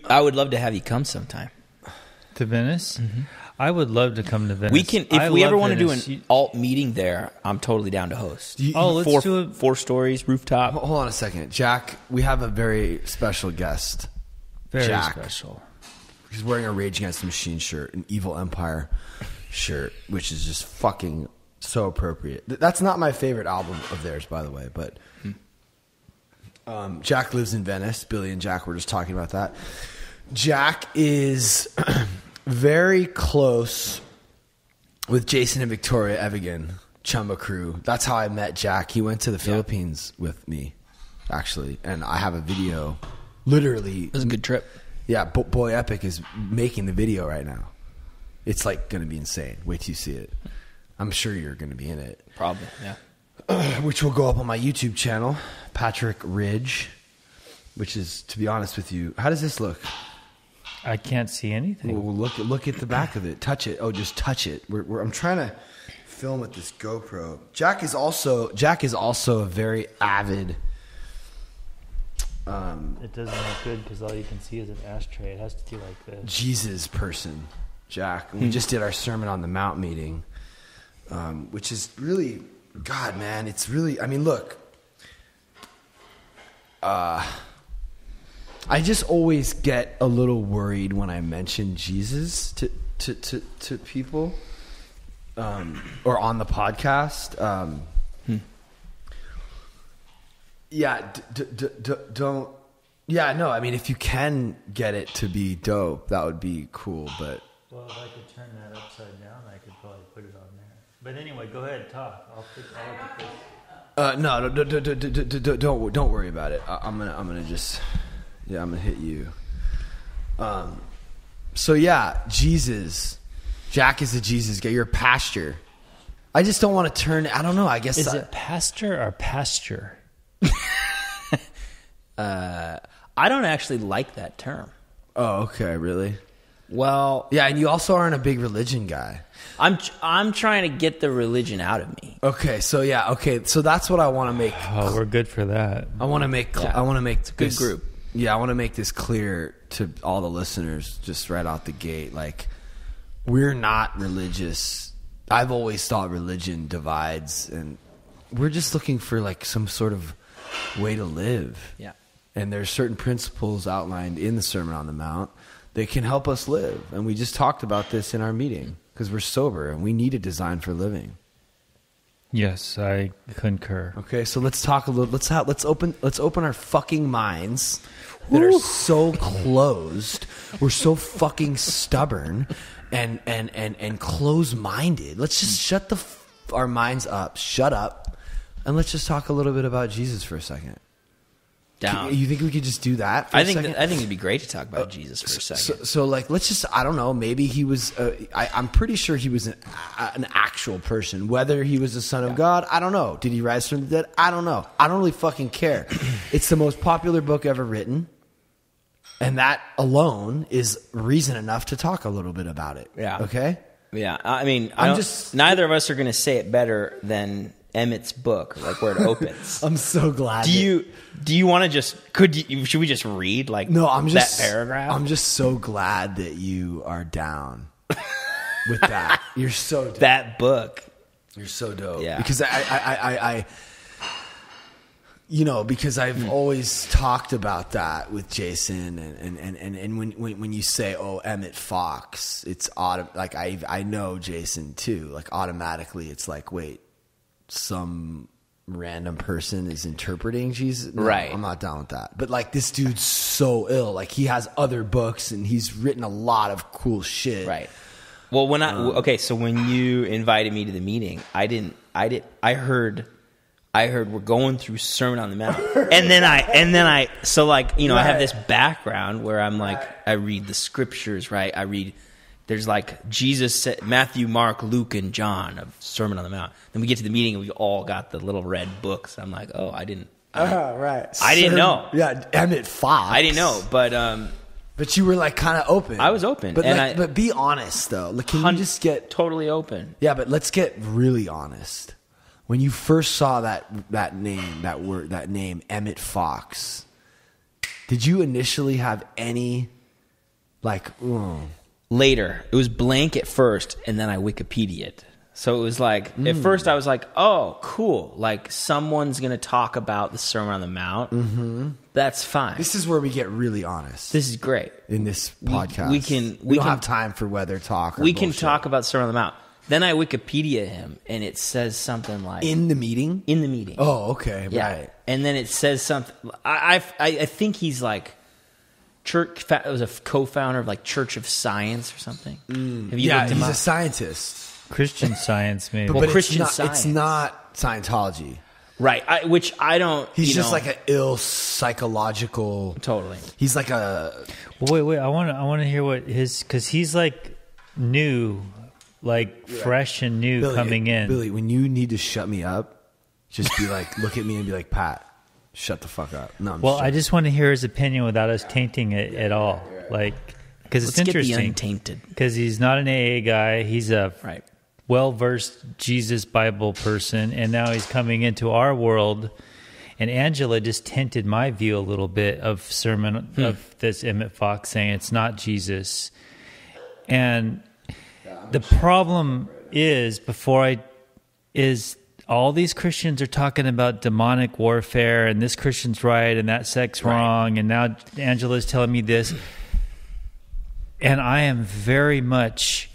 I would love to have you come sometime to Venice. Mm-hmm. I would love to come to Venice. We can if we ever want to do an alt meeting there. I'm totally down to host. Let's do it. 4 stories, rooftop. Hold on a second, Jack. We have a very special guest. Very Jack. special. He's wearing a Rage Against the Machine shirt, an Evil Empire shirt, which is just fucking so appropriate. That's not my favorite album of theirs, by the way, but Jack lives in Venice. Billy and Jack were just talking about that. Jack is very close with Jason and Victoria Evigan, Chumba Crew. That's how I met Jack. He went to the Philippines with me, actually, and I have a video. Literally, It was a good trip. Yeah, Boy Epic is making the video right now. It's like going to be insane. Wait till you see it. I'm sure you're going to be in it. Probably, yeah. Which will go up on my YouTube channel, Patrick Ridge, which is, to be honest with you, how does this look? I can't see anything. Well, look at the back of it. Touch it. Oh, just touch it. I'm trying to film with this GoPro. Jack is also a very avid. It doesn't look good because all you can see is an ashtray. It has to be like this. Jesus person, Jack. We just did our Sermon on the Mount meeting, which is really, God, man, it's really. I mean, look. I just always get a little worried when I mention Jesus to people, or on the podcast. Yeah, don't. Yeah, no. I mean, if you can get it to be dope, that would be cool. But Well, if I could turn that upside down, I could probably put it on there. But anyway, go ahead, talk. I'll look at this. no, don't worry about it. I'm gonna just, I'm gonna hit you. So yeah, Jesus, Jack is a Jesus guy. You're a pastor. I just don't want to turn. I don't know. I guess Is it pastor or pasture? I don't actually like that term. Oh, okay, really? Well, Yeah, and you also aren't a big religion guy. I'm trying to get the religion out of me. Okay, so so that's what I want to make. Oh, we're good for that. I want to make. Yeah. I want to make good this group. Yeah, I want to make this clear to all the listeners, just right out the gate. Like, we're not religious. I've always thought religion divides, and we're just looking for like some sort of way to live. Yeah. And there's certain principles outlined in the Sermon on the Mount that can help us live. And we just talked about this in our meeting because we're sober and we need a design for living. Yes, I concur. Okay, so let's talk a little. Let's open our fucking minds that are so closed. We're so fucking stubborn and close-minded. Let's just shut our minds up. Shut up, and let's just talk a little bit about Jesus for a second. Down. You think we could just do that? For I a think second? it'd be great to talk about Jesus for a second. So like, let's just, I don't know, maybe he was, I'm pretty sure he was an actual person. Whether he was the son of God, I don't know. Did he rise from the dead? I don't know. I don't really fucking care. It's the most popular book ever written. And that alone is reason enough to talk a little bit about it. Yeah. Okay? Yeah, I mean, neither of us are going to say it better than Emmett's book, like where it opens. I'm so glad. Do you want to just? Should we just read that paragraph? I'm just so glad that you are down with that. You're so dope. That book. You're so dope. Yeah. Because I because I've always talked about that with Jason, and when you say, oh, Emmit Fox, it's like I know Jason too. Like automatically, it's like, wait, some random person is interpreting Jesus. No, right. I'm not down with that. But like, this dude's so ill. Like, he has other books and he's written a lot of cool shit. Right. Well, so when you invited me to the meeting, I heard we're going through Sermon on the Mount. and then I so like, I have this background where I'm like, I read the scriptures, right? There's like Jesus said, Matthew, Mark, Luke, and John of Sermon on the Mount. Then we get to the meeting and we all got the little red books. I'm like, oh, I didn't right. I didn't know. Yeah, Emmit Fox. I didn't know, but you were like kind of open. I was open. But be honest though. Like, can you just get totally open? Yeah, but let's get really honest. When you first saw that name, Emmit Fox, Did you initially have any, like, Later. It was blank at first, and then I Wikipedia'd. So it was like, at first I was like, oh, cool. Like, someone's going to talk about the Sermon on the Mount. Mm-hmm. That's fine. This is where we get really honest. This is great. In this podcast. We don't can have time for weather talk. We can talk about Sermon on the Mount. Then I Wikipedia him, and it says something like... In the meeting? In the meeting. Oh, okay. Yeah. Right. And then it says something... I think he's like... was a co-founder of like Church of Science or something. Have you looked him he's up? a scientist. Christian Science, maybe. Well, Christian Science. It's not Scientology. Right. Which I don't... He's just like an ill psychological... Totally. He's like a... Well, wait. I want to hear what his... Because he's like new, like fresh and new Billy, coming in. Billy, when you need to shut me up, just be like, look at me and be like, Pat, shut the fuck up. No, I just want to hear his opinion without us tainting it at all. Like, because it's interesting. Get the untainted. Because he's not an AA guy. He's a right. well-versed Jesus Bible person, and now he's coming into our world. And Angela just tinted my view a little bit of sermon of this Emmit Fox, saying it's not Jesus. And the problem is, all these Christians are talking about demonic warfare, and this Christian's right, and that sect's wrong, and now Angela's telling me this. And I am very much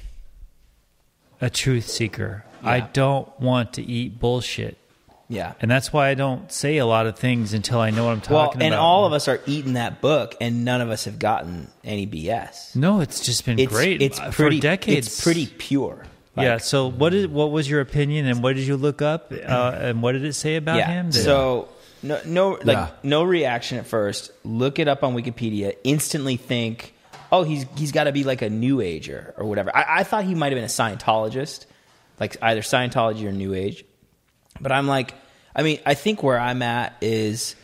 a truth seeker. Yeah. I don't want to eat bullshit. Yeah. And that's why I don't say a lot of things until I know what I'm talking about. And all of us are eating that book, and none of us have gotten any BS. No, it's just been great. It's for decades. It's pretty pure. Yeah. So what was your opinion, and what did you look up, and what did it say about him? So no reaction at first. Look it up on Wikipedia. Instantly think, oh, he's got to be like a New Ager or whatever. I thought he might have been a Scientologist, like either Scientology or New Age. But I'm like, I think where I'm at is,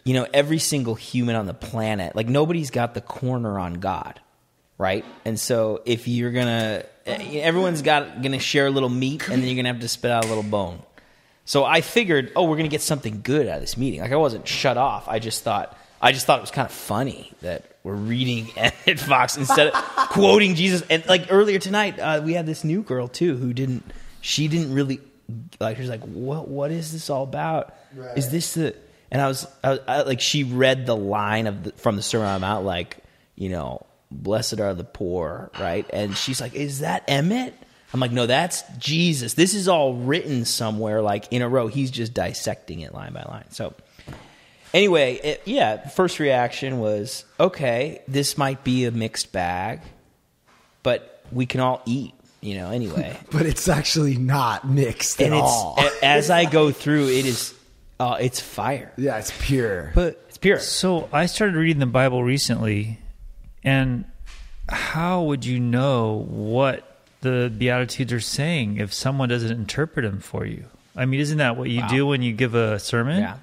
every single human on the planet, like nobody's got the corner on God, right? And so if you're everyone's gonna share a little meat, and then you're gonna have to spit out a little bone. So I figured, we're gonna get something good out of this meeting. Like I wasn't shut off. I just thought it was kind of funny that we're reading Emmit Fox instead of quoting Jesus. And like earlier tonight, we had this new girl too who didn't really. Like she's like, what is this all about? Right. Is this the? And I was like, she read the line from the Sermon on the Mount, like, blessed are the poor, right? And she's like, is that Emmit? I'm like, no, that's Jesus. This is all written somewhere, like in a row. He's just dissecting it line by line. So anyway, first reaction was, okay, this might be a mixed bag, but we can all eat. Anyway. But it's actually not mixed at all. As I go through, it is, it's fire. Yeah, it's pure. But it's pure. So I started reading the Bible recently, and how would you know what the Beatitudes are saying if someone doesn't interpret them for you? Isn't that what you do when you give a sermon? Yeah.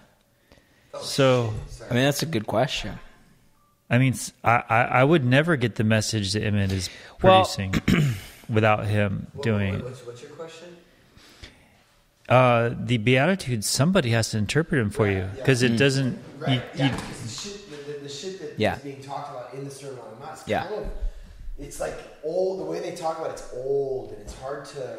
So, that's a good question. I would never get the message that Emmit is producing. Without him doing it. What's your question? The Beatitudes, somebody has to interpret them for you, because it doesn't... Right. The shit that is being talked about in the Sermon on the Mount is kind of... It's like old, the way they talk about it's old, and it's hard to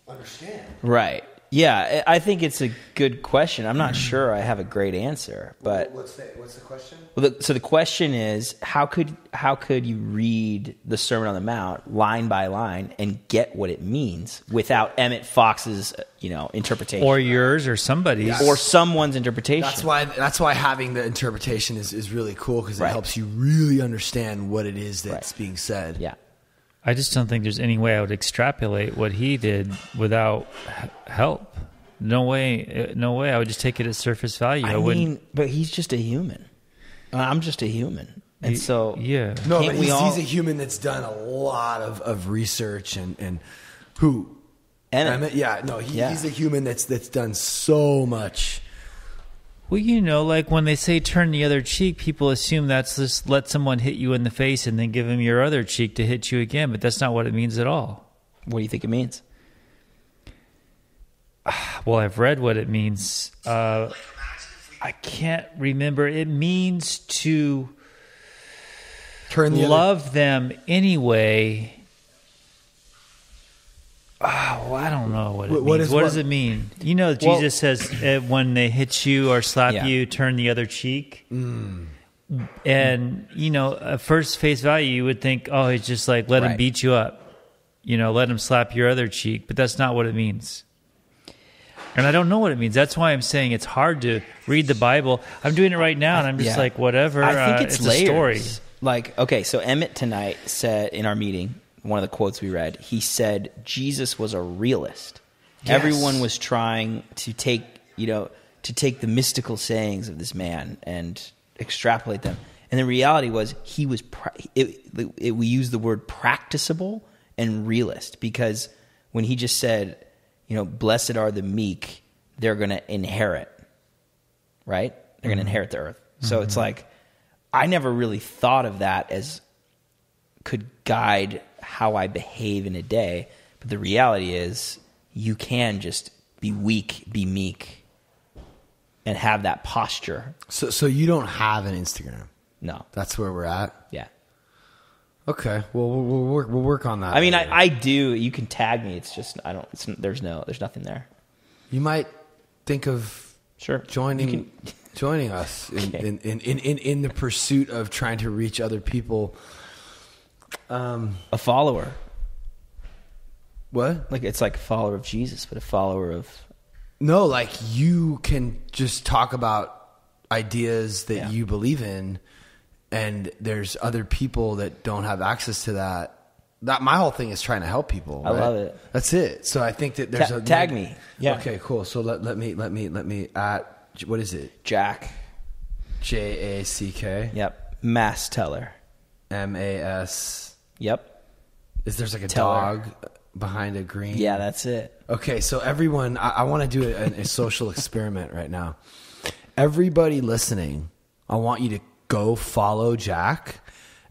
understand. Right. Yeah, I think it's a good question. I'm not sure I have a great answer, but what's the question? Well, so the question is, how could you read the Sermon on the Mount line by line and get what it means without Emmit Fox's interpretation, or yours, or somebody's, or someone's interpretation? That's why having the interpretation is really cool, because it helps you really understand what it is that's being said. Yeah. I just don't think there's any way I would extrapolate what he did without help. No way. I would just take it at surface value. I wouldn't. But he's just a human. I'm just a human. And so... Yeah. No, but he's a human that's done a lot of research and who? Emmit. He's a human that's done so much. Well, like when they say turn the other cheek, people assume that's just let someone hit you in the face and then give them your other cheek to hit you again. But that's not what it means at all. What do you think it means? Well, I've read what it means. Imagine if we I can't remember. It means to Turn the love them anyway. Oh, well, I don't know what it means. What does it mean? You know, Jesus says when they hit you or slap you, turn the other cheek. And, you know, at first face value, you would think, oh, it's just like, let him beat you up. You know, let him slap your other cheek. But that's not what it means. And I don't know what it means. That's why I'm saying it's hard to read the Bible. I'm doing it right now, and I'm just like, whatever. I think it's layers. A story. Like, okay, so Emmit tonight said in our meeting, one of the quotes we read, he said Jesus was a realist. Yes. Everyone was trying to take the mystical sayings of this man and extrapolate them. And the reality was he was we use the word practicable and realist, because when he just said, you know, blessed are the meek, they're going to inherit, right? They're going to inherit the earth. So it's like, I never really thought of that as could guide how I behave in a day. But the reality is you can just be weak, be meek, and have that posture. So you don't have an Instagram? No. That's where we're at? Yeah. Okay. Well, we'll work on that. I mean, I do. You can tag me. It's just, there's nothing there. You might think of joining us in the pursuit of trying to reach other people. A follower. What? Like, it's like a follower of Jesus, but a follower of... No, like you can just talk about ideas that you believe in, and there's other people that don't have access to that. That my whole thing is trying to help people. I love it. That's it. So I think that there's tag me. Yeah. Okay, cool. So let me at what is it? Jack. Jack. Yep. Masteller. MAS. Yep. Is there's like a dog behind a green? Yeah, that's it. Okay, so everyone, I want to do a social experiment right now. Everybody listening, I want you to go follow Jack,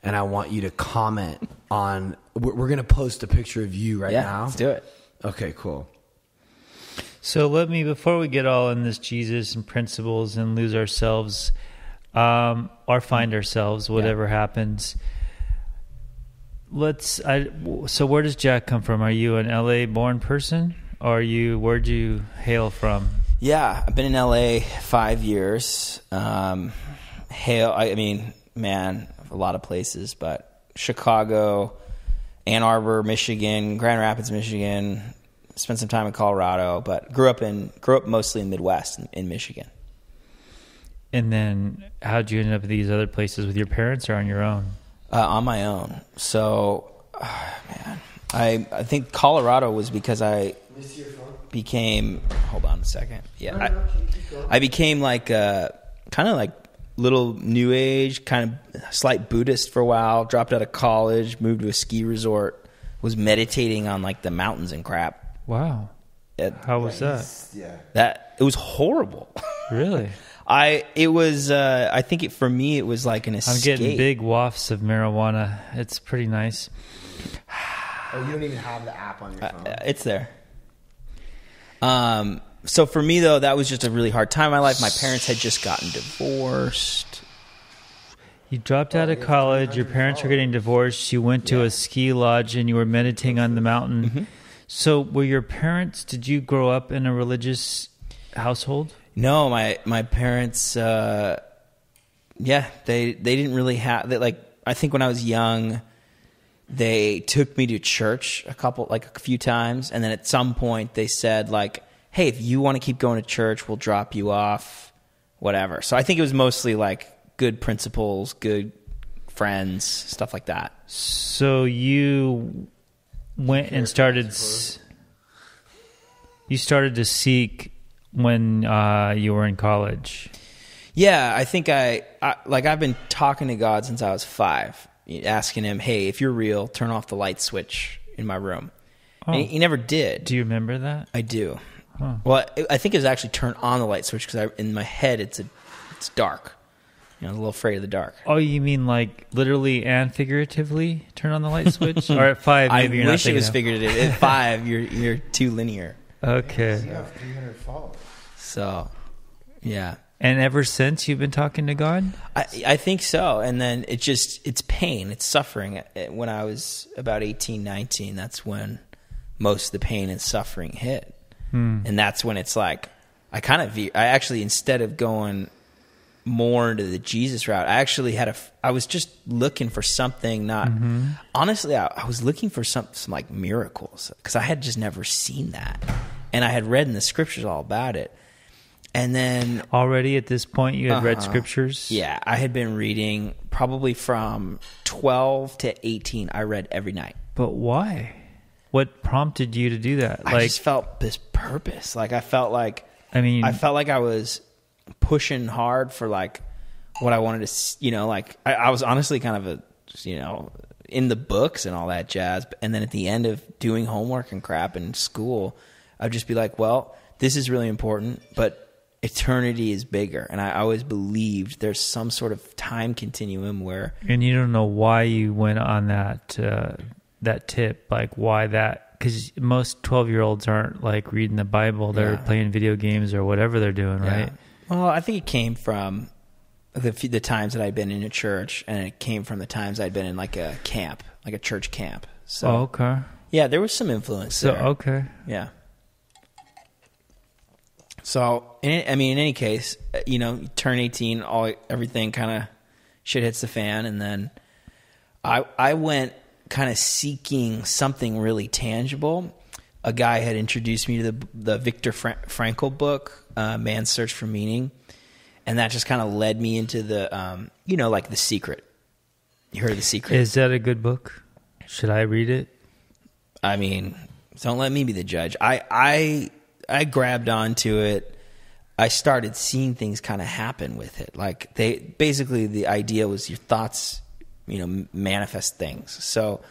and I want you to comment on. We're going to post a picture of you now. Yeah, let's do it. Okay, cool. So before we get all in this Jesus and principles and lose ourselves, or find ourselves, whatever happens. So where does Jack come from? Are you an LA born person, or where'd you hail from? Yeah, I've been in LA 5 years. A lot of places, but Chicago, Ann Arbor, Michigan, Grand Rapids, Michigan. Spent some time in Colorado, but grew up mostly in the Midwest in Michigan. And then how'd you end up at these other places, with your parents or on your own? On my own. So, I think Colorado was because I became. Hold on a second. Yeah, I became like kind of like little new age, kind of slight Buddhist for a while. Dropped out of college, moved to a ski resort. Was meditating on like the mountains and crap. Wow. How was that? Yeah. It was horrible. Really? I think for me it was like an escape. I'm getting big wafts of marijuana. It's pretty nice. Oh, you don't even have the app on your phone? It's there. So for me though, that was just a really hard time in my life. My parents had just gotten divorced. You dropped out of college. Your parents were getting divorced. You went to a ski lodge and you were meditating on the mountain. Mm-hmm. So were your parents, did you grow up in a religious household? No, my parents, they didn't really have, I think when I was young, they took me to church a few times. And then at some point they said like, hey, if you want to keep going to church, we'll drop you off, whatever. So I think it was mostly like good principles, good friends, stuff like that. So you went and started to seek when you were in college. Yeah, I think I've been talking to God since I was 5, asking him, hey, if you're real, turn off the light switch in my room. Oh. And he never did. Do you remember that? I do. Huh. Well, I think it was actually turn on the light switch because in my head it's dark. I'm a little afraid of the dark. Oh, you mean like literally and figuratively turn on the light switch? Or at 5, maybe you're not thinking. I wish it was figurative. At 5, you're too linear. Okay. You have 300 followers. So, yeah. And ever since you've been talking to God? I think so. And then it's pain, it's suffering. When I was about 18, 19, that's when most of the pain and suffering hit. And that's when it's like, I actually, instead of going more into the Jesus route, I was just looking for something, honestly, I was looking for some like miracles, because I had just never seen that. And I had read in the scriptures all about it. And then already at this point you had read scriptures? Yeah, I had been reading probably from 12 to 18. I read every night. But why? What prompted you to do that? I just felt this purpose. Like I felt like I was pushing hard for like what I wanted to, like I was honestly kind of in the books and all that jazz. And then at the end of doing homework and crap in school, I'd just be like, well, this is really important, but eternity is bigger. And I always believed there's some sort of time continuum where... And you don't know why you went on that tip, like why that... Because most 12-year-olds aren't like reading the Bible. They're playing video games or whatever they're doing, right? Well, I think it came from the times that I'd been in a church, and it came from the times I'd been in like a camp, like a church camp. So, okay. Yeah, there was some influence there. Okay. Yeah. So, in any case, you turn 18, everything kind of shit hits the fan, and then I went kind of seeking something really tangible. A guy had introduced me to the Viktor Frankl book, Man's Search for Meaning, and that just kind of led me into the, like The Secret. You heard of The Secret? Is that a good book? Should I read it? I mean, don't let me be the judge. I grabbed onto it. I started seeing things kind of happen with it. Like the idea was your thoughts, manifest things. So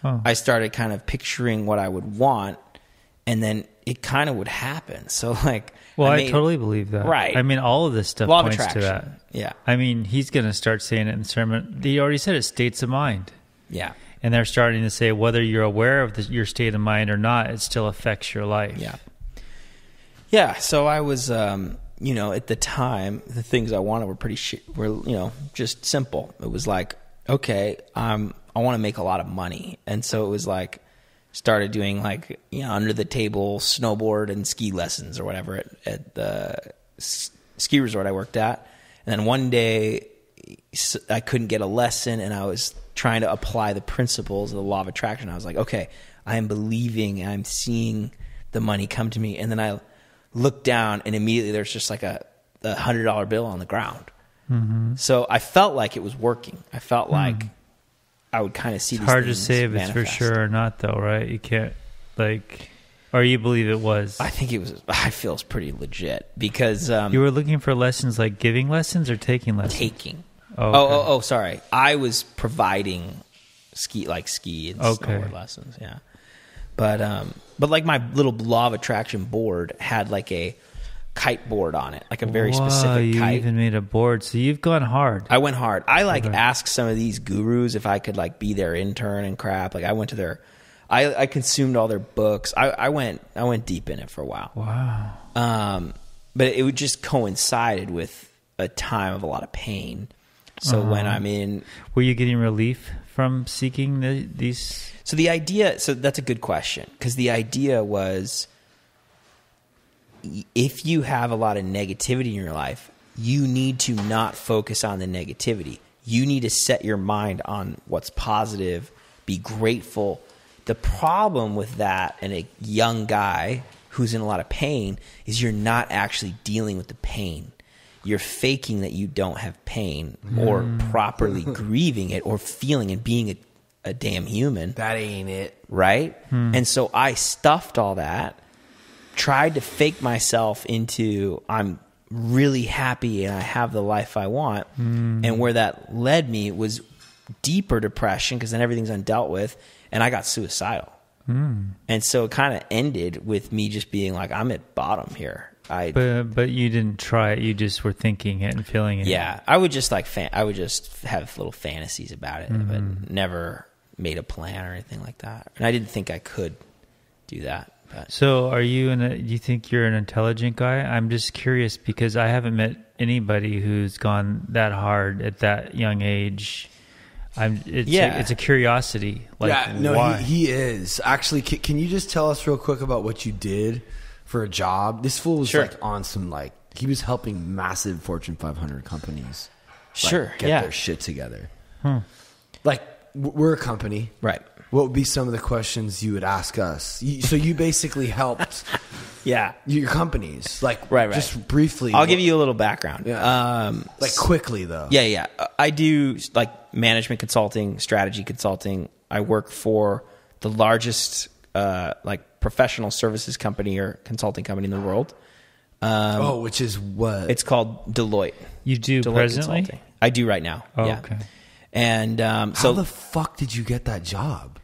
I started kind of picturing what I would want, and then it kind of would happen. So like, I totally believe that. Right. I mean, all of this stuff Law of points attraction. to that. Yeah. I mean, he's going to start saying it in the sermon. He already said it, states of mind. Yeah. And they're starting to say whether you're aware of your state of mind or not, it still affects your life. Yeah. Yeah. So I was, at the time, the things I wanted were just simple. It was like, okay, I want to make a lot of money. And so it was like, started doing like, under the table snowboard and ski lessons or whatever at the ski resort I worked at. And then one day I couldn't get a lesson, and I was trying to apply the principles of the law of attraction. I was like, okay, I am believing, I'm seeing the money come to me. And then I looked down, and immediately there's just like a $100 bill on the ground. Mm-hmm. So I felt like it was working. I felt like I would kind of see. It's hard to say if it's for sure or not, though, right? You can't or you believe it was. I think it was. I feel it's pretty legit because you were looking for lessons, like giving lessons or taking lessons. Taking. Oh, okay. Sorry. I was providing ski and snowboard lessons. Yeah, but like my little law of attraction board had like a kite board on it, like a very specific kite. You even made a board, so you've gone hard. I went hard. I asked some of these gurus if I could like be their intern and crap. Like I went to their, I consumed all their books. I went deep in it for a while. Wow. But it just coincided with a time of a lot of pain. So when I'm in, were you getting relief from seeking these? So the idea, that's a good question, because the idea was, if you have a lot of negativity in your life, you need to not focus on the negativity. You need to set your mind on what's positive, be grateful. The problem with that in a young guy who's in a lot of pain is you're not actually dealing with the pain. You're faking that you don't have pain or properly grieving it or feeling and being a damn human. That ain't it. Right? And so I stuffed all that, tried to fake myself into I'm really happy and I have the life I want. And where that led me was deeper depression, because then everything's undealt with, and I got suicidal. And so it kind of ended with me just being like, I'm at bottom here. But you didn't try it. You just were thinking it and feeling it. Yeah, I would just I would just have little fantasies about it, but never made a plan or anything like that. And I didn't think I could do that. So are you you think you're an intelligent guy? I'm just curious because I haven't met anybody who's gone that hard at that young age. It's a curiosity. Like, why? He is. Actually, can you just tell us real quick about what you did for a job? This fool was like on some like, he was helping massive Fortune 500 companies get their shit together. Like, we're a company. Right. What would be some of the questions you would ask us? So you basically helped your companies. Like, right. Just briefly. I'll give you a little background. Yeah. Like, quickly, though. Yeah. I do, like, management consulting, strategy consulting. I work for the largest, like, professional services company or consulting company in the world. Which is what? It's called Deloitte. You do Deloitte presently? Consulting. I do right now. Oh, yeah. okay. And how the fuck did you get that job?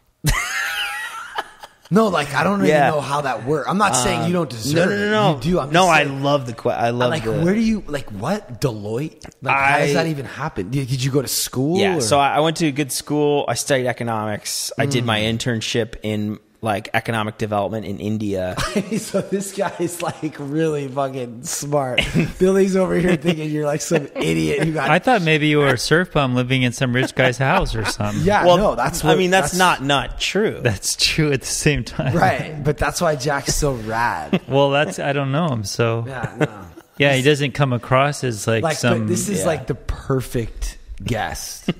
No, like, I don't even know how that works. I'm not saying you don't deserve it. No. You do. I'm I saying, love the I love like, where do you, like, what? Deloitte? Like, how does that even happen? Did you go to school? Yeah, or? so I went to a good school. I studied economics. I did my internship in, like, economic development in India. So this guy is, like, really fucking smart. Billy's over here thinking you're, like, some idiot who got... I thought maybe you were a surf bum living in some rich guy's house or something. Yeah, well, no, that's what... I mean, that's not true. That's true at the same time. Right, but that's why Jack's so rad. Well, I don't know him, so... Yeah, no. Yeah, he doesn't come across as, like some... But this is, like, the perfect guest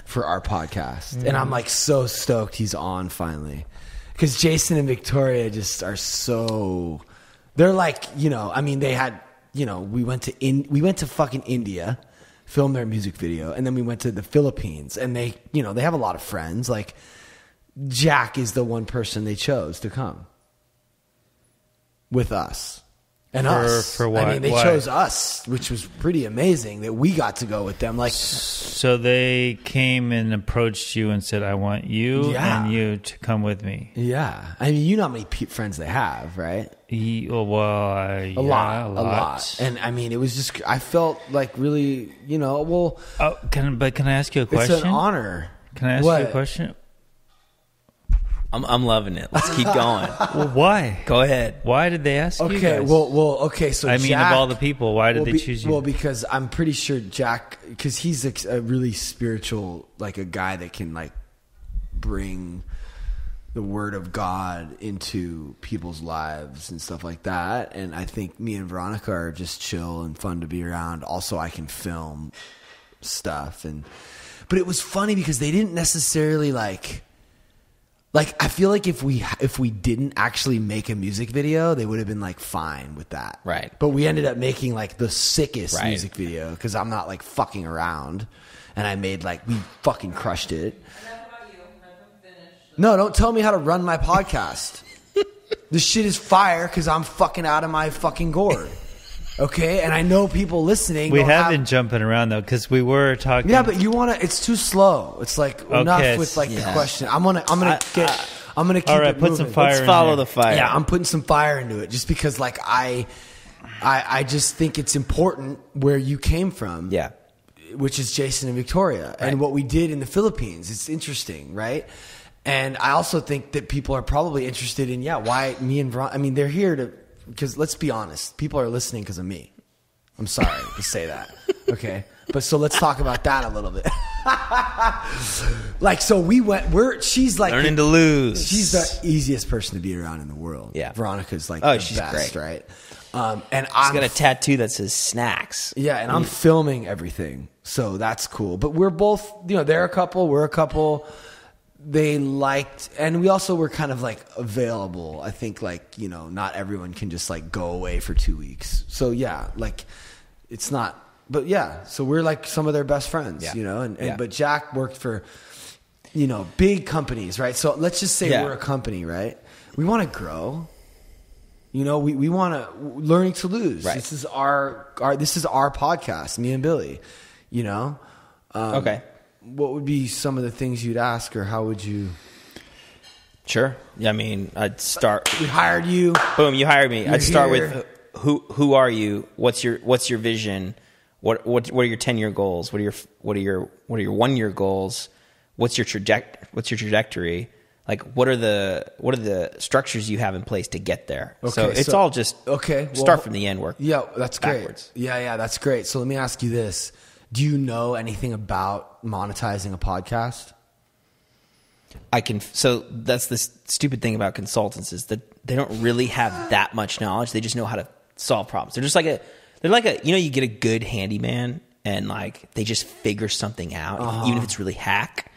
for our podcast. And I'm, like, so stoked he's on finally. Because Jason and Victoria just are so, they're like, you know, I mean, they had, you know, we went to fucking India, filmed their music video, and then we went to the Philippines, and they, you know, they have a lot of friends. Like, Jack is the one person they chose to come with us. And us. For what? I mean, they chose us, which was pretty amazing that we got to go with them. Like, so they came and approached you and said, "I want you and you to come with me." Yeah, I mean, you know how many friends they have, right? A lot. And I mean, it was just, I felt like really, you know, well. Can I ask you a question? It's an honor. Can I ask you a question? I'm loving it. Let's keep going. Well, why? Go ahead. Why did they ask you guys? Okay. So I mean, Jack, of all the people, why did they choose you? Well, because I'm pretty sure Jack, because he's a really spiritual, like a guy that can like bring the word of God into people's lives and stuff like that. And I think me and Veronica are just chill and fun to be around. Also, I can film stuff, but it was funny because they didn't necessarily like I feel like if we didn't actually make a music video, they would have been like fine with that. Right. But we ended up making like the sickest Right. music video because I'm not like fucking around, and I made like, we fucking crushed it. No, don't tell me how to run my podcast. This shit is fire because I'm fucking out of my fucking gourd. Okay, and I know people listening. We have been jumping around though, because we were talking. Yeah, but you want to. It's too slow. It's like enough with like the question. I'm gonna keep all right, it put moving. some fire. Let's follow the fire. Yeah, I'm putting some fire into it, just because like I just think it's important where you came from. Yeah. Which is Jason and Victoria, and what we did in the Philippines. It's interesting, right? And I also think that people are probably interested in why me and Veronica. I mean, they're here to. Because let's be honest, people are listening because of me. I'm sorry to say that. Okay. But so let's talk about that a little bit. Like, so she's like learning to lose. She's the easiest person to be around in the world. Yeah. Veronica's like the she's best, great. right? And She's got a tattoo that says snacks. Yeah, and I'm filming everything. So that's cool. But we're both, they're a couple, we're a couple. They liked, and we also were kind of like available. I think like, not everyone can just like go away for 2 weeks. So yeah, like it's not, but yeah, so we're like some of their best friends, but Jack worked for, big companies, right? So let's just say we're a company, right? We want to grow, we want to learning to lose. Right. This is our podcast, me and Billy, Okay. What would be some of the things you'd ask, or how would you? Sure. Yeah, I mean, I'd start. We hired you. Boom, you hired me. I'd start here. with who are you? What's your vision? What are your 10-year goals? What are your 1-year goals? What's your trajectory? Like, what are the structures you have in place to get there? Okay, So it's all just start from the end work. Yeah, that's backwards. great. Yeah, that's great. So let me ask you this. Do you know anything about monetizing a podcast? So that's the stupid thing about consultants is that they don't really have that much knowledge. They just know how to solve problems. They're like a you get a good handyman and like they just figure something out, even if it's really hack.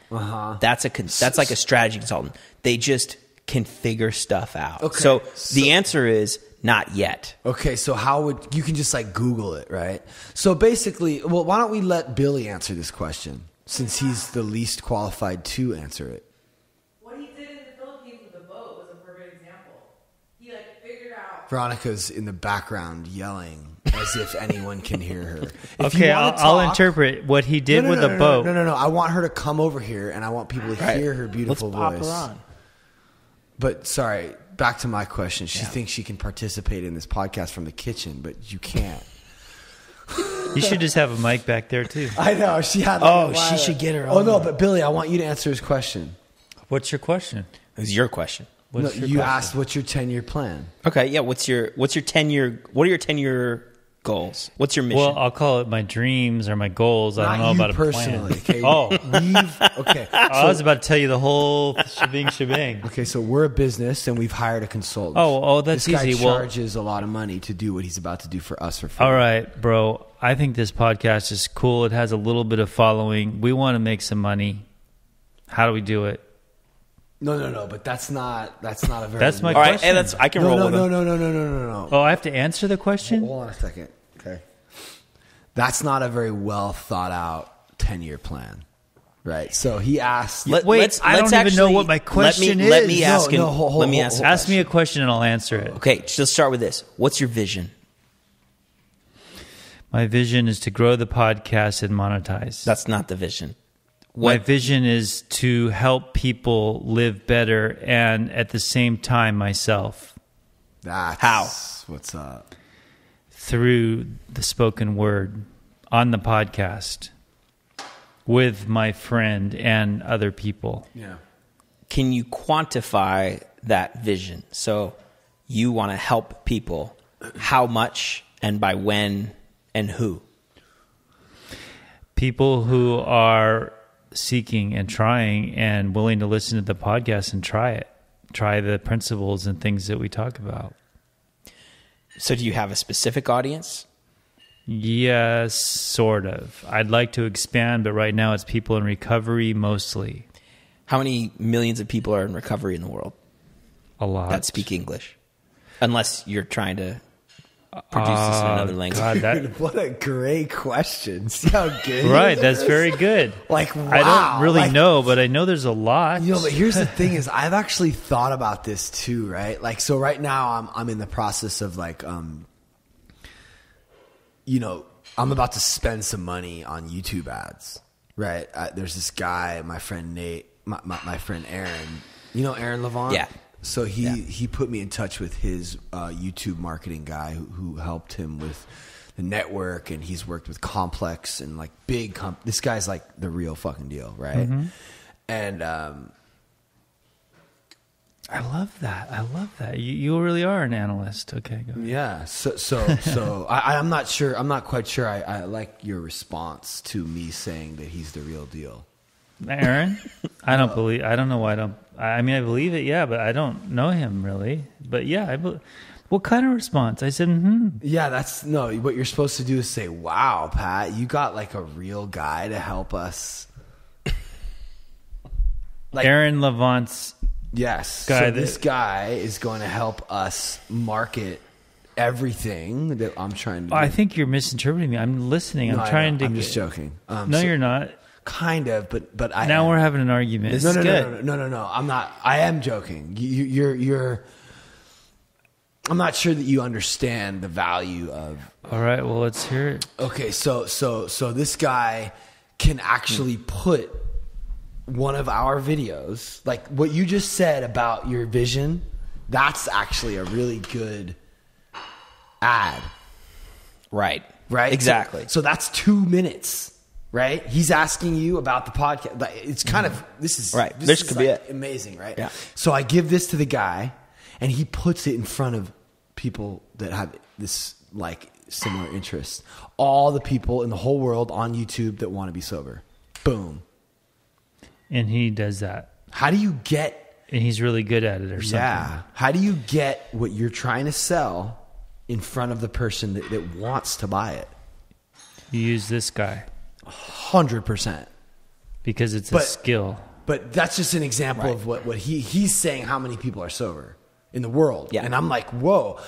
That's like a strategy consultant. They just can figure stuff out. Okay. So the answer is not yet. Okay, so how would you can just like Google it, right? So basically, well, why don't we let Billy answer this question since he's the least qualified to answer it? What he did in the Philippines with the boat was a perfect example. He like figured out. Veronica's in the background yelling as if anyone can hear her. Okay, I'll interpret what he did with the boat. No. I want her to come over here, and I want people to hear her beautiful voice. Let's pop her on. But sorry, back to my question. She thinks she can participate in this podcast from the kitchen, but you can't. You should just have a mic back there too. I know she had. She should get her. Oh no, but Billy, I want you to answer his question. What's your question? It was your question. You asked, "What's your 10-year plan?" Okay, yeah. What's your 10-year? What are your 10-year goals? What's your mission? Well, I'll call it my dreams or my goals. I don't know about a personally. plan. Okay. I was about to tell you the whole shebang. Okay, so we're a business and we've hired a consultant. Oh, that's this guy easy. charges a lot of money to do what he's about to do for us for free. All right, bro. I think this podcast is cool. It has a little bit of following. We want to make some money. How do we do it? No, but that's not a very. That's my All right, question. I can roll with him. No. Oh, I have to answer the question? Hold on a second. Okay. That's not a very well thought out 10-year plan. Right. So he asked. I don't even know what my question is. Let me ask him. Let me ask. Ask me a question and I'll answer it. Okay, let's start with this. What's your vision? My vision is to grow the podcast and monetize. That's not the vision. My vision is to help people live better and at the same time myself. That's how? What's up? Through the spoken word on the podcast with my friend and other people. Yeah. Can you quantify that vision? So you want to help people. How much and by when and who? People who are seeking and trying and willing to listen to the podcast and try the principles and things that we talk about. So do you have a specific audience? Yes, sort of. I'd like to expand, but right now it's people in recovery mostly. How many millions of people are in recovery in the world? A lot. That speak English. Unless you're trying to produce this in another language. God, what a great question. See how good right, that's very good. Like, wow. I don't really know, but I know there's a lot. But here's the thing is I've actually thought about this too, right? Like, so right now I'm in the process of like, I'm about to spend some money on YouTube ads, right? There's this guy, my friend Nate, my friend Aaron. You know Aaron Levant? Yeah. So he put me in touch with his YouTube marketing guy who helped him with the network, and he's worked with Complex and like big this guy's like the real fucking deal, right? Mm-hmm. And I love that. You really are an analyst. Okay, go ahead. Yeah. So I'm not sure. I'm not quite sure. I like your response to me saying that he's the real deal. Aaron, I don't know why I don't. I mean, I believe it, yeah, but I don't know him really. But yeah, what kind of response? I said, Yeah, what you're supposed to do is say, wow, Pat, you got like a real guy to help us. Like Aaron Levant's yes. guy. So this guy is going to help us market everything that I'm trying to do. I think you're misinterpreting me. I'm listening. I'm just joking. You're not. Kind of, but I. Now we're having an argument. No. I'm not. I am joking. You're. I'm not sure that you understand the value of. All right. Well, let's hear it. Okay, so this guy can actually put one of our videos, like what you just said about your vision. That's actually a really good ad. Right. Right. Exactly. So that's 2 minutes. right? He's asking you about the podcast. Like, it's kind of, this is Right. This This is could be it. amazing, right? Yeah. So I give this to the guy, and he puts it in front of people that have this like similar interests. All the people in the whole world on YouTube that want to be sober. Boom. And he does that. How do you get? And he's really good at it or something. Yeah. How do you get what you're trying to sell in front of the person that wants to buy it? You use this guy 100%. because it's a skill. But that's just an example of what he's saying. How many people are sober in the world? Yeah. And I'm like, whoa,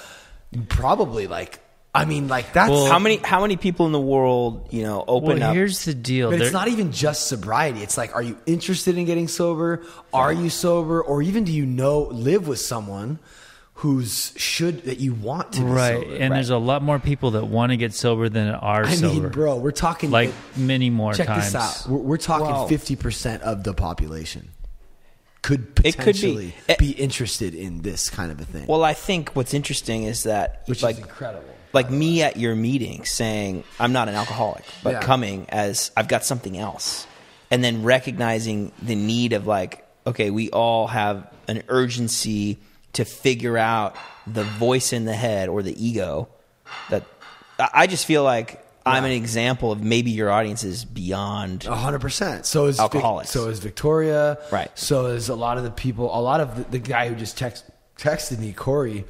probably like. I mean, like that's how many people in the world, open Well, up? here's the deal. But it's not even just sobriety. It's like, are you interested in getting sober? Are you sober? Or even do you live with someone that you want to be right. sober? And there's a lot more people that want to get sober than are sober. I mean, bro, we're talking like many more check times. this out. We're talking Wow. 50% of the population could potentially be interested in this kind of a thing. Well, I think what's interesting is that, which like, is incredible. like me at your meeting saying I'm not an alcoholic, but Yeah. coming as I've got something else, and then recognizing the need of like, okay, we all have an urgency to figure out the voice in the head or the ego. That I just feel like I'm an example of maybe your audience is beyond 100%. So is alcoholics. So is Victoria. Right. So is a lot of the people. A lot of the guy who just texted me, Corey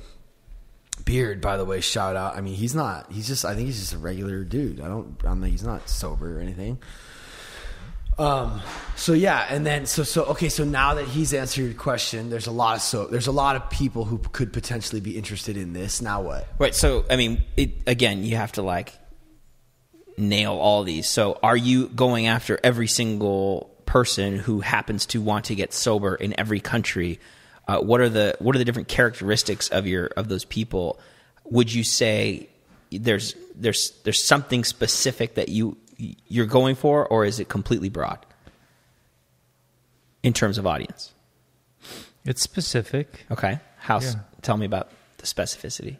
Beard, by the way, shout out. I mean, he's not. He's just. I think he's just a regular dude. He's not sober or anything. So yeah, and then okay. So now that he's answered your question, there's a lot of people who could potentially be interested in this. Now what? Right. So I mean, again, you have to like nail all these. So are you going after every single person who happens to want to get sober in every country? What are the different characteristics of those people? Would you say there's something specific that you're going for, or is it completely broad in terms of audience? It's specific. Okay. Tell me about the specificity.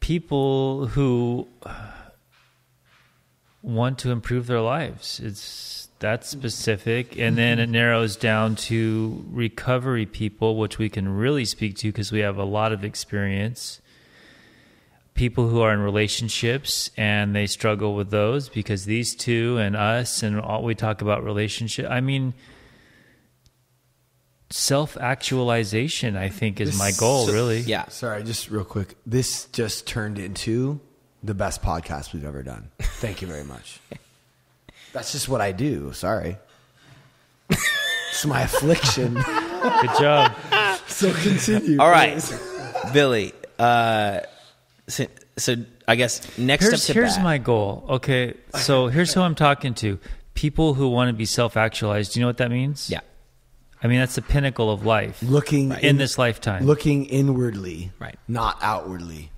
People who want to improve their lives. That's specific. And then it narrows down to recovery people, which we can really speak to because we have a lot of experience. People who are in relationships and they struggle with those because these two and us and all we talk about relationship. I mean, self-actualization, I think, is my goal, really. Yeah. Sorry, just real quick. This just turned into the best podcast we've ever done. Thank you very much. That's just what I do. Sorry. It's my affliction. Good job. So continue. All right, please. Billy. So I guess here's my goal. Okay, so here's who I'm talking to. People who want to be self-actualized. Do you know what that means? Yeah. I mean, that's the pinnacle of life. Looking in this lifetime. Looking inwardly, right, not outwardly.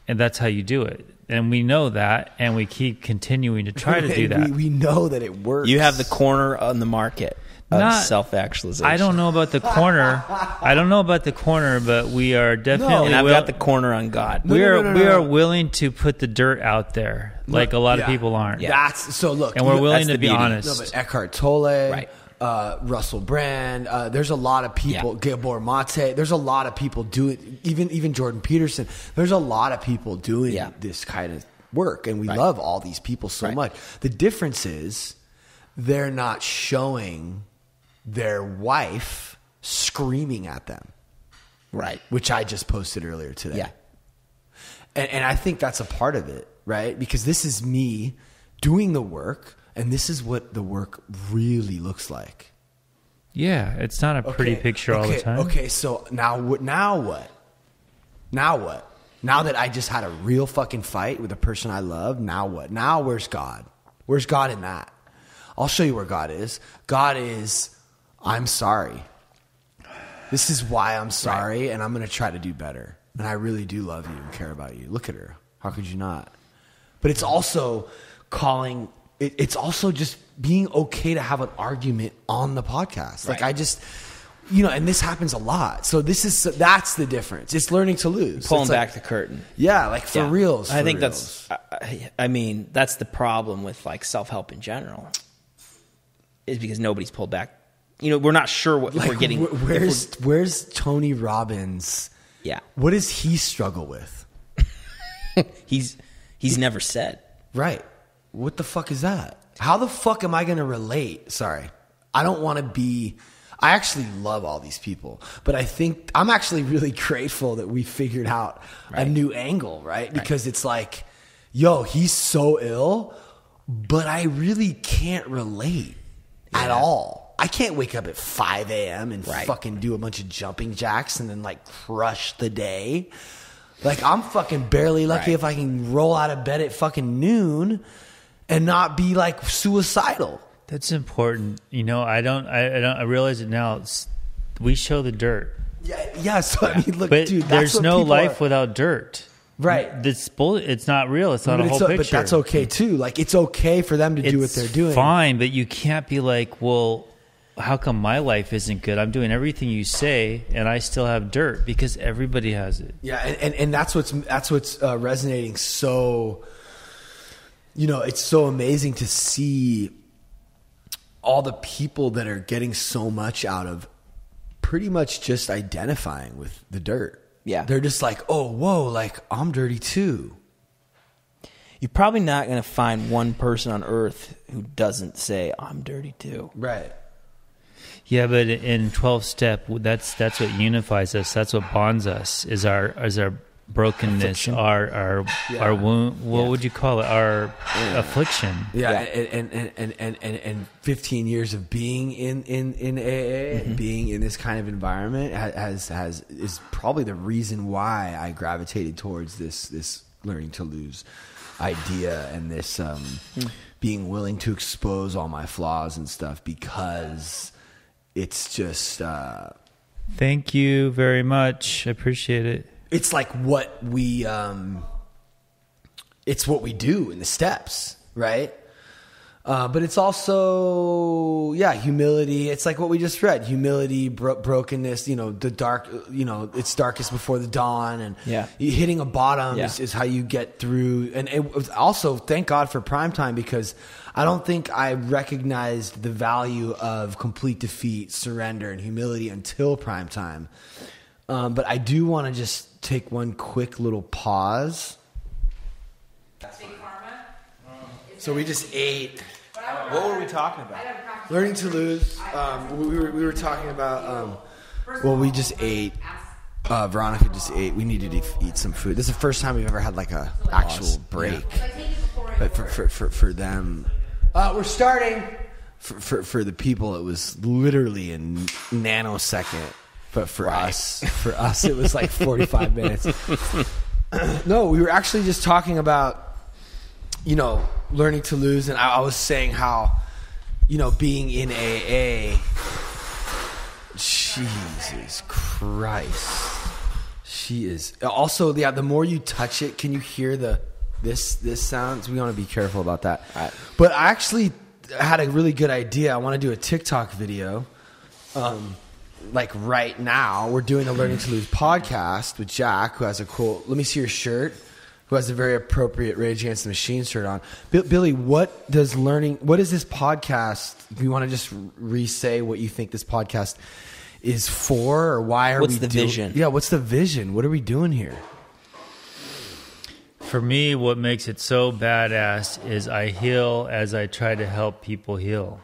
And that's how you do it. And we know that, and we keep continuing to try to do that. We know that it works. You have the corner on the market of self-actualization. I don't know about the corner. But we are definitely. And I've got the corner on God. We are willing to put the dirt out there, like a lot of people aren't. Yeah. That's so. Look, and we're willing to be beauty. honest. No, but Eckhart Tolle, right. Russell Brand. There's a lot of people. Gabor Mate. There's a lot of people doing. Even Jordan Peterson. There's a lot of people doing this kind of work, and we love all these people so much. The difference is they're not showing their wife screaming at them, right? Which I just posted earlier today. Yeah, and I think that's a part of it, right? Because this is me doing the work. And this is what the work really looks like. Yeah, it's not a pretty picture all the time. Okay, so now what? Now that I just had a real fucking fight with a person I love, now what? Now where's God? Where's God in that? I'll show you where God is. God is, I'm sorry. This is why I'm sorry, and I'm going to try to do better. And I really do love you and care about you. Look at her. How could you not? But it's also calling... It's also just being okay to have an argument on the podcast. Like and this happens a lot. So that's the difference. It's learning to lose. Pulling It's back the curtain. Yeah, like for reals. I think that's the problem with like self-help in general, is because nobody's pulled back. We're not sure what like, we're getting. Where's Tony Robbins? Yeah. What does he struggle with? He's never said. Right. What the fuck is that? How the fuck am I going to relate? Sorry. I don't want to be... I actually love all these people, but I think I'm actually really grateful that we figured out a new angle, right? Because it's like, yo, he's so ill, but I really can't relate at all. I can't wake up at 5 a.m. and fucking do a bunch of jumping jacks and then like crush the day. Like I'm fucking barely lucky if I can roll out of bed at fucking noon and not be like suicidal. That's important. I realize it now. We show the dirt. Yeah. So I mean, look, but dude, there's no life without dirt. Right. It's not real. It's not a whole picture. But that's okay too. Like it's okay for them to do what they're doing. Fine, but you can't be like, well, how come my life isn't good? I'm doing everything you say, and I still have dirt, because everybody has it. Yeah, and that's what's resonating. So, it's so amazing to see all the people that are getting so much out of pretty much just identifying with the dirt. Yeah, they're just like, oh, whoa, like I'm dirty too. You're probably not going to find one person on earth who doesn't say I'm dirty too. Right. Yeah, but in 12-step, that's what unifies us. That's what bonds us. Is our brokenness, affliction. our wound. What would you call it? Our affliction. Yeah, and 15 years of being in AA, and being in this kind of environment is probably the reason why I gravitated towards this learning to lose idea, and this being willing to expose all my flaws and stuff, because it's just thank you very much. I appreciate it. It's like what we it's what we do in the steps, right? But it's also humility. It's like what we just read: humility, brokenness. The dark. It's darkest before the dawn, and hitting a bottom is how you get through. And it was also, thank God for primetime, because I don't think I recognized the value of complete defeat, surrender, and humility until primetime. But I do want to just take one quick little pause. So we just ate. What were we talking about? Learning to lose. We were talking about. We just ate. Veronica just ate. We needed to eat some food. This is the first time we've ever had like a actual break. But for them, we're starting. For the people, it was literally a nanosecond. But for us, it was like 45 minutes. No, we were actually just talking about, learning to lose. And I was saying how, being in AA, Jesus Christ. She is. Also, the more you touch it, can you hear this sounds? We want to be careful about that. Right. But I actually had a really good idea. I want to do a TikTok video. Like right now, we're doing the Learning to Lose podcast with Jack, who has a cool, let me see your shirt, who has a very appropriate Rage Against the Machine shirt on. Billy, what is this podcast? Do you want to just re-say what you think this podcast is for, or why are we doing? What's the vision? Yeah, what's the vision? What are we doing here? For me, what makes it so badass is I heal as I try to help people heal.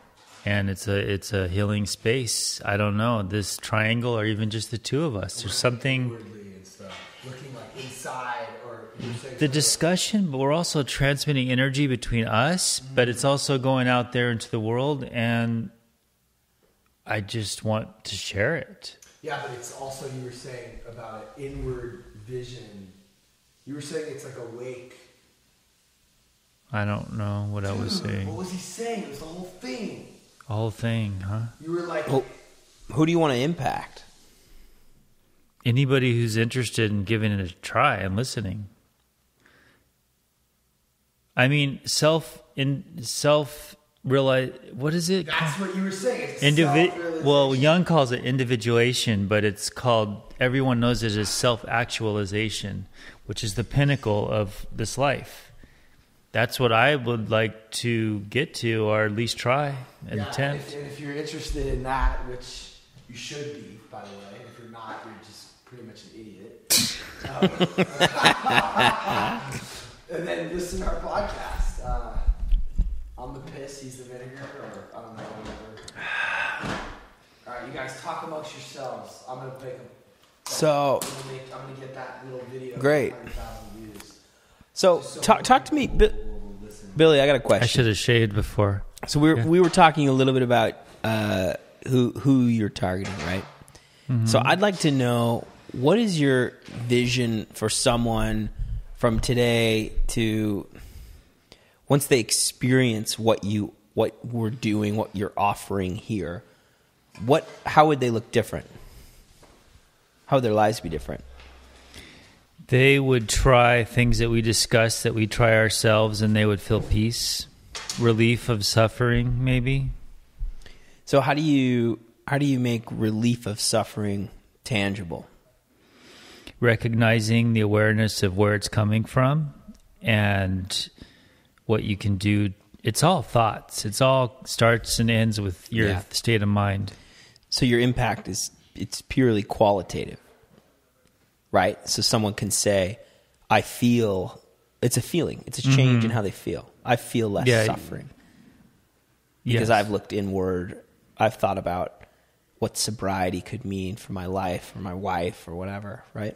And it's a healing space. I don't know, this triangle, or even just the two of us. There's something looking like inside, or the discussion, but we're also transmitting energy between us. But it's also going out there into the world, and I just want to share it. Yeah, but it's also, you were saying about an inward vision. You were saying it's like awake. I don't know what I was saying. What was he saying? It was the whole thing. The whole thing, huh? You were like... Well, who do you want to impact? Anybody who's interested in giving it a try and listening. I mean, self realize, what is it? That's what you were saying. It's self-realization. Well, Jung calls it individuation, but it's called, everyone knows it as self-actualization, which is the pinnacle of this life. That's what I would like to get to, or at least try and attempt. If you're interested in that, which you should be, by the way. If you're not, you're just pretty much an idiot. And then listen to our podcast. I'm the piss, he's the vinegar, or I don't know, whatever. All right, you guys talk amongst yourselves. I'm gonna pick them. So I'm gonna get that little video. Great. 100,000 views. So talk to me, Billy. I got a question. I should have shaved before. So we were talking a little bit about who you're targeting, right? Mm-hmm. So I'd like to know, what is your vision for someone from today to once they experience what we're doing, what you're offering here? How would they look different? How would their lives be different? They would try things that we discussed, that we try ourselves, and they would feel peace, relief of suffering, maybe. So how do you make relief of suffering tangible? Recognizing the awareness of where it's coming from and what you can do. It's all thoughts. It's all starts and ends with your state of mind. So your impact it's purely qualitative, right? So someone can say, I feel, it's a feeling. It's a change in how they feel. I feel less suffering. Because I've looked inward. I've thought about what sobriety could mean for my life or my wife or whatever, right?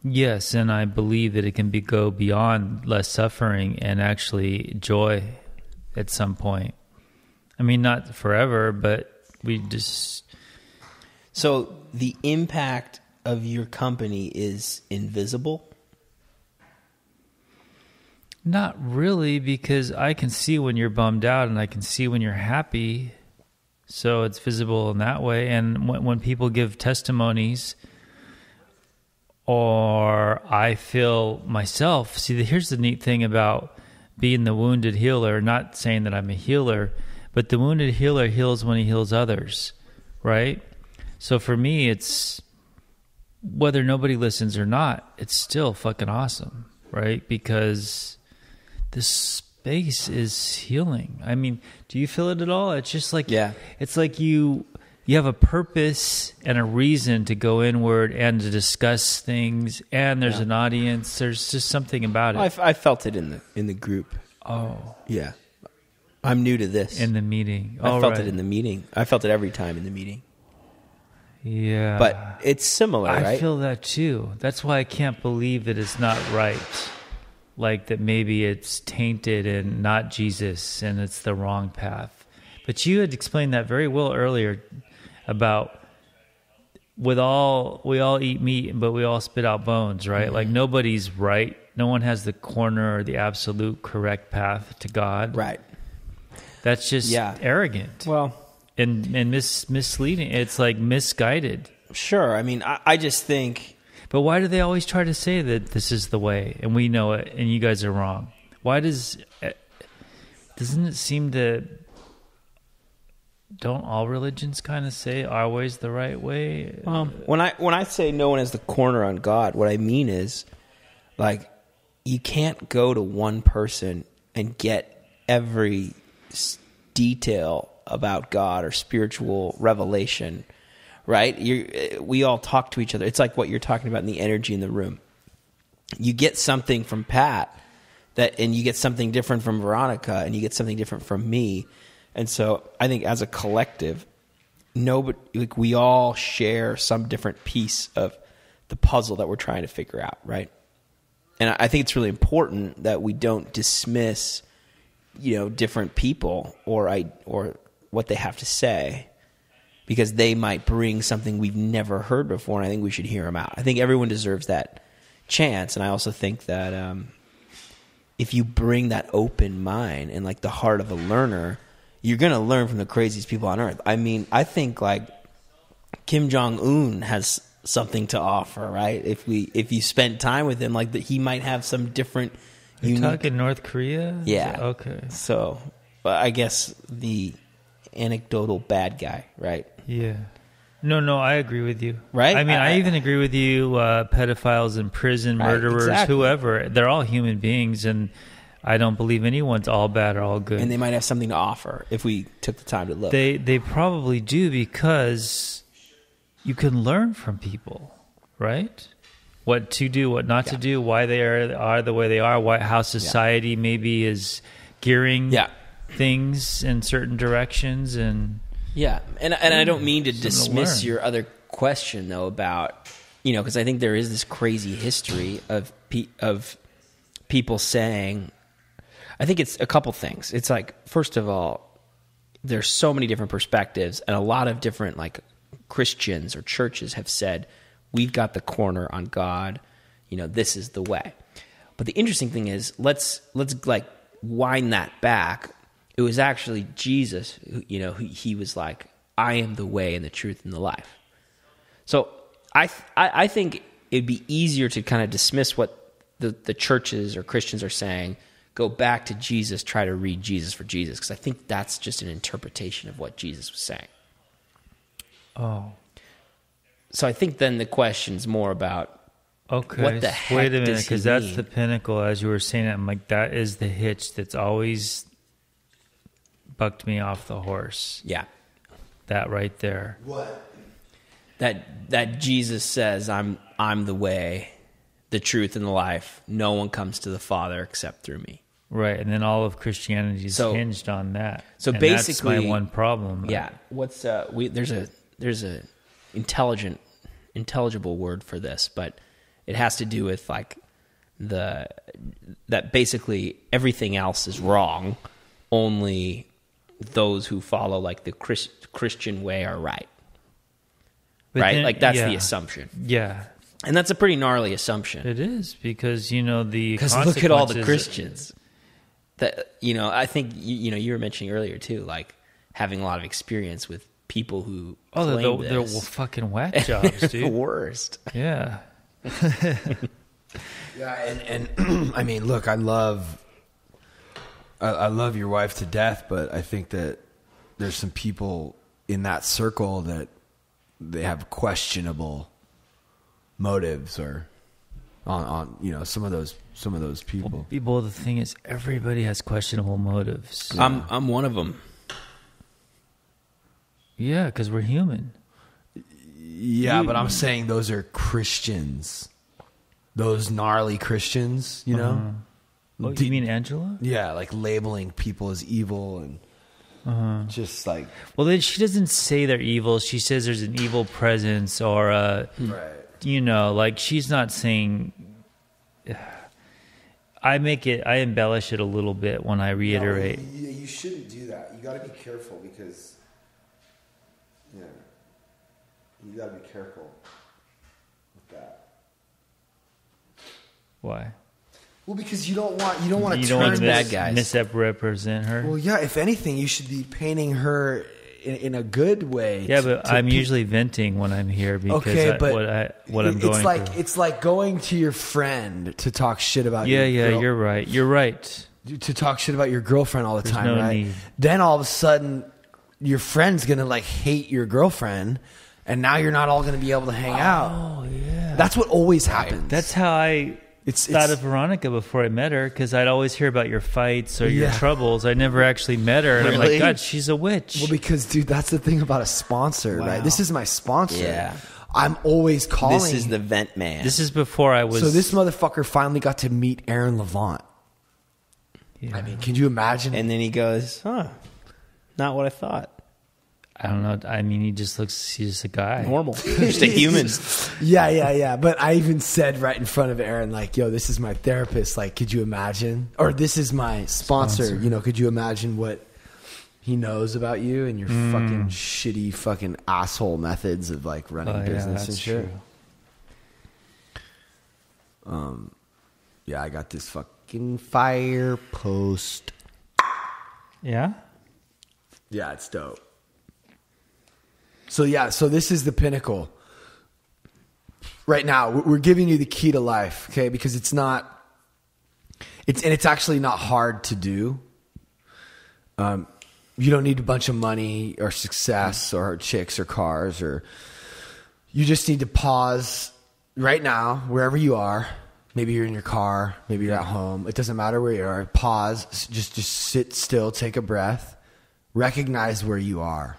Yes, and I believe that it can go beyond less suffering and actually joy at some point. I mean, not forever, but we just... So the impact of your company is invisible? Not really, because I can see when you're bummed out and I can see when you're happy. So it's visible in that way. And when people give testimonies, or I feel myself, see, here's the neat thing about being the wounded healer, not saying that I'm a healer, but the wounded healer heals when he heals others, right? So for me, it's whether nobody listens or not, it's still fucking awesome, right? Because this space is healing. I mean, do you feel it at all? It's just like, it's like you have a purpose and a reason to go inward and to discuss things, and there's an audience. There's just something about it. I felt it in the group. Oh. Yeah. I'm new to this. In the meeting. I felt it in the meeting. I felt it every time in the meeting. Yeah. But it's similar, right? I feel that too. That's why I can't believe that it's not right. Like that maybe it's tainted and not Jesus and it's the wrong path. But you had explained that very well earlier about we all eat meat, but we all spit out bones, right? Mm-hmm. Like nobody's right. No one has the corner or the absolute correct path to God. Right. That's just arrogant. Well, and misleading. It's like misguided. Sure. I mean, I just think... But why do they always try to say that this is the way, and we know it, and you guys are wrong? Why doesn't it seem to... Don't all religions kind of say our way's the right way? When I say no one has the corner on God, what I mean is, like, you can't go to one person and get every detail about God or spiritual revelation, right? We all talk to each other. It's like what you're talking about in the energy in the room. You get something from Pat, and you get something different from Veronica, and you get something different from me. And so I think as a collective, we all share some different piece of the puzzle that we're trying to figure out, right? And I think it's really important that we don't dismiss, different people or what they have to say, because they might bring something we've never heard before, and I think we should hear them out. I think everyone deserves that chance, and I also think that if you bring that open mind and like the heart of a learner, you're going to learn from the craziest people on earth. I mean, I think like Kim Jong-un has something to offer, right? If you spend time with him, like he might have some different... You're talking North Korea? Yeah. Okay. So I guess, the anecdotal bad guy, right? Yeah. No, I agree with you. Right? I mean, I even agree with you, pedophiles in prison, Right, murderers, exactly. whoever. They're all human beings, and I don't believe anyone's all bad or all good. And they might have something to offer if we took the time to look. They probably do, because you can learn from people, right? What to do, what not to do, why they are the way they are, how society maybe is gearing things in certain directions, and and I don't mean to dismiss learn. your other question though about, because I think there is this crazy history of people saying, I think it's a couple things. It's like, first of all, there's so many different perspectives, and a lot of different like Christians or churches have said, we've got the corner on God, this is the way. But the interesting thing is, let's like wind that back. It was actually Jesus, he was like, I am the way and the truth and the life. So I think it'd be easier to kind of dismiss what the churches or Christians are saying, go back to Jesus, try to read Jesus for Jesus, because I think that's just an interpretation of what Jesus was saying. Oh. So I think then the question's more about, Okay, what the heck wait a minute, does he because that's mean? the pinnacle. As you were saying it, I'm like, that is the hitch that's always bucked me off the horse. Yeah. That right there. What? That Jesus says, I'm the way, the truth, and the life. No one comes to the Father except through me. Right, and then all of Christianity is So- hinged on that. so And basically- that's my one problem. Yeah. What's there's a intelligible word for this, but it has to do with like that basically everything else is wrong. Only those who follow like the Christian way are right. But right? then- Like that's yeah. the assumption. Yeah, And that's a pretty gnarly assumption. it is, because the Because look at all the consequences- Christians. That I think you were mentioning earlier too, like having a lot of experience with people who claim they're this. fucking whack jobs, the dude. worst. Yeah. Yeah, and I mean, look, I love your wife to death, but I think that there's some people in that circle that they have questionable motives, or on some of those people. Well, the thing is, everybody has questionable motives. I'm one of them. Yeah, because we're human. Yeah, but I'm saying those are Christians, those gnarly Christians, Oh, you mean Angela? Yeah, like labeling people as evil and just like Well, then she doesn't say they're evil. She says there's an evil presence, or right. like she's not saying. I embellish it a little bit when I reiterate. No, you shouldn't do that. You got to be careful because, you got to be careful with that. Why? Well, because you don't want to You don't want turn to bad guys. misrepresent her. Well, yeah. If anything, you should be painting her in a good way. Yeah, but I'm usually venting when I'm here because what I'm going through. It's like going to your friend to talk shit about. Yeah, your girl, you're right. You're right. to talk shit about your girlfriend all the time, no right? need. Then all of a sudden, your friend's gonna like hate your girlfriend, and now you're not all gonna be able to hang out. Oh yeah. That's what always happens. That's how I thought of Veronica before I met her, because I'd always hear about your fights or your troubles. I never actually met her, and I'm Really? like, God, she's a witch. well, because dude, that's the thing about a sponsor, right? This is my sponsor. Yeah. I'm always calling. This is the vent man. This is before I was. So this motherfucker finally got to meet Aaron Levant. Yeah. I mean, can you imagine? and then he goes, not what I thought. I don't know. I mean, he's just a guy. Normal. Just a human. Yeah. But I even said right in front of Aaron, like, yo, this is my therapist. Like, could you imagine? Or this is my sponsor. Could you imagine what he knows about you and your fucking shitty fucking asshole methods of like running business and shit? True. Yeah, I got this fucking fire post. Yeah. Yeah, it's dope. So this is the pinnacle. Right now, we're giving you the key to life, okay? Because it's actually not hard to do. You don't need a bunch of money or success or chicks or cars, or you just need to pause right now, wherever you are. Maybe you're in your car, maybe you're at home. It doesn't matter where you are. Pause, just sit still, take a breath, recognize where you are.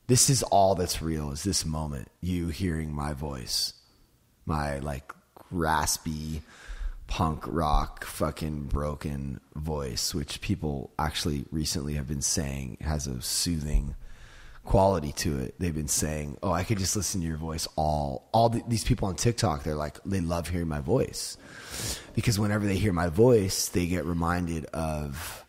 This is all that's real, is this moment, you hearing my voice, my like raspy punk rock fucking broken voice, which people actually recently have been saying has a soothing quality to it. They've been saying, oh, I could just listen to your voice. These people on TikTok, they're like, they love hearing my voice, because whenever they hear my voice, they get reminded of,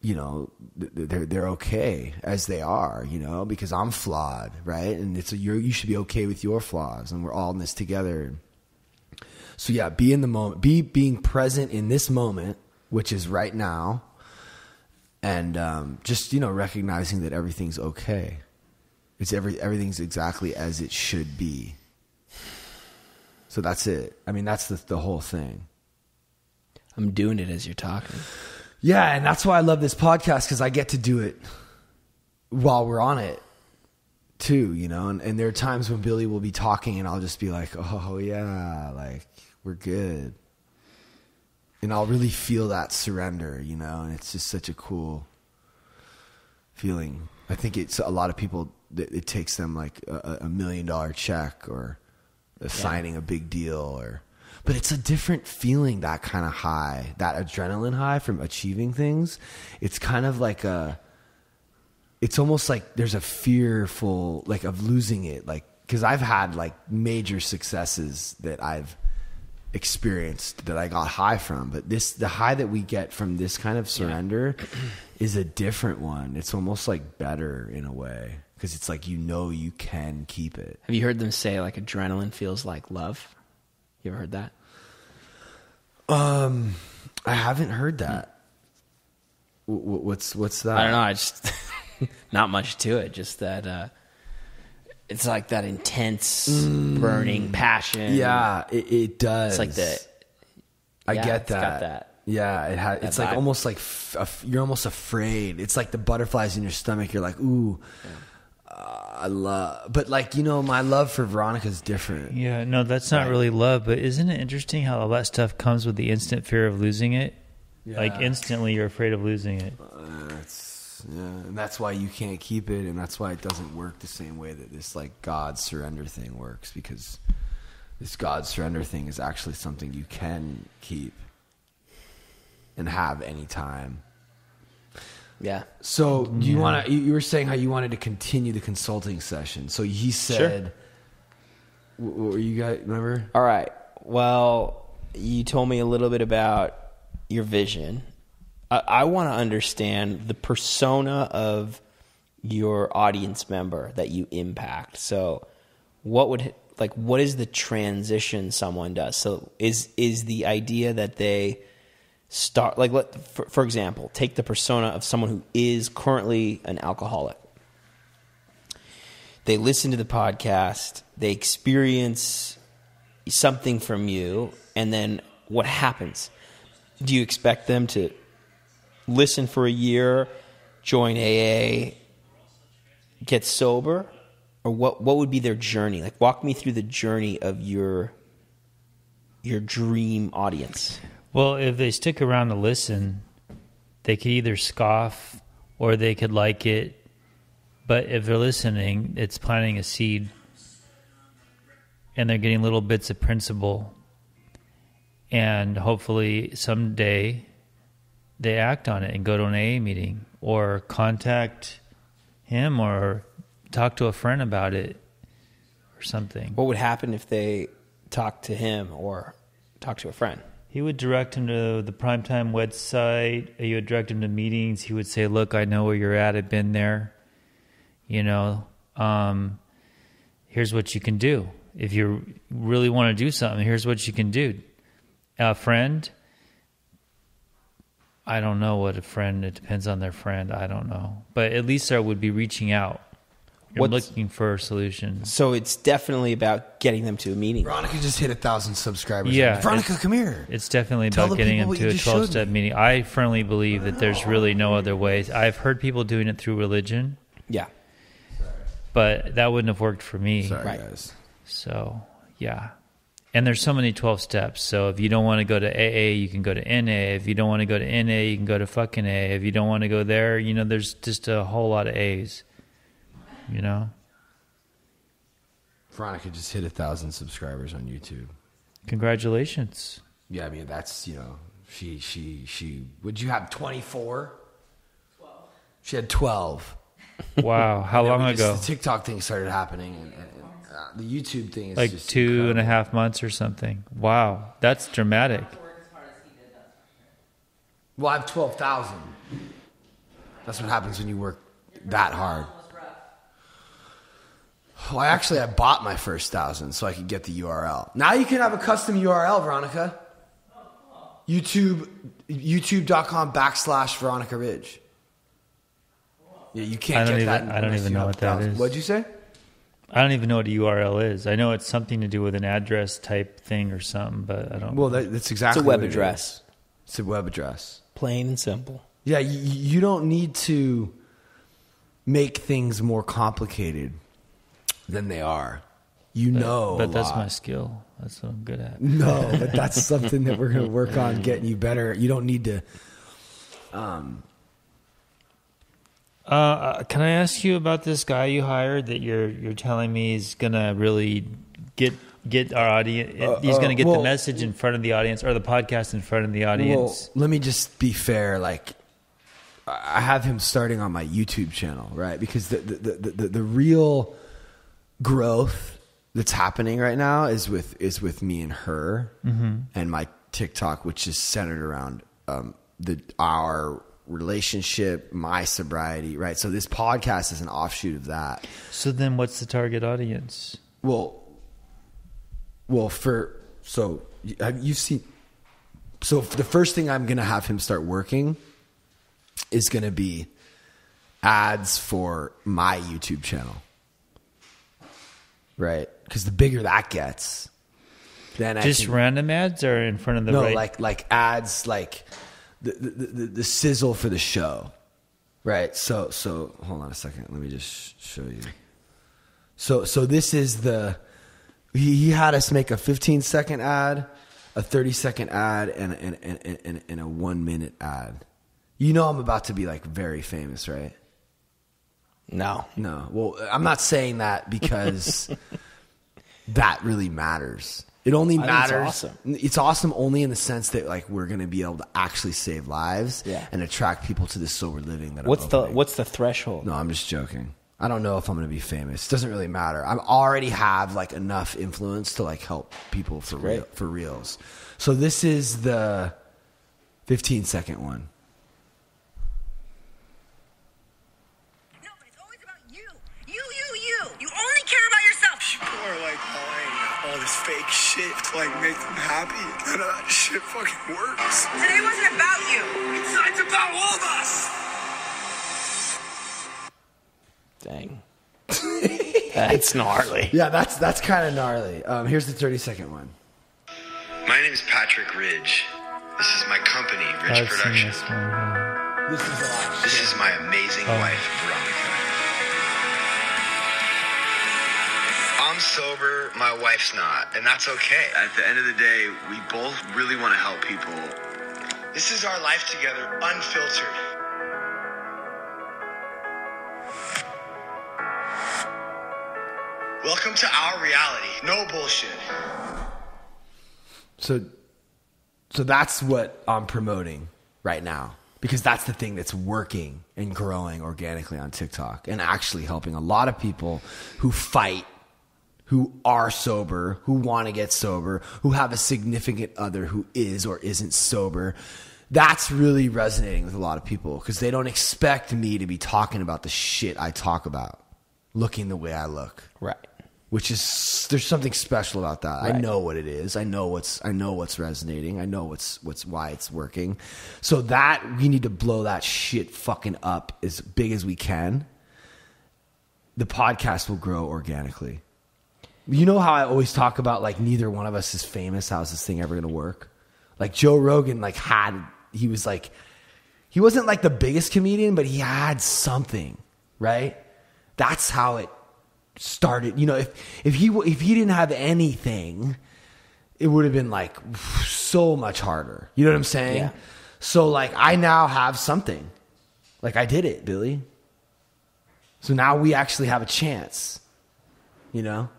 you know, they're okay as they are, you know, because I'm flawed, right? And you should be okay with your flaws, and we're all in this together. So yeah, be in the moment, being present in this moment, which is right now, and just, you know, recognizing that everything's okay. Everything's exactly as it should be. So that's it. I mean, that's the whole thing. I'm doing it as you're talking. Yeah, and that's why I love this podcast, because I get to do it while we're on it too, you know. And there are times when Billy will be talking and I'll just be like, oh yeah, like, we're good. And I'll really feel that surrender, you know, and it's just such a cool feeling. I think it's a lot of people, it takes them like a $1 million check or signing a big deal, but it's a different feeling, that kind of high, that adrenaline high from achieving things. It's kind of like it's almost like there's a fearful, like, of losing it. Like, cause I've had like major successes that I've experienced that I got high from, but the high that we get from this kind of surrender is a different one. It's almost like better in a way, because it's like, you know, you can keep it. Have you heard them say like adrenaline feels like love? You ever heard that? I haven't heard that. What's that? I don't know. I just not much to it. Just that it's like that intense, burning passion. Yeah, it does. It's like I get that. It's got that. Yeah, it has. It's like vibe. almost like you're almost afraid. It's like the butterflies in your stomach. You're like, ooh. I love, but like, you know, my love for Veronica is different. Yeah, no, that's not really love, but isn't it interesting how all that stuff comes with the instant fear of losing it? Yeah. Like, instantly you're afraid of losing it. And that's why you can't keep it, and that's why it doesn't work the same way that this like God surrender thing works, because this God surrender thing is actually something you can keep and have anytime. Yeah. So do you want to? You were saying how you wanted to continue the consulting session. So he said, sure. What were you guys remember? All right. Well, you told me a little bit about your vision. I want to understand the persona of your audience member that you impact. So what is the transition someone does? So is the idea that they start, like, for example, take the persona of someone who is currently an alcoholic. They listen to the podcast, they experience something from you, and then what happens? Do you expect them to listen for a year, join AA, get sober? Or what would be their journey? Like, walk me through the journey of your dream audience. Well, if they stick around to listen, they could either scoff or they could like it. But if they're listening, it's planting a seed. And they're getting little bits of principle. And hopefully someday they act on it and go to an AA meeting or contact him or talk to a friend about it or something. What would happen if they talk to him or talk to a friend? He would direct him to the Primetime website. He would direct him to meetings. He would say, look, I know where you're at. I've been there. You know, here's what you can do. If you really want to do something, here's what you can do. A friend, I don't know what a friend, it depends on their friend. I don't know. But at least I would be reaching out. I'm looking for solutions. So it's definitely about getting them to a meeting. Veronica just hit 1,000 subscribers. Yeah, Veronica, come here. It's definitely Tell about the getting people into what a you just showed 12-step me. meeting. I firmly believe that there's really no other way. I've heard people doing it through religion, Yeah. but that wouldn't have worked for me. Sorry, Right. guys. So, yeah. And there's so many 12 steps. So if you don't want to go to AA, you can go to NA. If you don't want to go to NA, you can go to fucking A. If you don't want to go there, there's just a whole lot of A's, Veronica just hit 1,000 subscribers on YouTube. Congratulations. Yeah, I mean, that's, she would you have 24? 12. She had 12. Wow. How long ago? The TikTok thing started happening, and the YouTube thing is Like just 2.5 months or something. Wow. That's dramatic. To work as hard as he did, that's for sure. Well, I have 12,000. That's what happens when you work that hard. Almost rough. Well, I bought my first 1,000 so I could get the URL. Now you can have a custom URL, Veronica. YouTube.com/Veronica Ridge. Yeah, you can't get that. I don't even know what that is. What'd you say? I don't even know what a URL is. I know it's something to do with an address type thing or something, but I don't. Well, that's exactly It's a web what it address. is. It's a web address. Plain and simple. Yeah, you don't need to make things more complicated than they are. But that's my skill. That's what I'm good at. No, but that's something that we're going to work on getting you better. You don't need to. Can I ask you about this guy you hired that you're telling me is gonna really get our audience? He's gonna get the message in front of the audience, or the podcast in front of the audience. Well, let me just be fair. Like, I have him starting on my YouTube channel, right? Because the real growth that's happening right now is with me and her, and my TikTok, which is centered around our relationship, my sobriety, right? So this podcast is an offshoot of that. So then, what's the target audience? Well, you've seen. So the first thing I'm going to have him start working is going to be ads for my YouTube channel, right? Because the bigger that gets, then Just random ads, or in front of the like ads, like the sizzle for the show, right? So hold on a second, let me just show you. So this is he had us make a 15-second ad, a 30-second ad, and a 1-minute ad. You know I'm about to be like very famous, right? No. Well, I'm not saying that because that really matters. It only matters. It's awesome. It's awesome only in the sense that like we're going to be able to actually save lives and attract people to this sober living. What's the threshold? No, I'm just joking. I don't know if I'm going to be famous. It doesn't really matter. I already have like enough influence to like help people for reals. So this is the 15-second one. No, but it's always about you. You. You only care about yourself. People are like buying all this fake shit to like make them happy. None of that shit fucking works. Today wasn't about you. It's about all of us. Dang. That's gnarly. Yeah, that's kind of gnarly. Here's the 30-second one. My name is Patrick Ridge. This is my company, Ridge I've seen Production. this one. Yeah. This is a lot. This is my amazing wife, Veronica. I'm sober, my wife's not, and that's okay. At the end of the day, we both really want to help people. This is our life together, unfiltered. Welcome to our reality. No bullshit. So that's what I'm promoting right now, because that's the thing that's working and growing organically on TikTok and actually helping a lot of people who fight, who are sober, who want to get sober, who have a significant other who is or isn't sober. That's really resonating with a lot of people because they don't expect me to be talking about the shit I talk about, looking the way I look. Right. Which is, there's something special about that. Right. I know what it is. I know what's resonating. I know what's why it's working. So that we need to blow that shit fucking up as big as we can. the podcast will grow organically. You know how I always talk about like neither one of us is famous. How's this thing ever going to work? Like Joe Rogan, he wasn't like the biggest comedian, but he had something, right? That's how it started. You know, if he didn't have anything, it would have been like so much harder. You know what I'm saying? Yeah. So like I now have something. Like I did it, Billy. So now we actually have a chance, you know?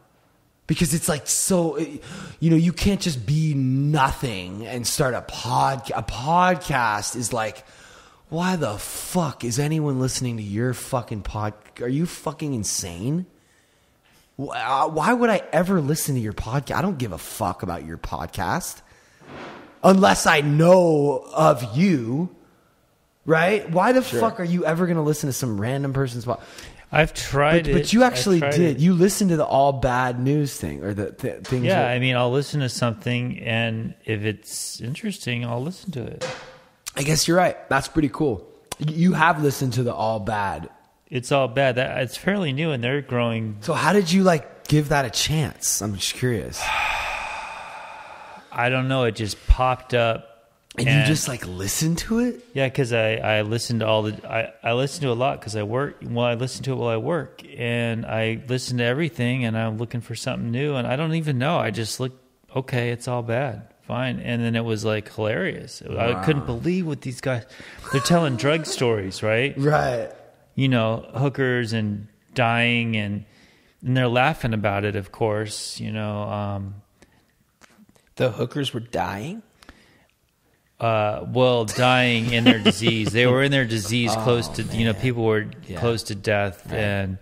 Because it's like so, you know, you can't just be nothing and start a podcast. A podcast is like, why the fuck is anyone listening to your fucking Are you fucking insane? Why would I ever listen to your podcast? I don't give a fuck about your podcast. Unless I know of you, right? Why the fuck are you ever going to listen to some random person's podcast? I've tried it. But you actually did. It. You listened to the all bad news thing or the things. Yeah, I mean, I'll listen to something, and if it's interesting, I'll listen to it. I guess you're right. That's pretty cool. You have listened to the all bad. It's all bad. It's fairly new, and they're growing. So how did you like give that a chance? I'm just curious. I don't know. It just popped up. And you just like listen to it? Yeah, because I listen to I listen to a lot because I work. Well, I listen to it while I work, and I listen to everything, and I'm looking for something new, and I don't even know. I just look, okay, it's all bad, fine, and then it was like hilarious. Wow. I couldn't believe what these guys. They're telling drug stories, right? Right. You know, hookers and dying, and they're laughing about it. Of course, you know. The hookers were dying. Well, dying in their disease. They were in their disease close to, you know, people were close to death, and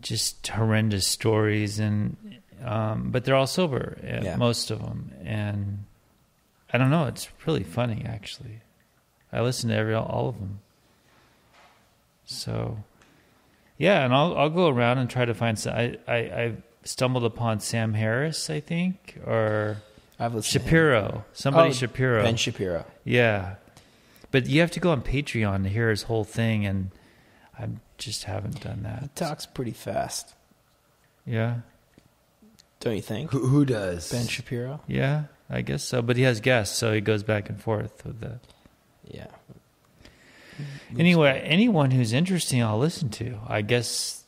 just horrendous stories. And but they're all sober, most of them. And I don't know. It's really funny, actually. I listen to all of them. So, yeah, and I'll go around and try to find some. I stumbled upon Sam Harris, I think, or Shapiro. Somebody Shapiro. Ben Shapiro. Yeah. But you have to go on Patreon to hear his whole thing, and I just haven't done that. He talks pretty fast. Yeah. Don't you think? Who does? Ben Shapiro? Yeah, I guess so. But he has guests, so he goes back and forth with the... Yeah. Anyway, anyone who's interesting, I'll listen to. I guess...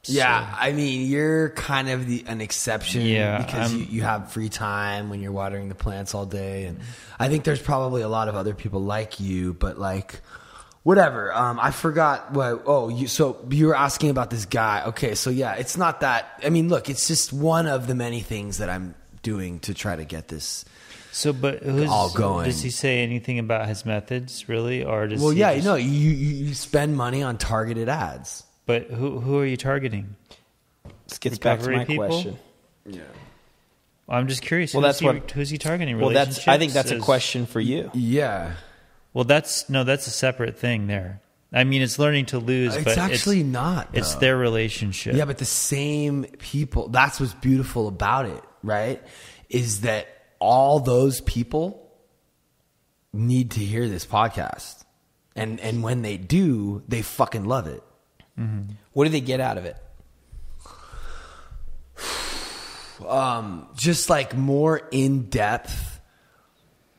Yeah, so. I mean, you're kind of an exception because you have free time when you're watering the plants all day. And I think there's probably a lot of other people like you, but like, whatever. I forgot what, so you were asking about this guy. Okay, so yeah, it's not that, I mean, look, it's just one of the many things that I'm doing to try to get this but all going. Does he say anything about his methods, really? Or does you spend money on targeted ads. But who are you targeting? This gets back to my question. Yeah. I'm just curious. Who's he targeting? Well, I think that's a question for you. Yeah. Well, that's a separate thing there. I mean, it's learning to lose, it's but actually not. Though. It's their relationship. Yeah, but the same people. That's what's beautiful about it, right? Is that all those people need to hear this podcast, and when they do, they fucking love it. Mm-hmm. What do they get out of it? Just like more in-depth,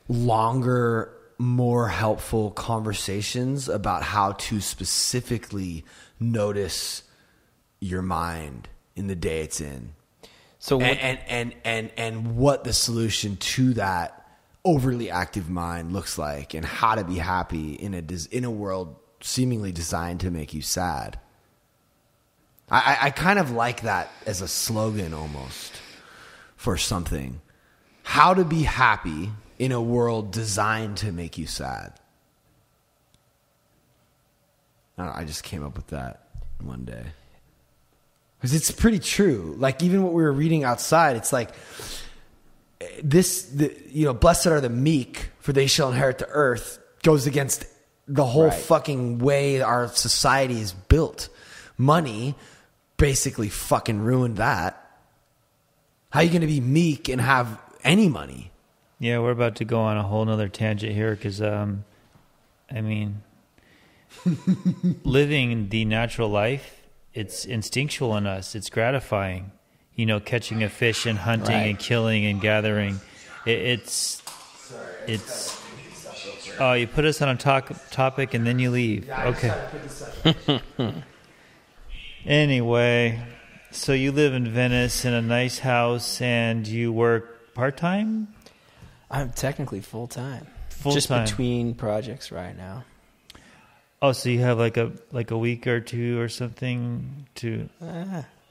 longer, more helpful conversations about how to specifically notice your mind in the day it's in. So and what the solution to that overly active mind looks like, and how to be happy in a world seemingly designed to make you sad. I kind of like that as a slogan almost for something. How to be happy in a world designed to make you sad. I don't know, I just came up with that one day. Because it's pretty true. Like even what we were reading outside, it's like blessed are the meek, for they shall inherit the earth, goes against the whole fucking way our society is built. Money basically fucking ruined that. How are you going to be meek and have any money? Yeah, we're about to go on a whole nother tangent here because, I mean, living the natural life it's instinctual in us. It's gratifying, catching a fish and hunting Right. and killing and gathering. It's. Oh, you put us on a topic and then you leave. Okay. Anyway, so you live in Venice in a nice house and you work part-time? I'm technically full time. Just Full-time. between projects right now. Oh, so you have like a week or two or something to...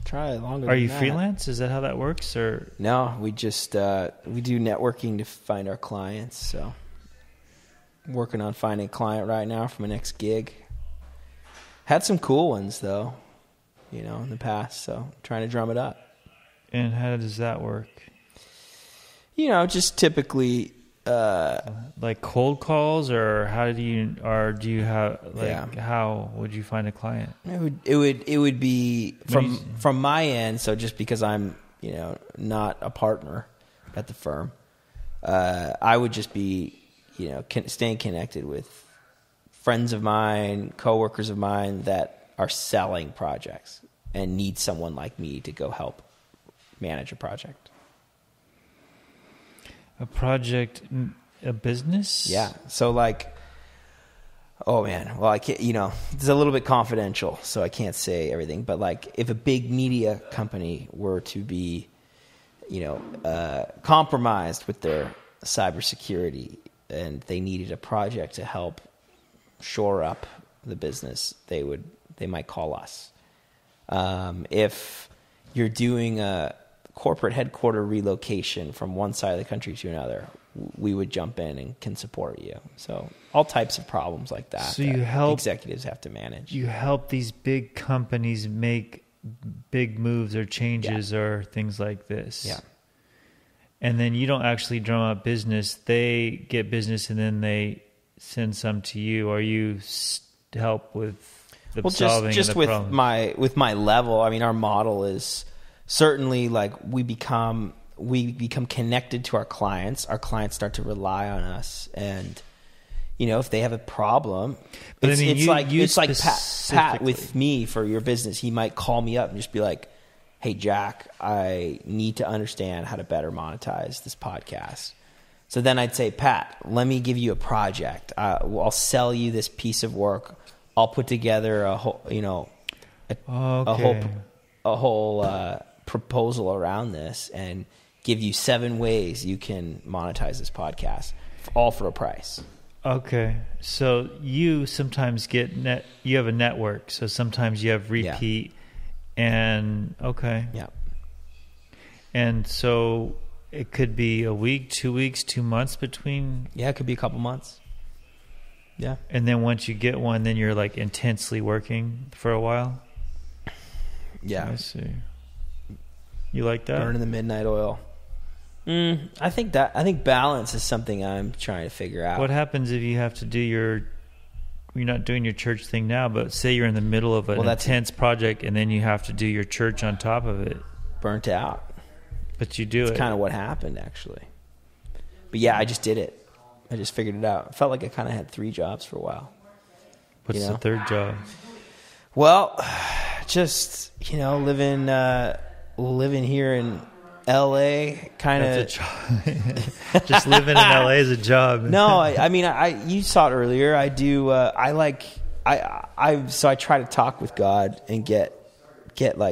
Try longer. Are than you that. freelance? Is that how that works? Or No, we just we do networking to find our clients. So, working on finding a client right now for my next gig. Had some cool ones though, in the past. So, trying to drum it up. And how does that work? Just typically. Like cold calls, or do you have how would you find a client? It would be from my end. So just because I'm not a partner at the firm, I would just be staying connected with friends of mine, coworkers of mine that are selling projects and need someone like me to go help manage a project. A project, a business? Yeah. So oh man, well I can't, it's a little bit confidential, so I can't say everything. But if a big media company were to be, compromised with their cybersecurity and they needed a project to help shore up the business, they might call us. If you're doing a corporate headquarter relocation from one side of the country to another, we would jump in and can support you. So all types of problems like that. So you help executives have to manage. You help these big companies make big moves or changes or things like this. Yeah. And then you don't actually drum up business. They get business and then they send some to you, or you help with the solving just of the with problem. with my level. I mean, our model is certainly we become connected to our clients. Our clients start to rely on us, and if they have a problem, But it's like Pat with me for your business. He might call me up and just be like, "Hey Jack, I need to understand how to better monetize this podcast." So then I'd say, Pat, let me give you a project. I'll sell you this piece of work. I'll put together a whole, a whole proposal around this and give you 7 ways you can monetize this podcast, all for a price. Okay, so you sometimes you have a network, so sometimes you have repeat, and Yeah. And so it could be a week, 2 weeks, 2 months between. Yeah, it could be a couple months. Yeah. And then once you get one, then you're intensely working for a while. Yeah. I see. You like that? Burning the midnight oil. I think balance is something I'm trying to figure out. What happens if you have to do you're not doing your church thing now, but say you're in the middle of an intense project and then you have to do your church on top of it? Burnt out. But you do it. It's kind of what happened, actually. But yeah, I just did it. I just figured it out. I felt like I kind of had 3 jobs for a while. What's the third job? Well, just, living here in L.A. kind of. Just living in L.A. is a job. No, I mean, you saw it earlier. I do. So I try to talk with God and get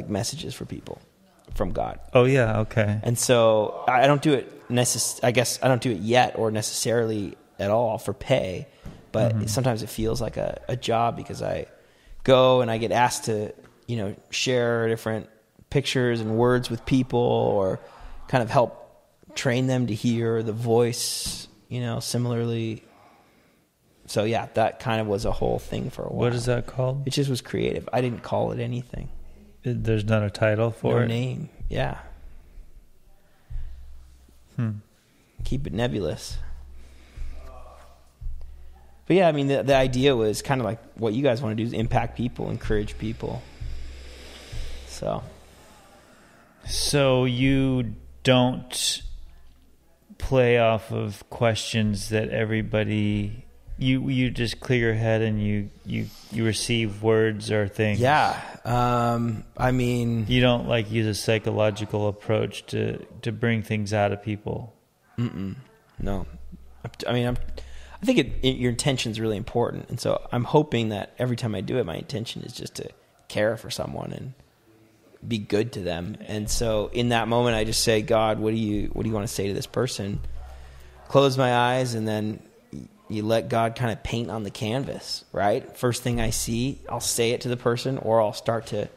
messages for people from God. Oh yeah, okay. And so I don't do it. I guess I don't do it yet, or necessarily at all for pay. But sometimes it feels like a job, because I go and I get asked to share different pictures and words with people, or kind of help train them to hear the voice, similarly. So yeah, that kind of was a whole thing for a while. What is that called? It just was creative. I didn't call it anything. There's not a title for No it? name. Yeah. Keep it nebulous. But yeah, I mean, the idea was kind of like what you guys want to do is impact people, encourage people. So you don't play off of questions that everybody You just clear your head and you receive words or things. Yeah. I mean, You don't like use a psychological approach to bring things out of people. no. I mean, I think your intention is really important. And so I'm hoping that every time I do it, my intention is just to care for someone and be good to them. And so in that moment, I just say, God, what do you want to say to this person? Close my eyes, and then you let God kind of paint on the canvas, right? First thing I see, I'll say it to the person, or I'll start to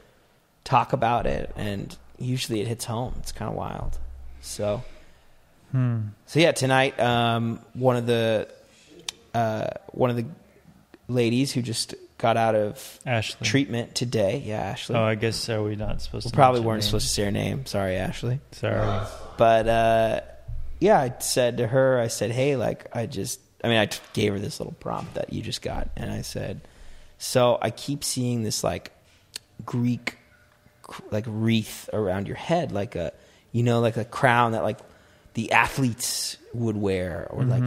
talk about it, and usually it hits home. It's kind of wild. So yeah, tonight, one of the ladies who just got out of Ashley. treatment today. Yeah, Ashley. Oh, I guess are we not supposed We to? probably mention weren't names? supposed to say her name. Sorry, Ashley. Sorry. But yeah, I said to her, I said, hey, like, I gave her this little prompt that you just got. And I said, so I keep seeing this like Greek, like wreath around your head, like a crown that like the athletes would wear, or like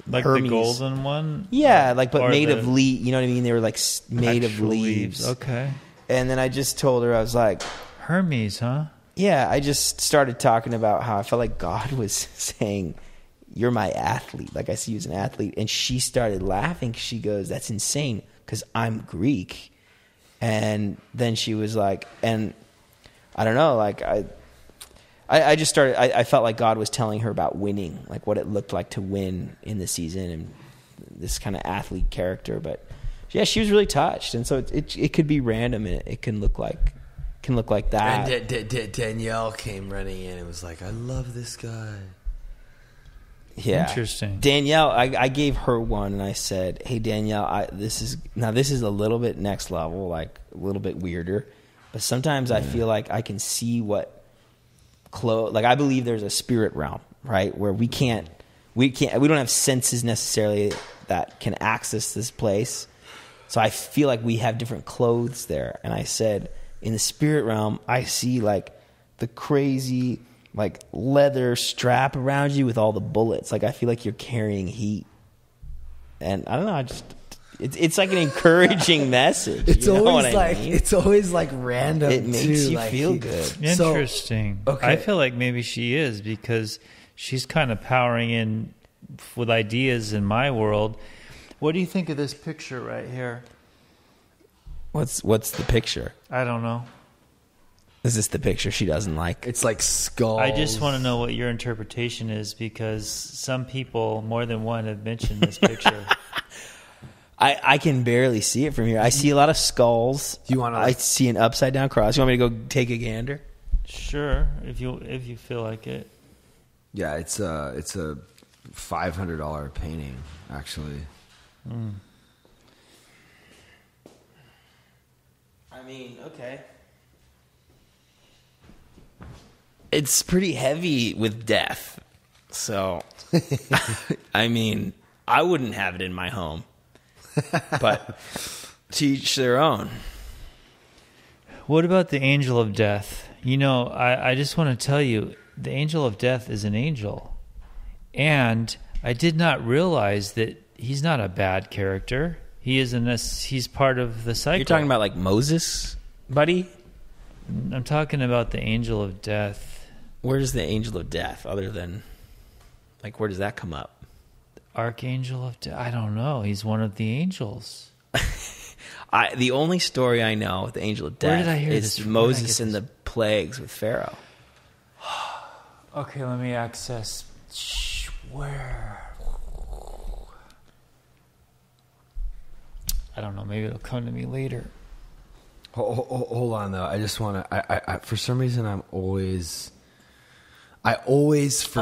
Like Hermes. the golden one? Yeah, like, but Or made the of leaves. You know what I mean? They were like made of actual leaves. Okay. And then I just told her, I was like, Hermes, huh? yeah, I just started talking about how I felt like God was saying, you're my athlete. Like, I see you as an athlete. And she started laughing. She goes, that's insane, because I'm Greek. And then she was like, and I don't know, like, I just started, I felt like God was telling her about winning, like what it looked like to win in the season, and this kind of athlete character. But yeah, she was really touched. And so it could be random, and it can look like that. And Danielle came running in and was like, I love this guy. Yeah. Interesting. Danielle, I gave her one, and I said, hey, Danielle, this is a little bit next level, like a little bit weirder, but sometimes I feel like I can see what like, I believe there's a spirit realm, right, where we don't have senses necessarily that can access this place. So I feel like we have different clothes there. And I said, in the spirit realm, I see like the crazy like leather strap around you with all the bullets. Like, I feel like you're carrying heat. And I don't know, it's like an encouraging message. It's you know always what like I mean? it's always like random. It makes too. you Like, feel good. So- Interesting. okay. I feel like maybe she is, because she's kind of powering in with ideas in my world. What do you think of this picture right here? What's the picture? I don't know. Is this the picture she doesn't like? It's like skulls. I just want to know what your interpretation is, because some people, more than one, have mentioned this picture. I can barely see it from here. I see a lot of skulls. Do you wanna, I see an upside down cross. You want me to go take a gander? Sure, if you feel like it. Yeah, it's a $500 painting, actually. I mean, okay. It's pretty heavy with death. So, I mean, I wouldn't have it in my home. But to each their own. What about the angel of death? You know, I just want to tell you, the angel of death is an angel. And I did not realize that he's not a bad character. He's part of the cycle. You're talking about like Moses, buddy? I'm talking about the angel of death. Where's the angel of death other than, like, where does that come up? Archangel of death? I don't know. He's one of the angels. The only story I know with the angel of death Where did I hear is this from? Where did I Moses get and this? the plagues with Pharaoh. Okay, let me access. Where? I don't know. Maybe it'll come to me later. Hold on, though. I just want to. I for some reason, I always forget.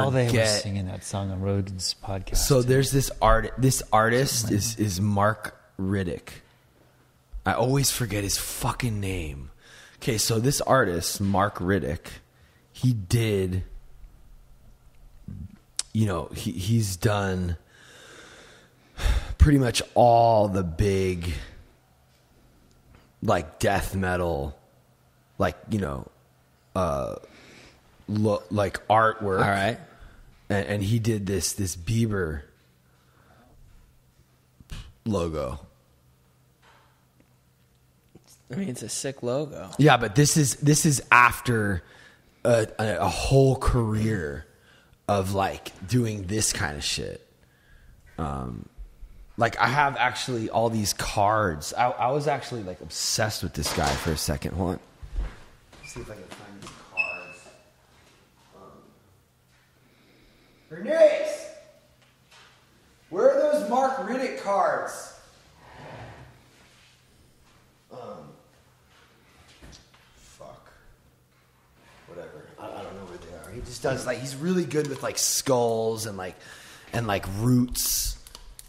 Oh, they were singing that song on Roden's podcast. So there's this artist is Mark Riddick. I always forget his fucking name. Okay, so this artist, Mark Riddick, he did, you know, he's done pretty much all the big, like, death metal, like, you know, like artwork. All right. And he did this Bieber logo. I mean, it's a sick logo. Yeah, but this is after a whole career of like doing this kind of shit. Like I have actually all these cards. I was actually like obsessed with this guy for a second. Hold on. Let's see if I can find these cards. Bernice! Where are those Mark Riddick cards? Fuck. Whatever. I don't know where they are. He just does like he's really good with like skulls and like roots.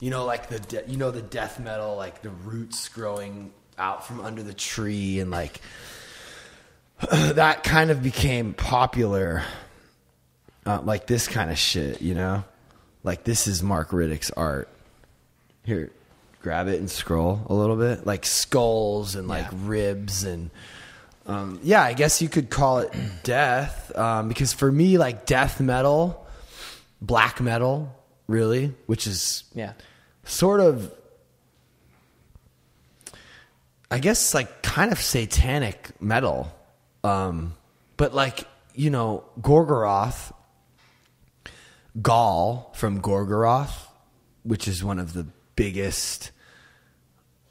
You know, like the death metal, like the roots growing out from under the tree, and like that kind of became popular. Like this kind of shit, you know, like this is Mark Riddick's art. Here, grab it and scroll a little bit, like skulls and like ribs and yeah, I guess you could call it death because for me, like death metal, black metal, really, which is sort of, I guess, like kind of satanic metal. But like, you know, Gorgoroth, Gaul from Gorgoroth, which is one of the biggest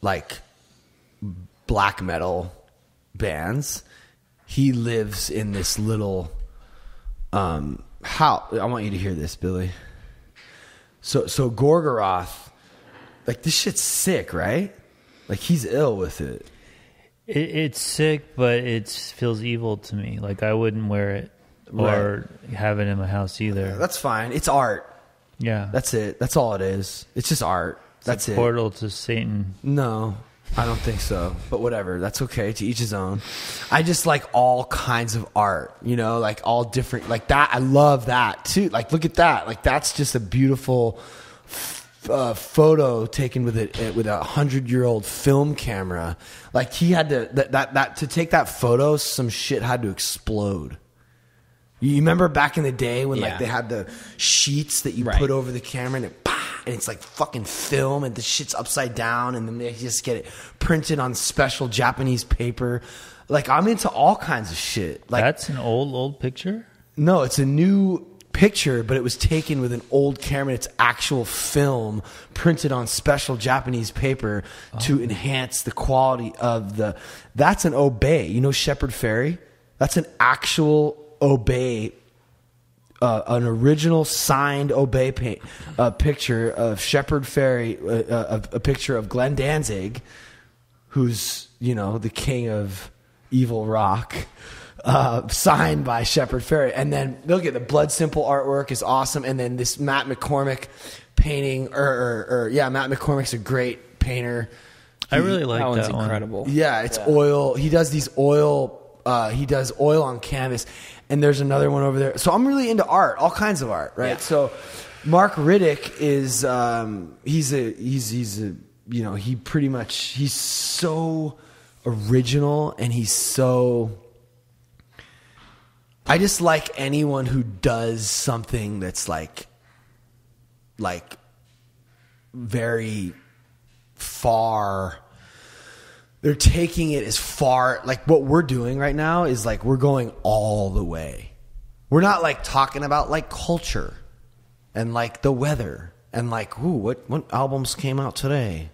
like black metal bands. He lives in this little house. I want you to hear this, Billy. So Gorgoroth, like this shit's sick, right? Like he's ill with it. It's sick, but it feels evil to me. Like I wouldn't wear it or have it in my house either. That's fine. It's art. Yeah. That's it. That's all it is. It's just art. That's it. Portal to Satan. No, I don't think so. But whatever. That's okay. To each his own. I just like all kinds of art, you know, like all different, like that. I love that too. Like, look at that. Like, that's just a beautiful photo taken with a 100-year-old film camera. Like he had to, that to take that photo, some shit had to explode. You remember back in the day when like they had the sheets that you put over the camera and it's like fucking film and the shit's upside down and then they just get it printed on special Japanese paper. Like I'm into all kinds of shit. Like that's an old picture? No, it's a new picture, but it was taken with an old camera. It's actual film printed on special Japanese paper to enhance the quality of the. That's an obey. You know Shepard Fairey? That's an actual obey, an original signed obey picture of Shepard Fairey, a picture of Glenn Danzig, who's, you know, the king of evil rock, signed by Shepard Fairey. And then look at the Blood Simple artwork is awesome. And then this Matt McCormick painting, Matt McCormick's a great painter. I really like that one's one. incredible. Yeah, it's oil. He does these oil. He does oil on canvas, and there's another one over there. So I'm really into art, all kinds of art, right? Yeah. So Mark Riddick is he's a you know, he pretty much, he's so original and he's so. I just like anyone who does something that's like very far. They're taking it as far, like what we're doing right now is like we're going all the way. We're not like talking about like culture and like the weather and like, ooh, what albums came out today?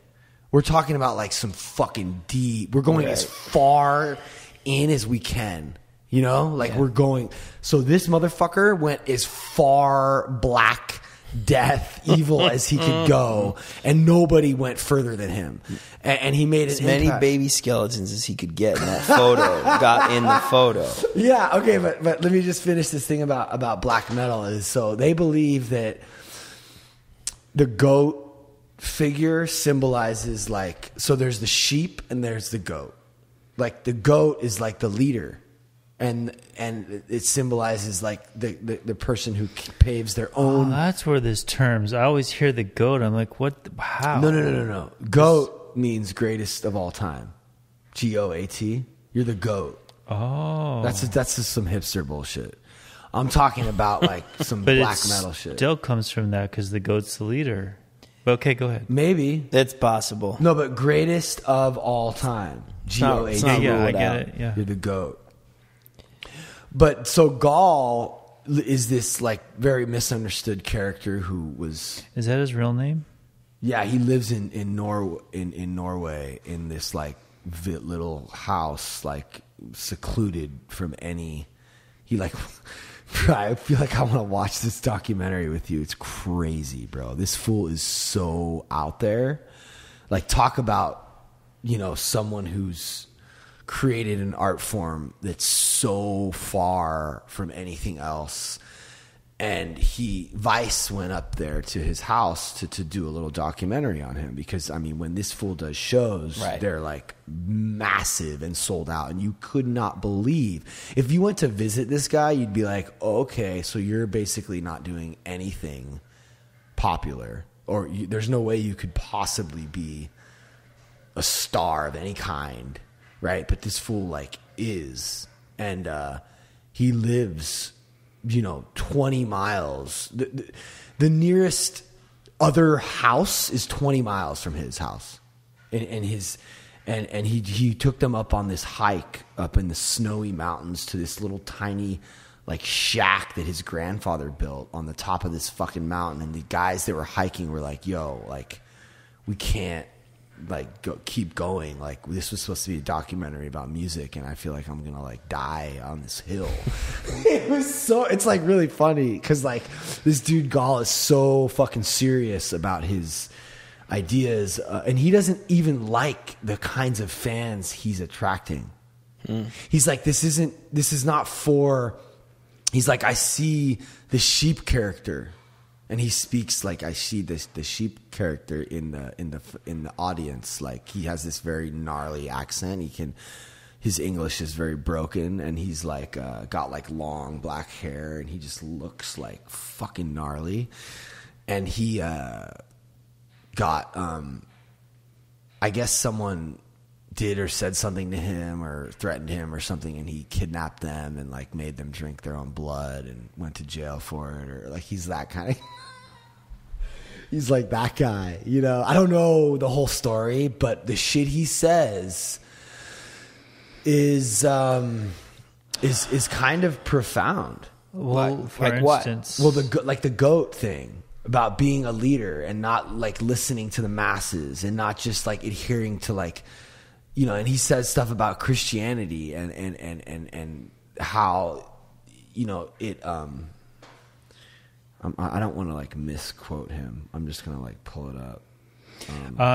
We're talking about like some fucking deep. We're going as far in as we can, you know? Like we're going. So this motherfucker went as far black, death, evil as he could go, and nobody went further than him. And he made as many baby skeletons as he could get in that photo got in the photo. Yeah, okay, but let me just finish this thing about black metal. Is so they believe that the goat figure symbolizes like, so there's the sheep and there's the goat. Like the goat is like the leader. And it symbolizes like the person who paves their own. Oh, that's where this terms. I always hear the goat. I'm like, what? How? No. Goat means greatest of all time. GOAT. You're the goat. Oh, that's just some hipster bullshit. I'm talking about like some but black metal shit. Still comes from that because the goat's the leader. Okay, go ahead. Maybe. It's possible. No, but greatest of all time. GOAT. It's not Yeah, I ruled get out. it. Yeah. You're the GOAT. But so Gaul is this like very misunderstood character who was... Is that his real name? Yeah, he lives in Norway in this like little house, like secluded from any... He like... I feel like I want to watch this documentary with you. It's crazy, bro. This fool is so out there. Like, talk about, someone who's created an art form that's so far from anything else. And Vice went up there to his house to do a little documentary on him because, I mean, when this fool does shows, Right. They're like massive and sold out. And you could not believe. If you went to visit this guy, you'd be like, oh, okay, so you're basically not doing anything popular. Or there's no way you could possibly be a star of any kind, right? But this fool, like, is. And he lives... 20 miles. The nearest other house is 20 miles from his house. And he took them up on this hike up in the snowy mountains to this little tiny like shack that his grandfather built on the top of this fucking mountain. And the guys that were hiking were like, yo, like, we can't like keep going. Like, this was supposed to be a documentary about music, and I feel like I'm gonna like die on this hill. It's like really funny because like this dude Gaul is so fucking serious about his ideas, and he doesn't even like the kinds of fans he's attracting. He's like, this is not for... He's like, I see the sheep character. And he speaks like I see the sheep character in the audience. Like, he has this very gnarly accent. His English is very broken, and he's like got like long black hair, and he just looks like fucking gnarly. And he got I guess someone did or said something to him or threatened him or something, and he kidnapped them and like made them drink their own blood and went to jail for it, or like he's that kind of he's like that guy, I don't know the whole story, but the shit he says is kind of profound. Well, for like what? instance, Well, the goat thing about being a leader and not like listening to the masses and not just like adhering to like, and he says stuff about Christianity and how, it, I don't want to like misquote him. I'm just going to like pull it up.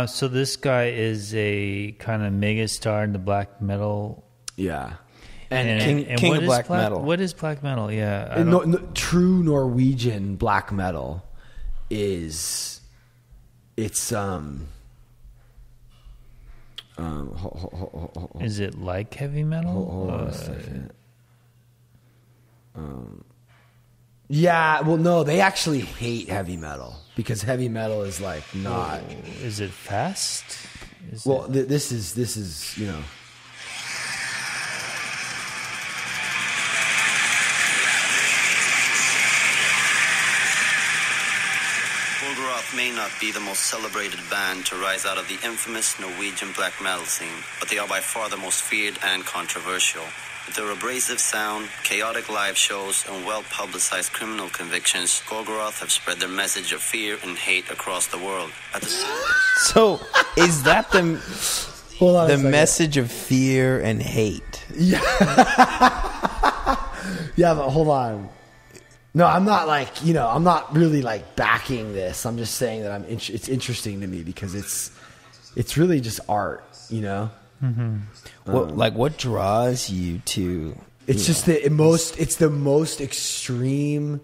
so this guy is a kind of megastar in the black metal. Yeah. And King what of is black metal. What is black metal? Yeah, True Norwegian black metal is it's is it like heavy metal? hold on a second. Yeah, well, no, they actually hate heavy metal because heavy metal is like not. Is it fast? Well, this is Golgoroth may not be the most celebrated band to rise out of the infamous Norwegian black metal scene, but they are by far the most feared and controversial. With their abrasive sound, chaotic live shows, and well-publicized criminal convictions, Golgoroth have spread their message of fear and hate across the world. So, is that the hold on a the second. message of fear and hate? Yeah, but hold on. No, I'm not like I'm not really like backing this. I'm just saying that it's interesting to me because it's really just art, Mm-hmm. What draws you to? It's just it's the most extreme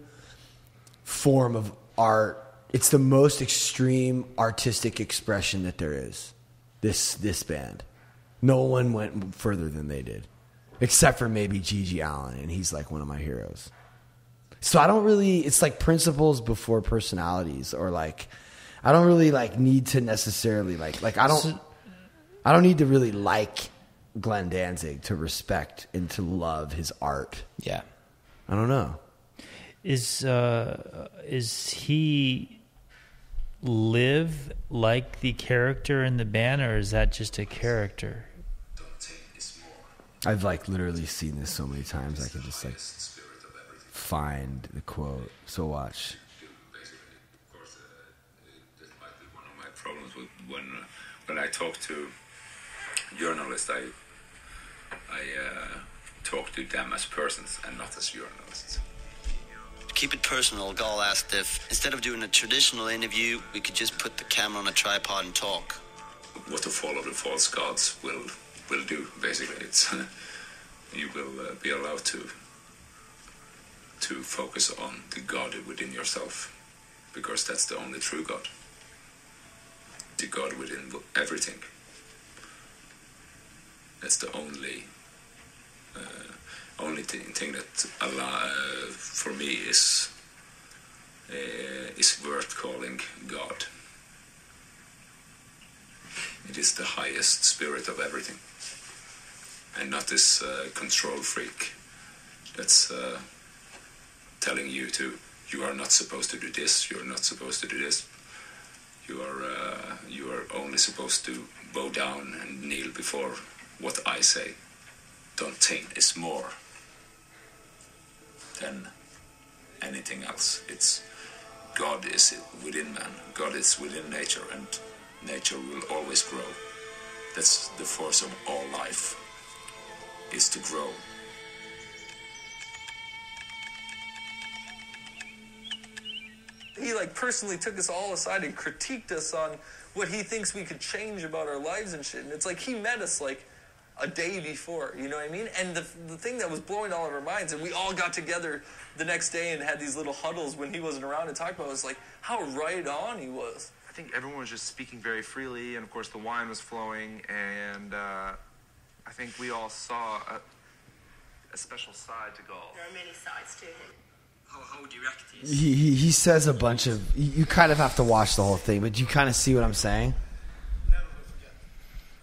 form of art. It's the most extreme artistic expression that there is. This band, no one went further than they did, except for maybe Gigi Allen, and he's like one of my heroes. So I don't really. It's like principles before personalities, or like I don't really like need to necessarily like I don't need to really like Glenn Danzig to respect and to love his art. Yeah. I don't know. Is he live like the character in the band, or is that just a character? I've like literally seen this so many times. I can just like find the quote. So watch. Of course, that might be one of my problems with when I talk to journalists. I talk to them as persons and not as journalists. To keep it personal, Gall asked if, instead of doing a traditional interview, we could just put the camera on a tripod and talk. What to follow the false gods will do, basically. It's you will be allowed to focus on the God within yourself, because that's the only true God. The God within everything. That's the only thing that for me is worth calling God. It is the highest spirit of everything, and not this control freak that's telling you are not supposed to do this, you're not supposed to do this. You are only supposed to bow down and kneel before what I say. Doesnt is more than anything else. It's God is within man. God is within nature, and nature will always grow. That's the force of all life, is to grow. He personally took us all aside and critiqued us on what he thinks we could change about our lives and shit. And it's he met us a day before, you know what I mean? And the thing that was blowing all of our minds, and we all got together the next day and had these little huddles when he wasn't around and talked about it, was how right on he was. I think everyone was just speaking very freely, and of course the wine was flowing, and I think we all saw a special side to Gall. There are many sides to him. How would you react? He says a bunch of. You kind of have to watch the whole thing, but you kind of see what I'm saying.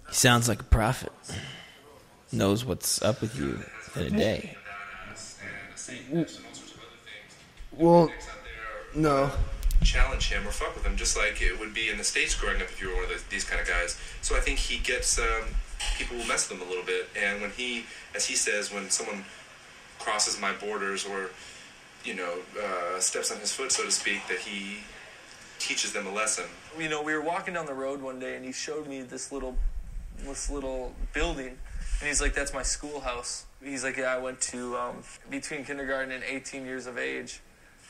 He sounds like a prophet. Knows what's up with you in a day. Well, no. Challenge him or fuck with him, just like it would be in the States growing up if you were one of these kind of guys. So I think he gets people will mess with him a little bit, and when he, as he says, when someone crosses my borders or steps on his foot, so to speak, that he teaches them a lesson. We were walking down the road one day, and he showed me this little building, and he's like, "That's my schoolhouse." He's like, "Yeah, I went to between kindergarten and 18 years of age.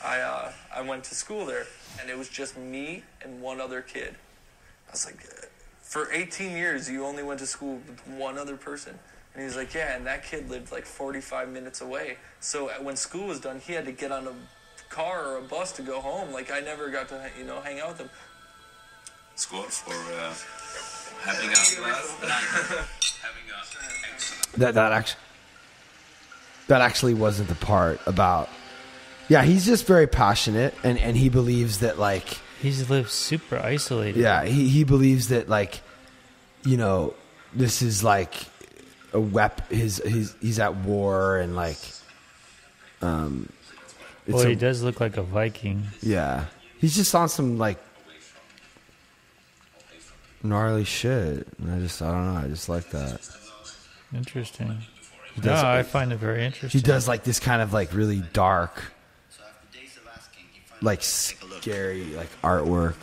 I went to school there, and it was just me and one other kid." I was like, "For 18 years, you only went to school with one other person?" And he's like, "Yeah, and that kid lived 45 minutes away. So when school was done, he had to get on a car or a bus to go home. I never got to, hang out with him." Score for having a that actually wasn't the part about. Yeah, he's just very passionate, and he believes that he's lived super isolated. Yeah, he believes that this is a he's at war, and he does look like a Viking. Yeah, he's just on some gnarly shit. And I don't know. I just like that. Interesting. I find it very interesting. He does this kind of really dark, scary artwork.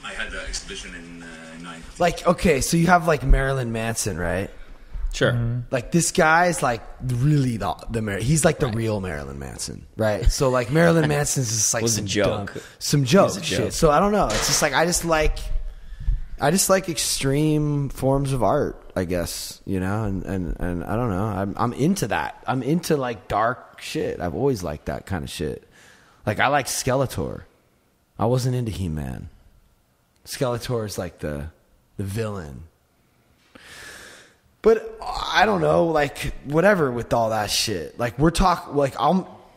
I had the exhibition in 9. Okay, so you have Marilyn Manson, right? Sure. Mm-hmm. This guy's really the he's the real Marilyn Manson, right? So Marilyn Manson's just was some a joke, some joke shit. So I don't know. It's just I just like extreme forms of art, I guess, and I don't know. I'm into that. I'm into dark shit. I've always liked that kind of shit. I like Skeletor. I wasn't into He-Man. Skeletor is the villain. But I don't know, whatever with all that shit. We're talking,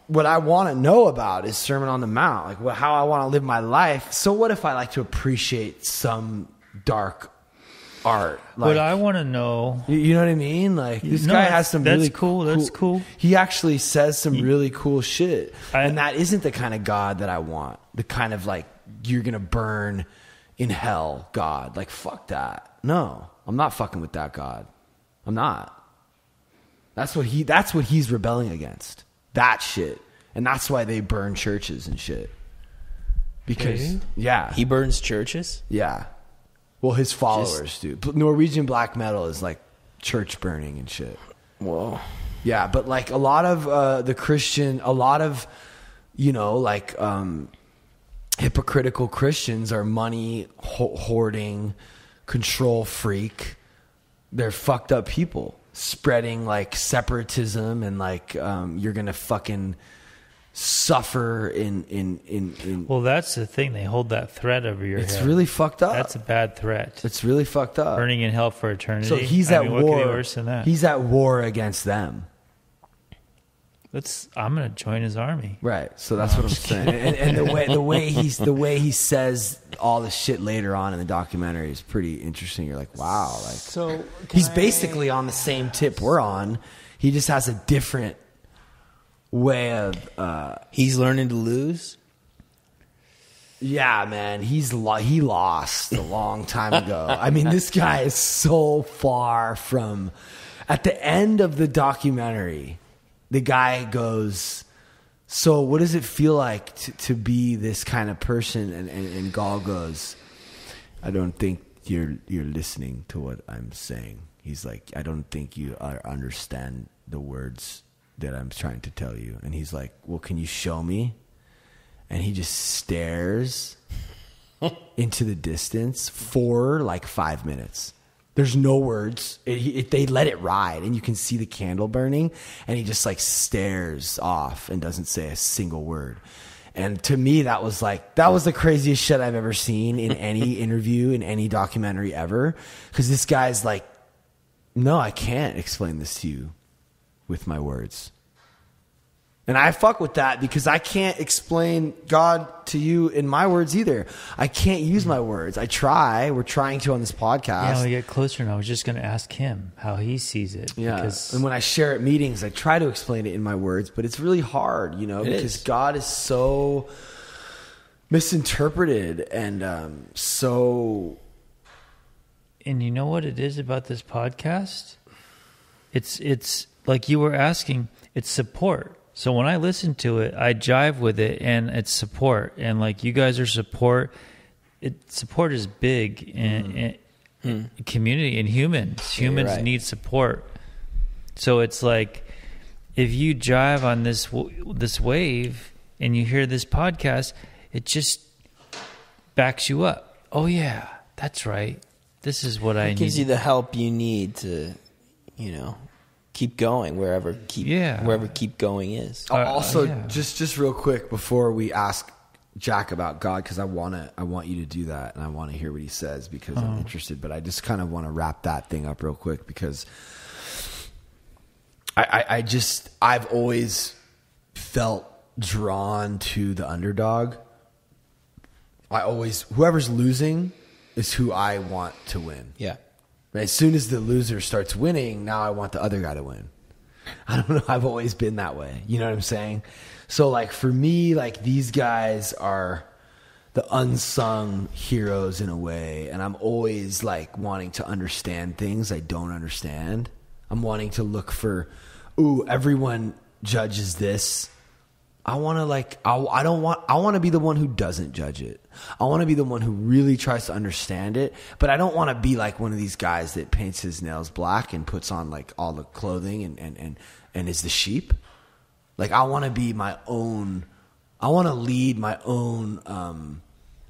what I want to know about is Sermon on the Mount, how I want to live my life. So what if I like to appreciate some dark art. But I want to know. You know what I mean? Like, this guy has some really cool. That's cool. He actually says some really cool shit. And that isn't the kind of God that I want. The kind of, like, you're going to burn in hell God. Like, fuck that. No, I'm not fucking with that God. I'm not. That's what he's rebelling against. That shit. And that's why they burn churches and shit. Because, yeah. He burns churches? Yeah. Well, his followers do. Norwegian black metal is like church burning and shit. Whoa. Yeah, but like a lot of like hypocritical Christians are money hoarding, control freak. They're fucked up people spreading like separatism and like you're gonna fucking suffer in Well, that's the thing. They hold that threat over your head. It's really fucked up. That's a bad threat. It's really fucked up. Burning in hell for eternity. So he's at war. What could be worse than that? He's at war against them. I'm going to join his army. Right. So that's what I'm saying. And the way he says all the shit later on in the documentary is pretty interesting. You're like, wow. Like, so he's basically on the same tip we're on. He just has a different way of he's learning to lose. Yeah, man, he lost a long time ago. I mean, this guy is so far from. At the end of the documentary, the guy goes, "So, what does it feel like to be this kind of person?" And Gall goes, "I don't think you're listening to what I'm saying." He's like, "I don't think you understand the words that I'm trying to tell you." And he's like, "Well, can you show me?" And he just stares into the distance for like 5 minutes. There's no words. They let it ride, and you can see the candle burning, and he just like stares off and doesn't say a single word. And to me, that was the craziest shit I've ever seen in any interview, in any documentary ever. Because this guy's like, "No, I can't explain this to you with my words." And I fuck with that because I can't explain God to you in my words either. I can't use my words. I try. We're trying to on this podcast. Yeah, we get closer, and I was just going to ask him how he sees it. Yeah. Because and when I share at meetings, I try to explain it in my words, but it's really hard, because God is so misinterpreted and so. And you know what it is about this podcast? It's like you were asking, it's support. So when I listen to it, I jive with it, and it's support. And like you guys are support. Support is big in community and humans. Humans need support. So it's like if you jive on this wave and you hear this podcast, it just backs you up. Oh yeah, that's right. This is what I need. It gives you the help you need to, keep going wherever keep going is. Also, just real quick before we ask Jack about God, because I want you to do that, and I want to hear what he says because I'm interested. But I just kind of want to wrap that thing up real quick because I've always felt drawn to the underdog. Whoever's losing is who I want to win. Yeah. As soon as the loser starts winning, now I want the other guy to win. I don't know. I've always been that way. You know what I'm saying? So like for me, like these guys are the unsung heroes in a way. And I'm always like wanting to understand things I don't understand. I'm wanting to look for, everyone judges this. I want to I want to be the one who doesn't judge it. I want to be the one who really tries to understand it, but I don't want to be like one of these guys that paints his nails black and puts on like all the clothing and is the sheep. Like I want to be my own, I want to lead my own,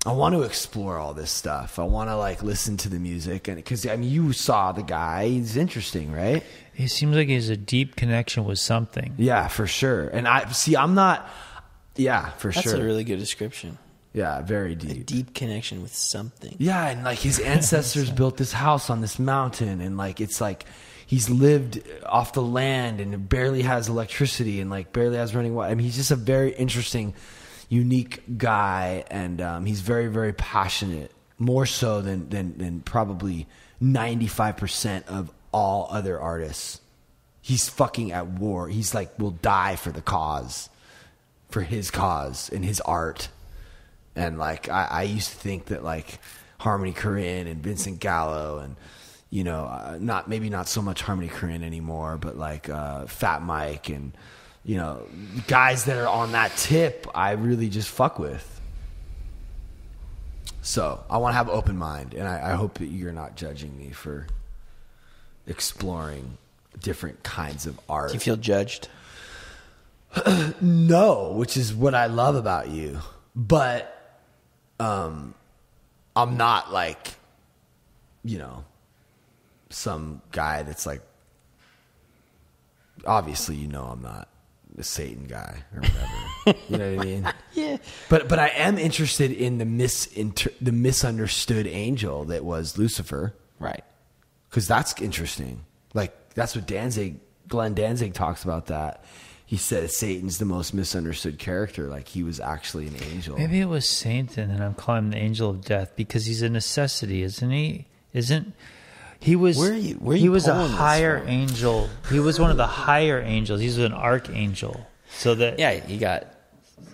I want to explore all this stuff. I want to like listen to the music, and because you saw the guy, he's interesting, right? He seems like he has a deep connection with something. Yeah, for sure. And I'm not. Yeah, for sure. That's a really good description. Yeah, very deep. A deep connection with something. Yeah, and like his ancestors built this house on this mountain, and like it's like he's lived off the land and barely has electricity and like barely has running water. I mean, he's just a very interesting, unique guy, and he's very, very passionate more so than probably 95% of all other artists. He's fucking at war. He's like, will die for the cause, for his cause and his art. And like, I used to think that like Harmony Korine and Vincent Gallo and, you know, maybe not so much Harmony Korine anymore, but like Fat Mike and, you know, guys that are on that tip, I really just fuck with. So I want to have an open mind, and I hope that you're not judging me for exploring different kinds of art. Do you feel judged? No, which is what I love about you. But I'm not like, you know, some guy that's like, obviously, you know, I'm not the Satan guy or whatever. You know what I mean? Yeah. But I am interested in the misunderstood angel that was Lucifer. Right. Because that's interesting. Like, that's what Glenn Danzig talks about that. He said Satan's the most misunderstood character. Like, he was actually an angel. Maybe it was Satan, and I'm calling him the angel of death because he's a necessity, isn't he? He was he was a higher angel. He was one of the higher angels. He was an archangel. So that you got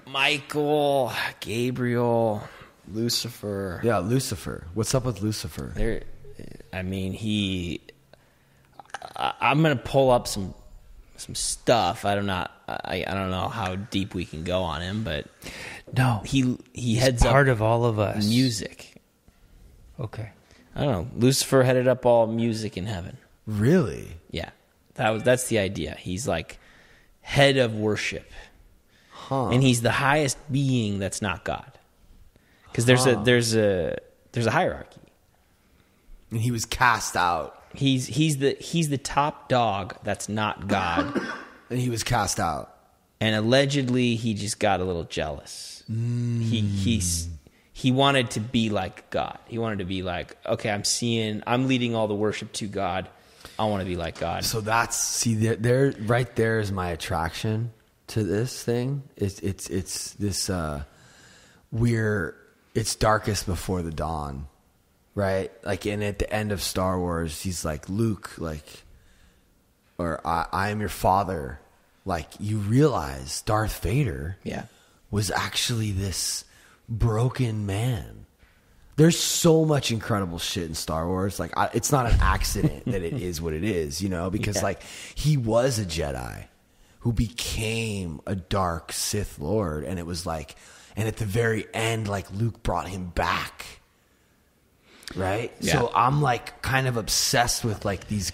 Michael, Gabriel, Lucifer. Yeah, Lucifer. What's up with Lucifer? I'm gonna pull up some stuff. I don't know how deep we can go on him, but no, he's heads part up of all of us. Music. Okay. I don't know. Lucifer headed up all music in heaven. Really? Yeah. That's the idea. He's like head of worship. Huh. And he's the highest being that's not God. Because there's a hierarchy. And he was cast out. He's the top dog that's not God. And he was cast out. And allegedly he just got a little jealous. He wanted to be like God. He wanted to be like, okay, I'm leading all the worship to God. I want to be like God. So there right there is my attraction to this thing. It's this it's darkest before the dawn, right? Like, and at the end of Star Wars, he's like, Luke, like, or I am your father. Like, you realize Darth Vader was actually this broken man. There's so much incredible shit in Star Wars. Like, it's not an accident that it is what it is, you know, because like, he was a Jedi who became a dark Sith Lord, and it was like, and at the very end, like, Luke brought him back, right? Yeah. So I'm like kind of obsessed with like these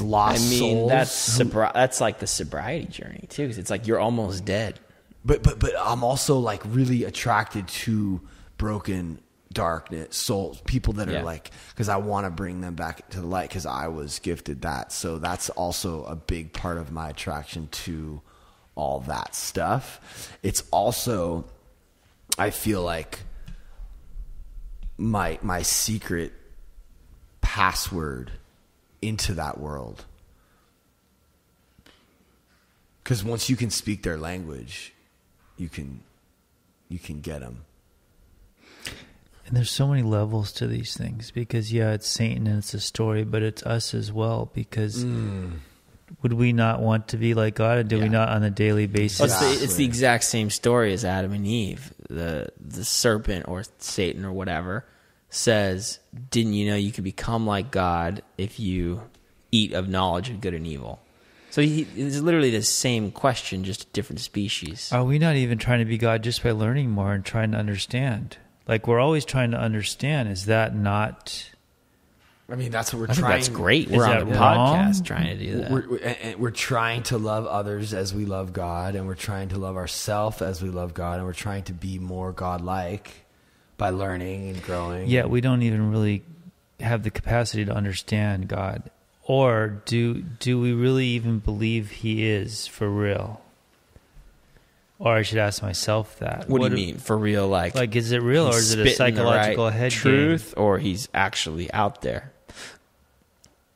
lost souls. That's like the sobriety journey too, because it's like you're almost dead. But I'm also like really attracted to broken darkness souls, people that are like, because I want to bring them back to the light because I was gifted that. So that's also a big part of my attraction to all that stuff. It's also, I feel like my secret password into that world. Because once you can speak their language, you can get them. And there's so many levels to these things because, it's Satan and it's a story, but it's us as well because would we not want to be like God, and do we not on a daily basis? Well, it's the exact same story as Adam and Eve. The serpent or Satan or whatever says, didn't you know you could become like God if you eat of knowledge of good and evil? So it's literally the same question, just a different species. Are we not even trying to be God just by learning more and trying to understand? Like, we're always trying to understand. Is that not... I mean, that's what we're I trying. Think that's great. We're on the podcast trying to do that. We're trying to love others as we love God, and we're trying to love ourselves as we love God, and we're trying to be more God-like by learning and growing. Yeah, we don't even really have the capacity to understand God. Or do we really even believe he is for real? Or I should ask myself that. What do you mean, for real? Like is it real, or is it a psychological head truth, game? Or he's actually out there?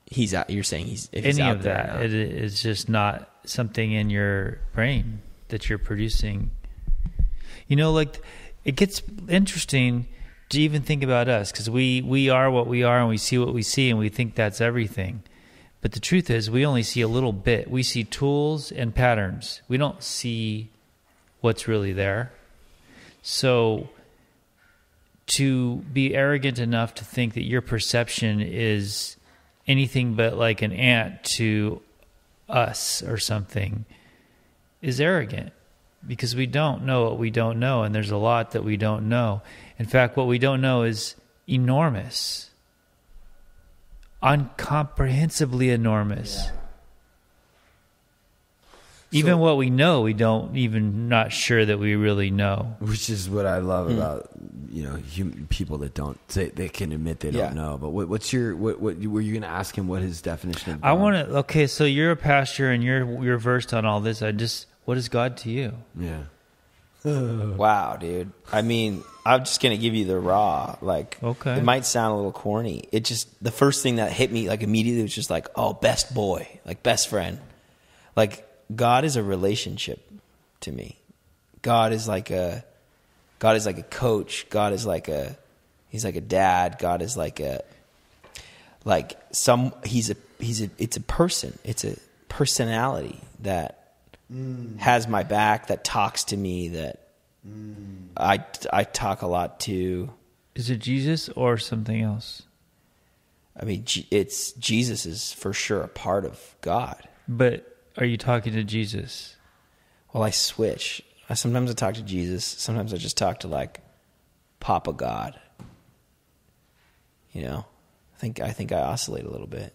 He's out. You're saying he's any out of there that? It's just not something in your brain that you're producing. You know, like, it gets interesting to even think about us, because we are what we are and we see what we see and we think that's everything. But the truth is we only see a little bit. We see tools and patterns. We don't see what's really there. So to be arrogant enough to think that your perception is anything but like an ant to us or something is arrogant, because we don't know what we don't know, and there's a lot that we don't know. In fact, what we don't know is enormous, incomprehensibly enormous. Yeah. Even what we know, we don't even not sure that we really know. Which is what I love about people that don't say they can admit they don't know. But what were you going to ask him? What his definition of God? I want to. Okay, so you're a pastor and you're versed on all this. What is God to you? Yeah. Wow, dude. I mean, I'm just gonna give you the raw. Like, okay, it might sound a little corny. It just, the first thing that hit me like immediately was just like, oh, best boy, like best friend. Like, God is a relationship to me. God is like a coach. God is like he's like a dad. God is it's a person. It's a personality that has my back, that talks to me, that I talk a lot to. Is it Jesus or something else? I mean, it's Jesus is for sure a part of God. But are you talking to Jesus? Well, I switch. Sometimes I talk to Jesus. Sometimes I just talk to like Papa God. You know, I think I oscillate a little bit.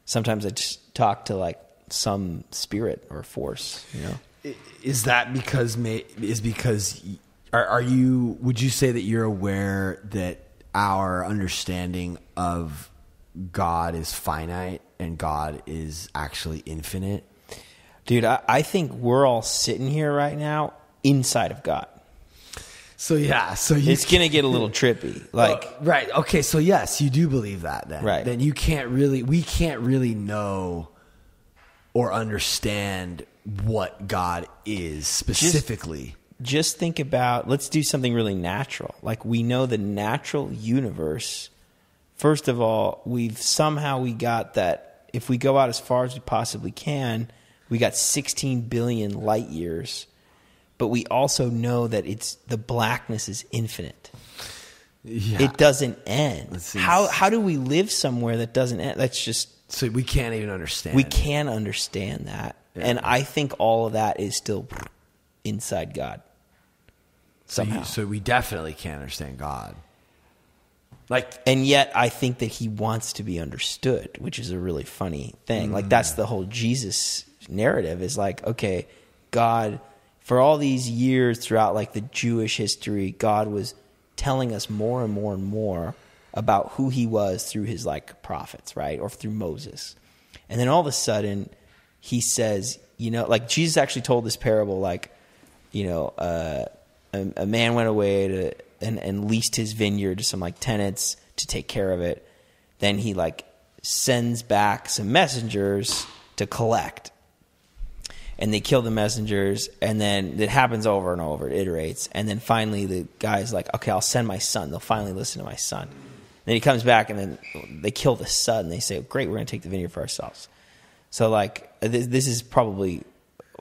Sometimes I just talk to like some spirit or force. You know, is that because are you? Would you say that you're aware that our understanding of God is finite and God is actually infinite? Dude, I think we're all sitting here right now inside of God. So yeah, it's gonna get a little trippy. Like, right? Okay, so yes, you do believe that. Then, right? Then we can't really know or understand what God is specifically. Just think about. Let's do something really natural. Like, we know the natural universe. First of all, we got that. If we go out as far as we possibly can, we got 16 billion light years, but we also know that the blackness is infinite. Yeah. It doesn't end. How do we live somewhere that doesn't end? That's just, so we can't even understand. We can't understand that, and I think all of that is still inside God. Somehow, so we definitely can't understand God. And yet I think that he wants to be understood, which is a really funny thing. Like, that's the whole Jesus narrative, is like, okay, God, for all these years throughout like the Jewish history, God was telling us more and more and more about who he was through his like prophets, right? Or through Moses. And then all of a sudden he says, like Jesus actually told this parable, like, a man went away and leased his vineyard to some like tenants to take care of it. Then he like sends back some messengers to collect, and they kill the messengers. And then it happens over and over. It iterates. And then finally the guy's like, okay, I'll send my son. They'll finally listen to my son. Then he comes back, and then they kill the son. They say, great, we're going to take the vineyard for ourselves. So like, this is probably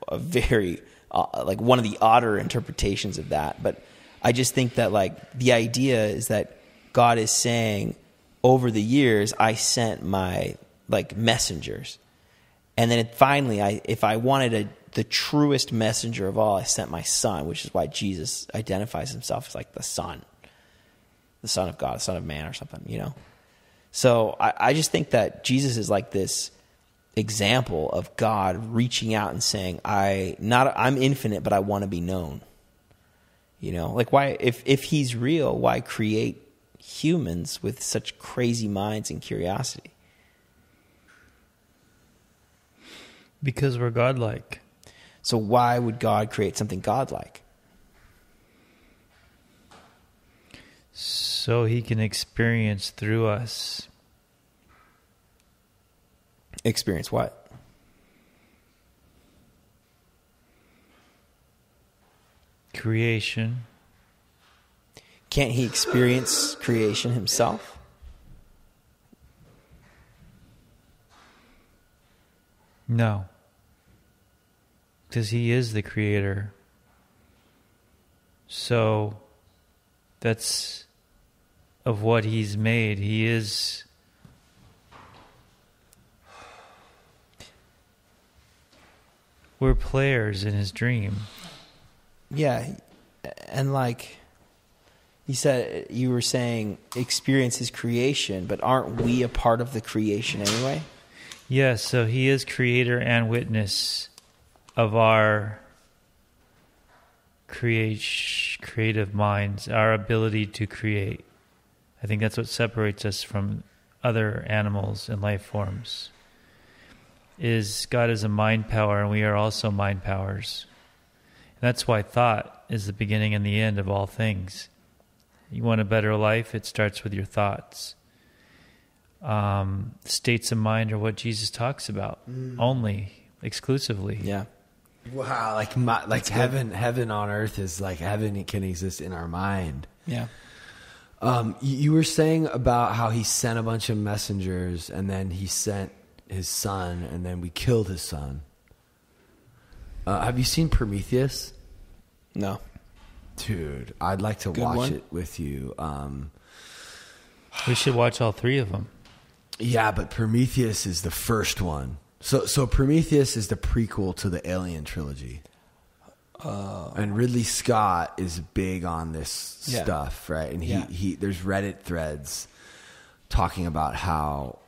a very, like one of the odder interpretations of that. But I just think that like the idea is that God is saying, over the years, I sent my like messengers. And then finally, if I wanted the truest messenger of all, I sent my son, which is why Jesus identifies himself as like the son of God, the son of man or something, So I just think that Jesus is like this example of God reaching out and saying, I'm infinite, but I want to be known. Like, why, if he's real, why create humans with such crazy minds and curiosity? Because we're godlike. So why would God create something godlike? So he can experience through us. Experience what? Creation. can't he experience creation himself? No. Because he is the creator. So that's of what he's made. He is. We're players in his dream. Yeah. And like you were saying experience his creation, but aren't we a part of the creation anyway? Yes, so he is creator and witness of our creative minds, our ability to create. I think that's what separates us from other animals and life forms. Is God is a mind power, and we are also mind powers. And that's why thought is the beginning and the end of all things. You want a better life, it starts with your thoughts. States of mind are what Jesus talks about, only, exclusively. Yeah. Wow, like heaven on earth is like heaven can exist in our mind. Yeah. You were saying about how he sent a bunch of messengers, and then he sent his son, and then we killed his son. Have you seen Prometheus? No. Dude, I'd like to watch it with you. We should watch all three of them. Yeah, but Prometheus is the first one. So Prometheus is the prequel to the Alien trilogy. And Ridley Scott is big on this stuff, right? And he there's Reddit threads talking about how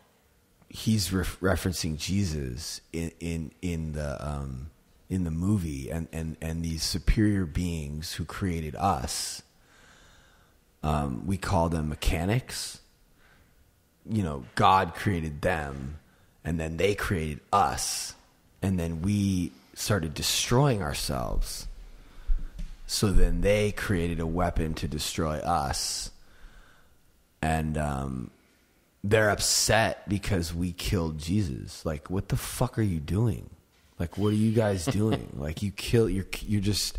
he's referencing Jesus in the movie, and these superior beings who created us. We call them mechanics. You know, God created them, and then they created us, and then we started destroying ourselves. So then they created a weapon to destroy us, and they're upset because we killed Jesus. Like, what the fuck are you doing? Like, what are you guys doing? Like, you're just.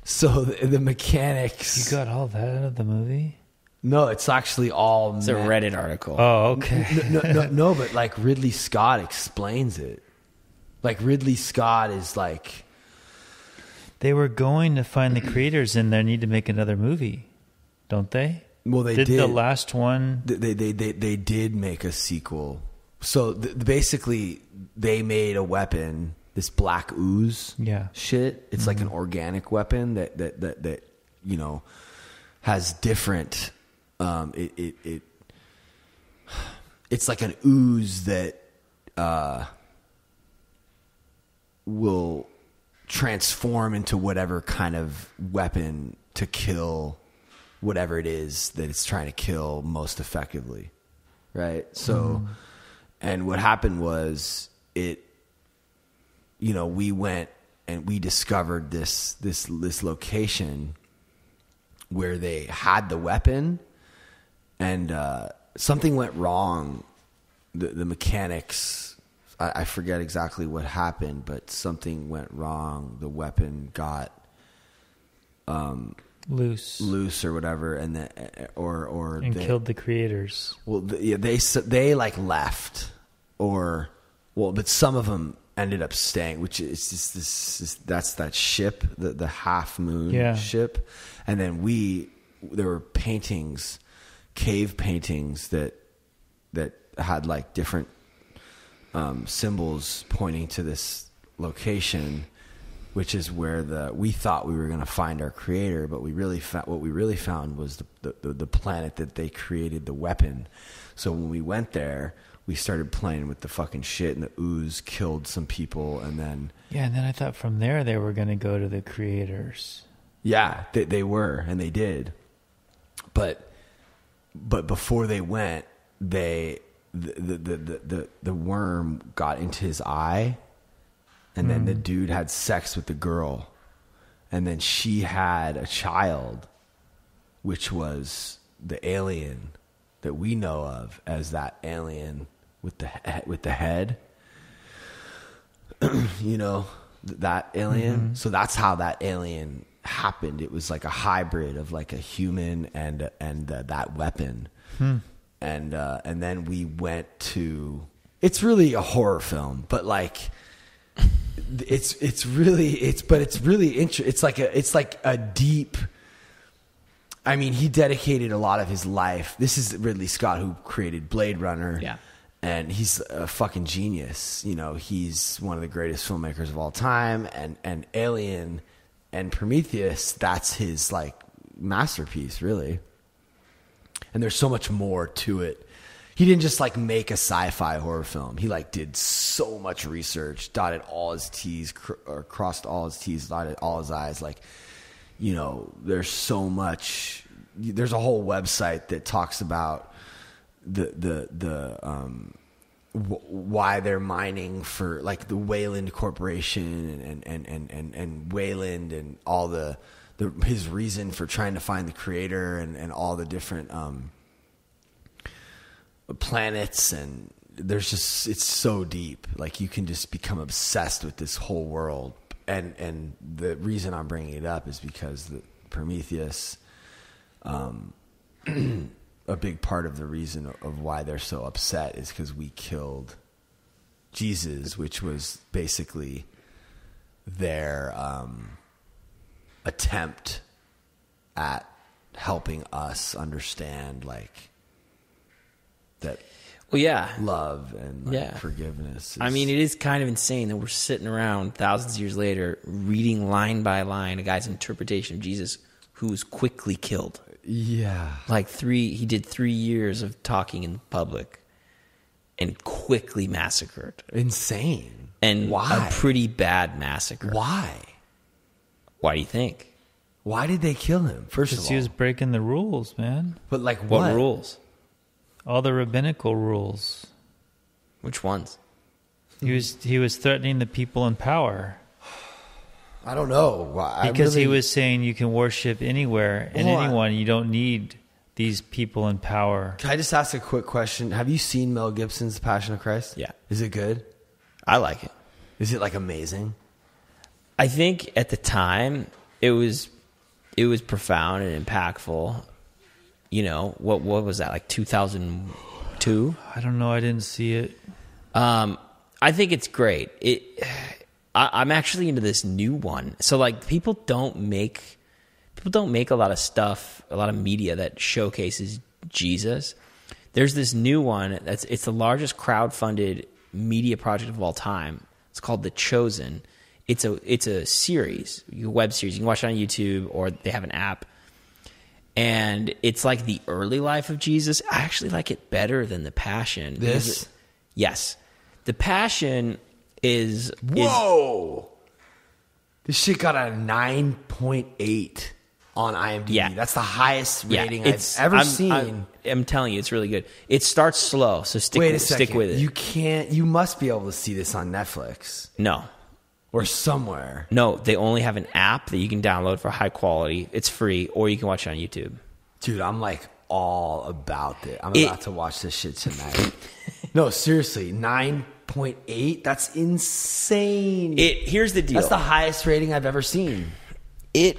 So the mechanics. You got all that out of the movie? No, it's actually all. It's a Reddit article. Oh, okay. No, but like Ridley Scott explains it. Like Ridley Scott is like. They were going to find the creators, and they need to make another movie, don't they? Well, they did. The last one. They did make a sequel. So basically, they made a weapon. This black ooze shit. It's like an organic weapon that you know has different. It's like an ooze that will transform into whatever kind of weapon to kill whatever it is that it's trying to kill most effectively, right? So, and what happened was we went and we discovered this location where they had the weapon, and something went wrong. The mechanics, I forget exactly what happened, but something went wrong. The weapon got loose or whatever, and then and killed the creators. Well, they like left, but some of them ended up staying, which is just that's that ship, the Half Moon ship, and then there were paintings, cave paintings that had like different symbols pointing to this location, which is where we thought we were going to find our creator, but what we really found was the planet that they created the weapon. So when we went there, we started playing with the fucking shit, and the ooze killed some people, and then I thought from there they were going to go to the creators. Yeah, they were, and they did, but before they went, the worm got into his eye, and then the dude had sex with the girl, and then she had a child, which was the alien that we know of as that alien with the head. You know, that alien. So that's how that alien happened. It was like a hybrid of like a human and that weapon. And then we went to. It's really a horror film, but like. It's really interesting. It's like a deep. I mean, he dedicated a lot of his life. This is Ridley Scott who created Blade Runner. Yeah. And he's a fucking genius. You know, he's one of the greatest filmmakers of all time. And Alien and Prometheus, that's his like masterpiece, really. And there's so much more to it. He didn't just like make a sci-fi horror film. He like did so much research, dotted all his T's, or crossed all his T's, dotted all his I's. Like, you know, there's so much. There's a whole website that talks about why they're mining for like the Wayland Corporation and Wayland and all his reason for trying to find the creator and all the different planets, and there's just, it's so deep. Like you can just become obsessed with this whole world. And the reason I'm bringing it up is because the Prometheus, a big part of the reason of why they're so upset is because we killed Jesus, which was basically their attempt at helping us understand like that. Well, yeah, love and like forgiveness. I mean, it is kind of insane that we're sitting around thousands of years later reading line by line a guy's interpretation of Jesus who was quickly killed. Yeah. Like he did 3 years of talking in public and quickly massacred. Insane. And why? A pretty bad massacre. Why? Why do you think? Why did they kill him? First of all, he was breaking the rules, man. But like what rules? All the rabbinical rules. Which ones? He was threatening the people in power. I don't know. Because he was saying you can worship anywhere and anyone. You don't need these people in power. Can I just ask a quick question? Have you seen Mel Gibson's Passion of Christ? Yeah. Is it good? I like it. Is it like amazing? I think at the time it was profound and impactful. You know, what was that, like 2002? I don't know. I didn't see it. I think it's great. I'm actually into this new one. So like people don't make a lot of stuff, a lot of media that showcases Jesus. There's this new one it's the largest crowdfunded media project of all time. It's called The Chosen. It's a series, a web series. You can watch it on YouTube or they have an app. And it's like the early life of Jesus. I actually like it better than The Passion. Yes. The Passion is... Whoa! This shit got a 9.8 on IMDb. Yeah. That's the highest rating I've ever seen. I'm telling you, it's really good. It starts slow, so stick with it. You must be able to see this on Netflix. No. Or somewhere. No, they only have an app that you can download for high quality. It's free, or you can watch it on YouTube. Dude, I'm like all about it. I'm about to watch this shit tonight. No, seriously, 9.8? That's insane. Here's the deal. That's the highest rating I've ever seen. It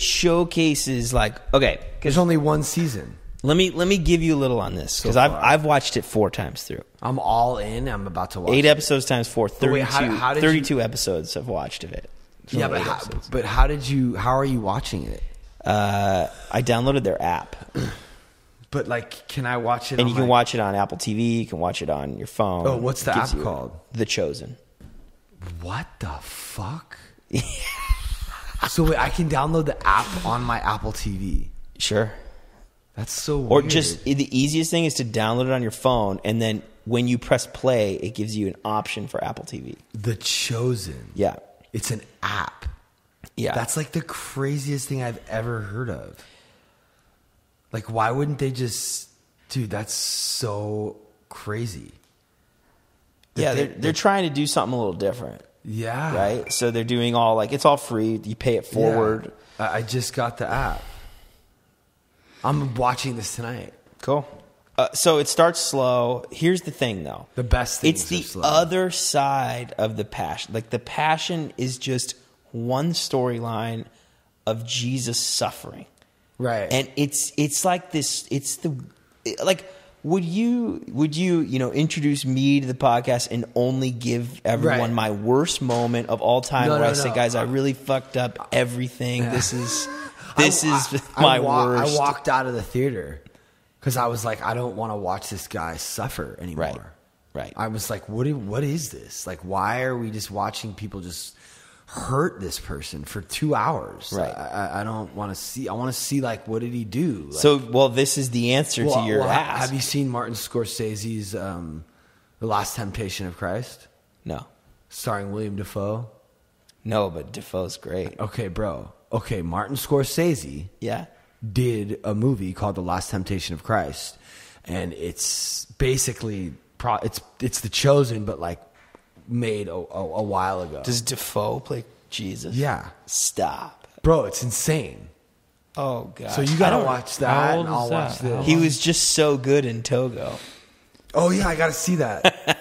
showcases like, okay, there's only one season. Let me give you a little on this because I've watched it 4 times through. I'm all in. I'm about to watch 8 episodes times 4, 32. Wait, how did 32 episodes I've watched of it. Yeah, but how are you watching it? I downloaded their app. But like, can I watch it? And you can watch it on Apple TV. You can watch it on your phone. Oh, what's the app called? The Chosen. What the fuck? So wait, I can download the app on my Apple TV. Sure. That's so weird. Or just the easiest thing is to download it on your phone, and then when you press play, it gives you an option for Apple TV. The Chosen. Yeah. It's an app. Yeah. That's like the craziest thing I've ever heard of. Like, why wouldn't they just... Dude, that's so crazy. They're trying to do something a little different. Yeah. Right? So they're doing all, like, it's all free. You pay it forward. Yeah. I just got the app. I'm watching this tonight. Cool. So it starts slow. Here's the thing, though. The best thing is the other side of the Passion. Like, the Passion is just one storyline of Jesus suffering. Right. And it's like this, would you introduce me to the podcast and only give everyone my worst moment of all time I say, guys, I really fucked up everything. This is my worst. I walked out of the theater because I was like, I don't want to watch this guy suffer anymore. Right. I was like, what is this? Like, why are we just watching people just hurt this person for 2 hours? Right. I don't want to see. I want to see, like, what did he do? Like, so, this is the answer to your ask. Have you seen Martin Scorsese's The Last Temptation of Christ? No. Starring William Dafoe? No, but Dafoe's great. Okay, bro. Okay, Martin Scorsese did a movie called The Last Temptation of Christ. And it's basically, it's The Chosen, but like made a while ago. Does Dafoe play Jesus? Yeah. Stop. Bro, it's insane. Oh, God. So you got to watch that, and I'll watch this. He was just so good in Togo. Oh, yeah, I got to see that.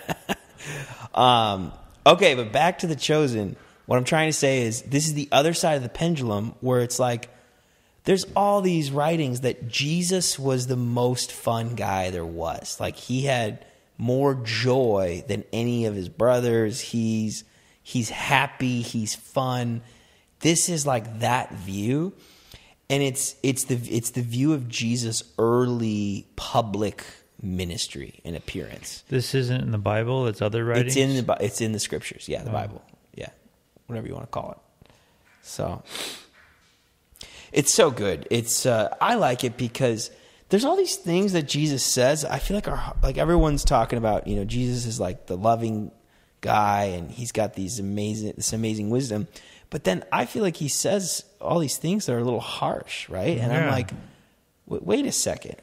Okay, but back to The Chosen. What I'm trying to say is this is the other side of the pendulum where it's like there's all these writings that Jesus was the most fun guy there was. Like, he had more joy than any of his brothers. He's happy. He's fun. This is like that view, and it's the view of Jesus' early public ministry and appearance. This isn't in the Bible. It's other writings. It's in the scriptures. Yeah, the Bible. Yeah, whatever you want to call it. So it's so good. It's I like it because there's all these things that Jesus says. I feel like everyone's talking about, Jesus is like the loving guy and he's got this amazing wisdom. But then I feel like he says all these things that are a little harsh, right? And I'm like, wait a second.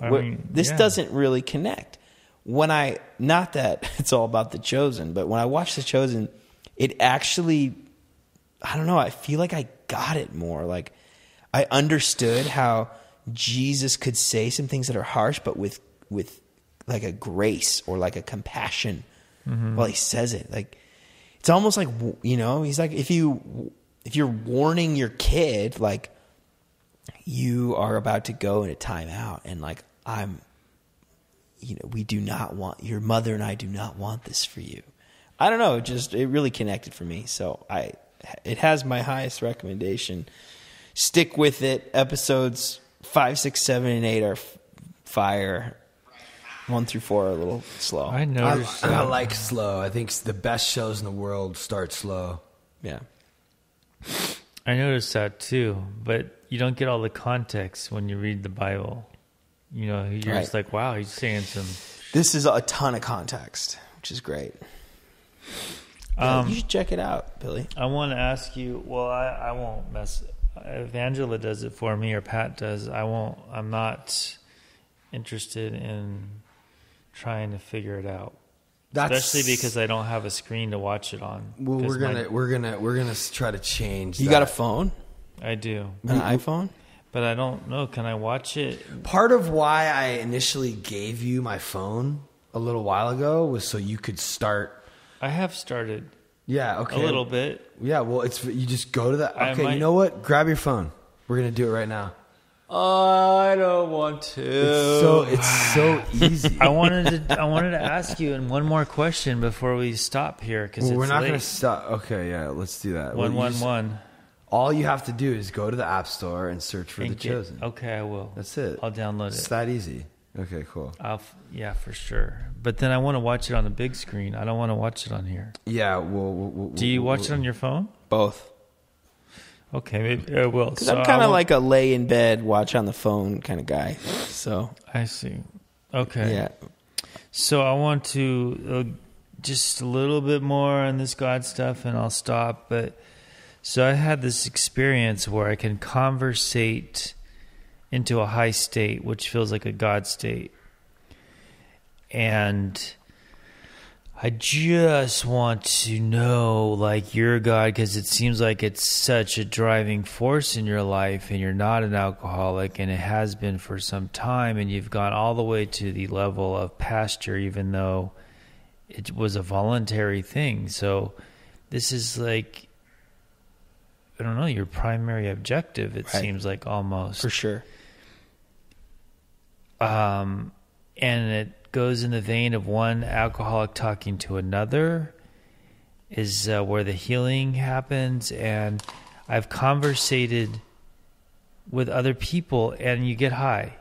This doesn't really connect. Not that it's all about The Chosen, but when I watch The Chosen, it actually, I don't know, I feel like I got it more. Like, I understood how Jesus could say some things that are harsh, but with like a grace or like a compassion while he says it. Like, it's almost like, he's like, if you're warning your kid, like, you are about to go in a timeout and like, we do not want, your mother and I do not want this for you. I don't know. It really connected for me. So it has my highest recommendation. Stick with it. Episodes 5, 6, 7, and 8 are fire. 1 through 4 are a little slow. I noticed. I like slow. I think the best shows in the world start slow. Yeah. I noticed that too, but you don't get all the context when you read the Bible. You're just like, wow, he's saying some. This is a ton of context, which is great. You should check it out, Billy. I want to ask you. Well, I won't mess. If Angela does it for me or Pat does, I won't. I'm not interested in trying to figure it out. Especially because I don't have a screen to watch it on. Well, we're gonna try to change. You got a phone? I do. An iPhone? But I don't know. Can I watch it? Part of why I initially gave you my phone a little while ago was so you could start. I have started. Yeah. Okay. A little bit. Yeah. Well, you just go to that. Okay. You know what? Grab your phone. We're gonna do it right now. I don't want to. It's so easy. I wanted to ask you one more question before we stop here because we're not going to stop. Okay, yeah, let's do that. 111. All you have to do is go to the App Store and search for The Chosen. Okay, I will. That's it. I'll download it. It's that easy. Okay, cool. Yeah, for sure. But then I want to watch it on the big screen. I don't want to watch it on here. Yeah, well do you watch it on your phone? Both. Okay, maybe I will. Because I'm kind of like a lay in bed, watch on the phone kind of guy. So I see. Okay. Yeah. So I want to just a little bit more on this God stuff, and I'll stop. But so I had this experience where I can conversate into a high state, which feels like a God state, and I just want to know, like, your God, because it seems like it's such a driving force in your life, and you're not an alcoholic, and it has been for some time, and you've gone all the way to the level of pastor, even though it was a voluntary thing. So this is like, I don't know, your primary objective, it Right. seems like almost. For sure. And it goes in the vein of one alcoholic talking to another is where the healing happens. And I've conversated with other people and you get high.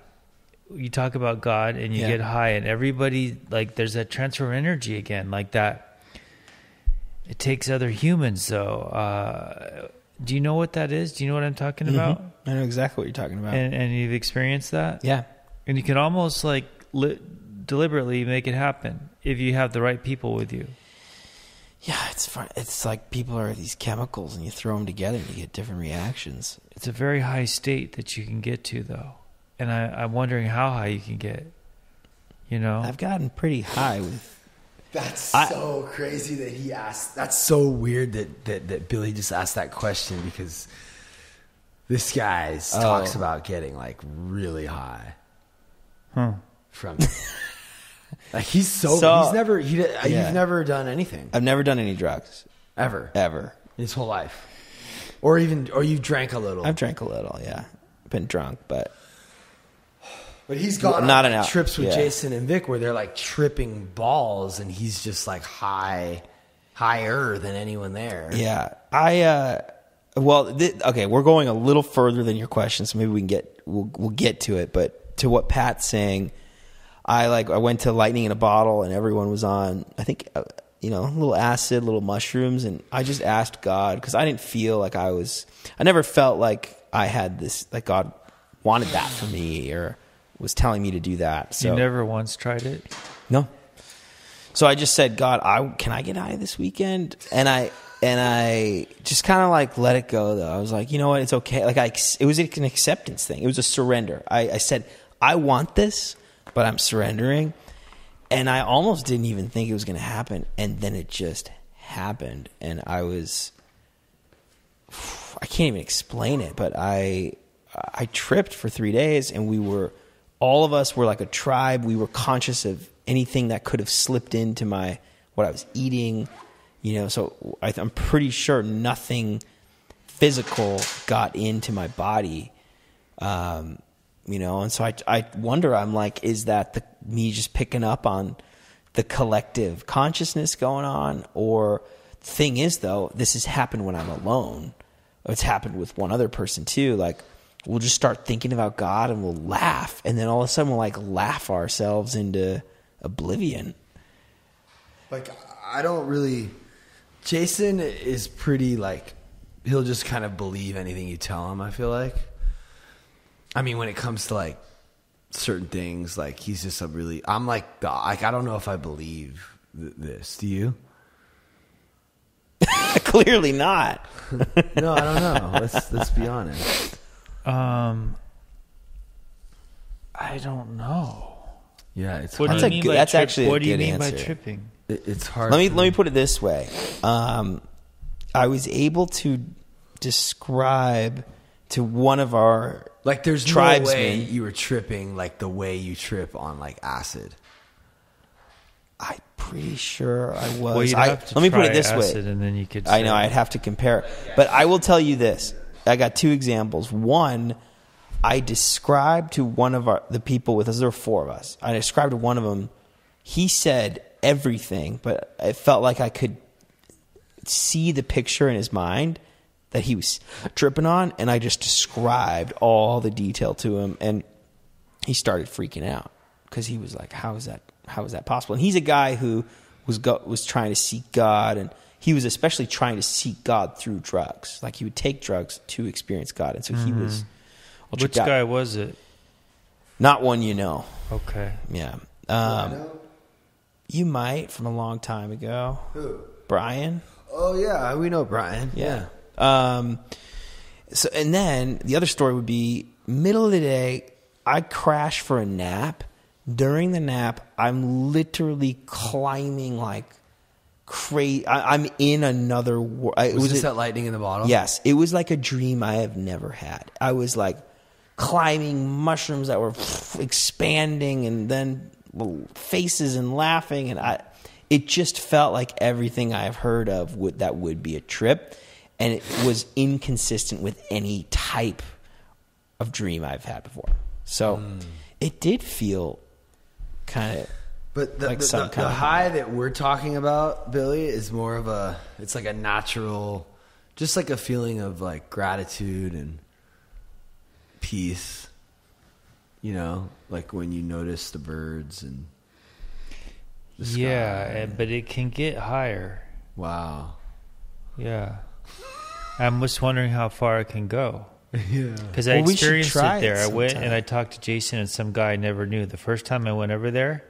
You talk about God and you get high, and everybody, like, there's that transfer of energy again, like that. It takes other humans, though. Do you know what that is? Do you know what I'm talking about? I know exactly what you're talking about. And you've experienced that? Yeah. And you can almost like deliberately make it happen if you have the right people with you. Yeah, it's fun. It's like people are these chemicals, and you throw them together, and you get different reactions. It's a very high state that you can get to, though. And I'm wondering how high you can get. You know? I've gotten pretty high with... That's so crazy that he asked. That's so weird that Billy just asked that question, because this guy talks about getting like really high from like he's you've never done anything. I've never done any drugs ever his whole life, or you drank a little. I've drank a little, yeah. Been drunk, but he's gone not on an trips with Jason and Vic where they're like tripping balls, and he's just like higher than anyone there. Yeah, okay, we're going a little further than your question, so maybe we'll get to it. But to what Pat's saying, I went to Lightning in a Bottle, and everyone was on, I think, a little acid, little mushrooms, and I just asked God, because I didn't feel like I never felt like I had this, like God wanted that for me or was telling me to do that. So you never once tried it? No. So I just said, God, can I get high this weekend? And I just kind of like let it go, though. I was like, you know what? It's okay. Like it was an acceptance thing. It was a surrender. I said, I want this, but I'm surrendering. And I almost didn't even think it was going to happen. And then it just happened. And I can't even explain it, but I tripped for 3 days, and all of us were like a tribe. We were conscious of anything that could have slipped into what I was eating, so I'm pretty sure nothing physical got into my body, and so I wonder, I'm like, is that me just picking up on the collective consciousness going on? Or the thing is, though, this has happened when I'm alone. It's happened with one other person too. Like, we'll just start thinking about God and we'll laugh, and then all of a sudden we'll like laugh ourselves into oblivion. Like, I don't really... Jason is pretty like, he'll just kind of believe anything you tell him, I feel like. I mean, when it comes to like certain things, like he's just I'm like I don't know if I believe this. Do you? Clearly not. No, I don't know. Let's be honest. I don't know. Yeah, it's what hard. do you mean by That's trip? actually a What do you good mean by answer. tripping? It's hard. Let me put it this way. I was able to describe to one of our like there's tribesmen. No way you were tripping like the way you trip on like acid. I'm pretty sure I was. Well, you'd have to let me put it try this acid way. and then you could I know, say- I'd have to compare. But I will tell you this. I got two examples. One, I described to one of the people with us, there were four of us. I described to one of them. He said everything, but it felt like I could see the picture in his mind that he was tripping on, and I just described all the detail to him, and he started freaking out because he was like, how is that possible? And he's a guy who was trying to seek God, and he was especially trying to seek God through drugs. Like, he would take drugs to experience God, and so he was... Which guy was it? Not one you know. Okay. Yeah. You might, from a long time ago. Who? Brian. Oh yeah, we know Brian. Yeah. So, and then the other story would be middle of the day, I crash for a nap. During the nap, I'm literally climbing like crazy. I'm in another world. Was this at Lightning in the Bottle? Yes. It was like a dream I have never had. I was like climbing mushrooms that were expanding, and then faces and laughing, and it just felt like everything I've heard of that would be a trip. and it was inconsistent with any type of dream I've had before. So it did feel kind of. But like the high that we're talking about, Billy, is more of it's like a natural, just like a feeling of like gratitude and peace, you know, like when you notice the birds and the sky. Yeah, but it can get higher. Wow. Yeah. I'm just wondering how far it can go. Yeah. Because I experienced it there. I went sometime. and I talked to Jason and some guy I never knew. The first time I went over there,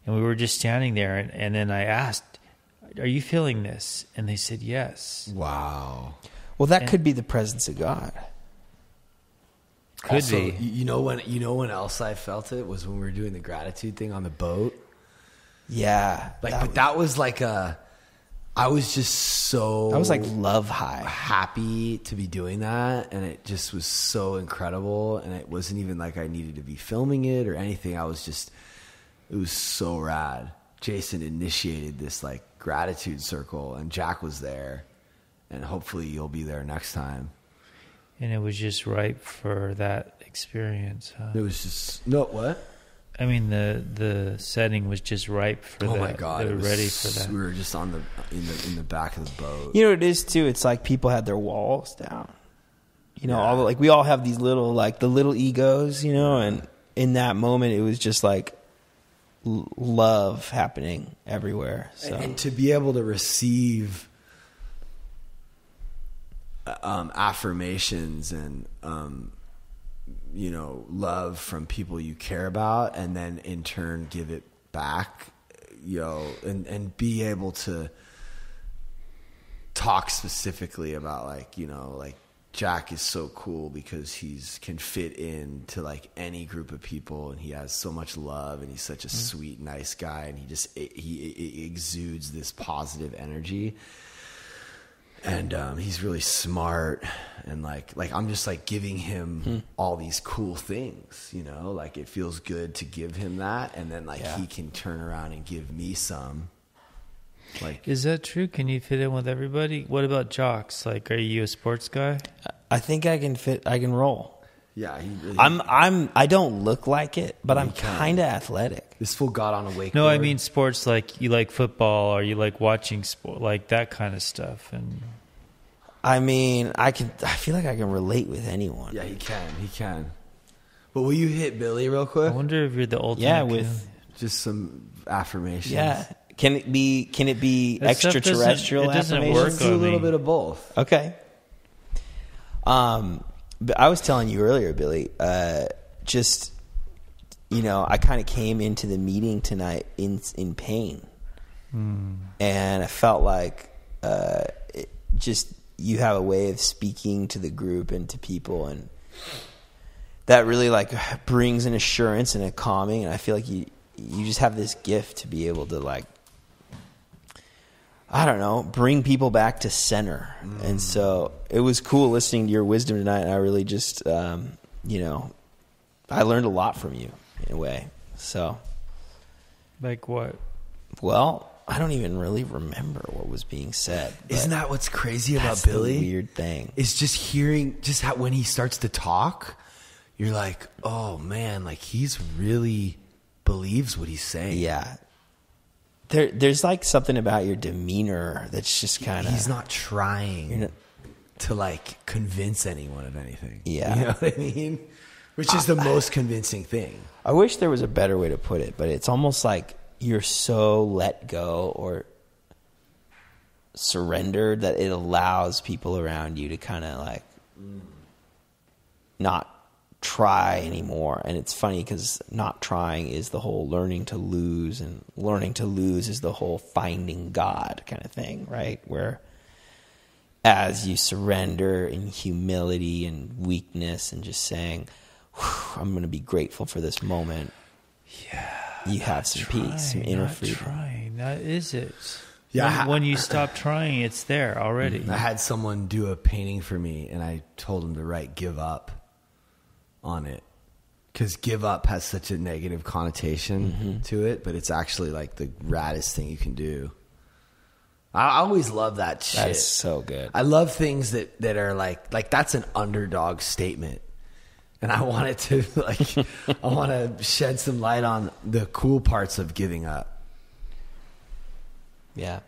and we were just standing there, and then I asked, "Are you feeling this?" And they said, "Yes." Wow. Well, that could be the presence of God. Could Also, be. You know when else I felt it was when we were doing the gratitude thing on the boat. Yeah. That was like I was just so... That was like love high. Happy to be doing that, and it just was so incredible, and it wasn't even like I needed to be filming it or anything. I was just... It was so rad. Jason initiated this like gratitude circle, and Jack was there, and hopefully you'll be there next time. And it was just ripe for that experience. Huh? It was just... No, what? I mean, the setting was just ripe for that. Oh my God. They were ready for that. We were just in the back of the boat. You know what it is too? It's like people had their walls down. You know, all we all have these little, like the little egos, you know, and in that moment it was just like love happening everywhere. So. And to be able to receive affirmations and you know, love from people you care about, and then in turn give it back, you know, and be able to talk specifically about, like, you know, like Jack is so cool because he's can fit into like any group of people, and he has so much love, and he's such a sweet, nice guy, and he exudes this positive energy. And he's really smart, and like I'm just like giving him all these cool things, you know, like it feels good to give him that, and then like he can turn around and give me some. Like, is that true? Can you fit in with everybody? What about jocks? Like, are you a sports guy? I think I can fit. I can roll. Yeah, I don't look like it, but I'm kind of athletic. This fool got on a wakeboard. No, I mean sports. Like, you like football, or you like watching sport, like that kind of stuff. And I mean, I feel like I can relate with anyone. Yeah, he can. But will you hit Billy real quick? I wonder if you're the ultimate. Yeah, with just some affirmations. Yeah. Can it be that extraterrestrial it doesn't affirmations? work Let's do a little bit of both. Okay. But I was telling you earlier, Billy, just, you know, I kind of came into the meeting tonight in pain. And I felt like you have a way of speaking to the group and to people, and that really like brings an assurance and a calming, and I feel like you just have this gift to be able to, like, I don't know, bring people back to center. And so it was cool listening to your wisdom tonight. And I really just, you know, I learned a lot from you in a way. So, like what? Well, I don't even really remember what was being said. Isn't that what's crazy about that's Billy? The weird thing. It's just hearing just how when he starts to talk, you're like, oh man, like he's really believes what he's saying. Yeah. There's like something about your demeanor that's just kind of... He's not trying to like convince anyone of anything. Yeah. You know what I mean? Which is the most convincing thing. I wish there was a better way to put it, but it's almost like you're so let go or surrendered that it allows people around you to kind of like not try anymore. And it's funny because not trying is the whole learning to lose, and learning to lose is the whole finding God kind of thing, right? Where as you surrender in humility and weakness and just saying, I'm going to be grateful for this moment. Yeah. You have some peace, some inner freedom. Trying. That is it. Yeah. When you stop trying, it's there already. I had someone do a painting for me, and I told him to write "give up" on it, because give up has such a negative connotation to it, but it's actually like the raddest thing you can do. I always love that shit. That is so good. I love things that are like that's an underdog statement. And I want it to I want to shed some light on the cool parts of giving up. Yeah.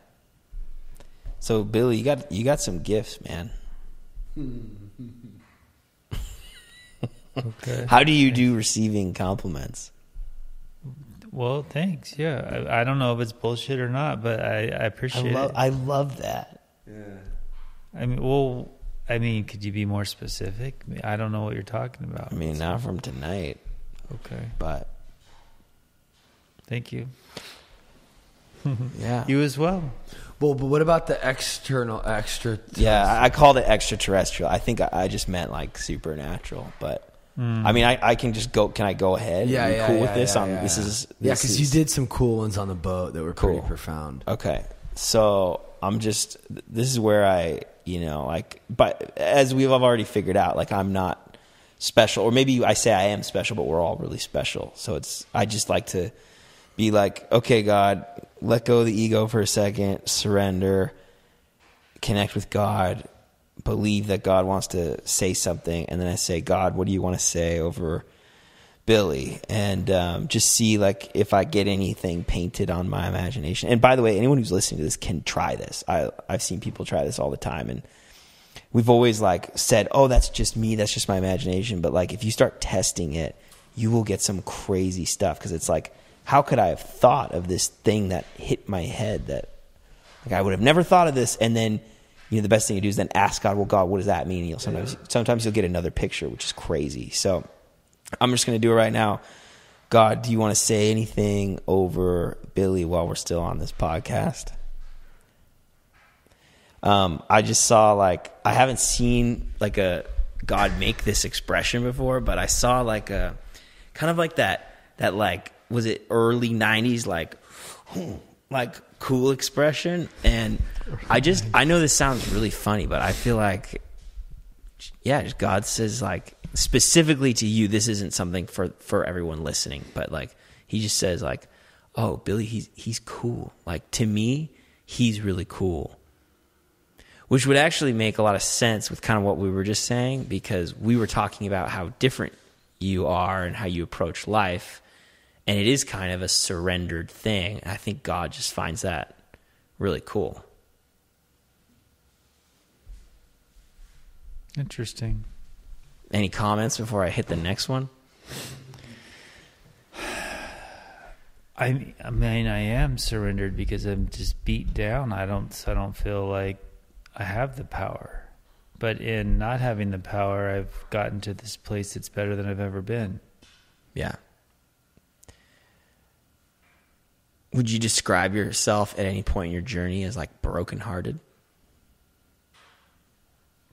So Billy, you got some gifts, man. Okay. How do you do receiving compliments? Well, thanks. Yeah, I don't know if it's bullshit or not, but I appreciate it. I love that. I mean, could you be more specific? I don't know what you're talking about. I mean, not from tonight. Okay. But thank you. Yeah. You as well. Well, but what about the extra? Yeah, I called it extraterrestrial. I think I just meant like supernatural, but I mean, I can just go. Can I go ahead? Yeah, Are you yeah, cool yeah, with this? yeah, This yeah, is because you did some cool ones on the boat that were pretty Cool. profound. Okay, so this is where I, but as we've already figured out, like I'm not special, or maybe I say I am special, but we're all really special. So I just like to be like, okay, God, let go of the ego for a second, surrender, connect with God, believe that God wants to say something, and then I say, God, what do you want to say over Billy? And just see like if I get anything painted on my imagination. And by the way, anyone who's listening to this can try this. I've seen people try this all the time, and we've always like said, oh, that's just me, that's just my imagination. But like if you start testing it, you will get some crazy stuff, because it's like, how could I have thought of this thing that hit my head that like I would have never thought of this? And then the best thing you do is then ask God, well, God, what does that mean? And sometimes you'll get another picture, which is crazy. So I'm just going to do it right now. God, do you want to say anything over Billy while we're still on this podcast? I just saw I haven't seen like a God make this expression before, but I saw like a kind of like that was it early 90s like cool expression. And I know this sounds really funny, but I feel like, yeah, God says like specifically to you, this isn't something for everyone listening, but like he just says like, oh, Billy, he's cool. Like to me, he's really cool. Which would actually make a lot of sense with kind of what we were just saying, because we were talking about how different you are and how you approach life. And it is kind of a surrendered thing. I think God just finds that really cool. Interesting. Any comments before I hit the next one? I mean, I am surrendered because I'm just beat down. I don't feel like I have the power. But in not having the power, I've gotten to this place that's better than I've ever been. Yeah. Would you describe yourself at any point in your journey as like brokenhearted?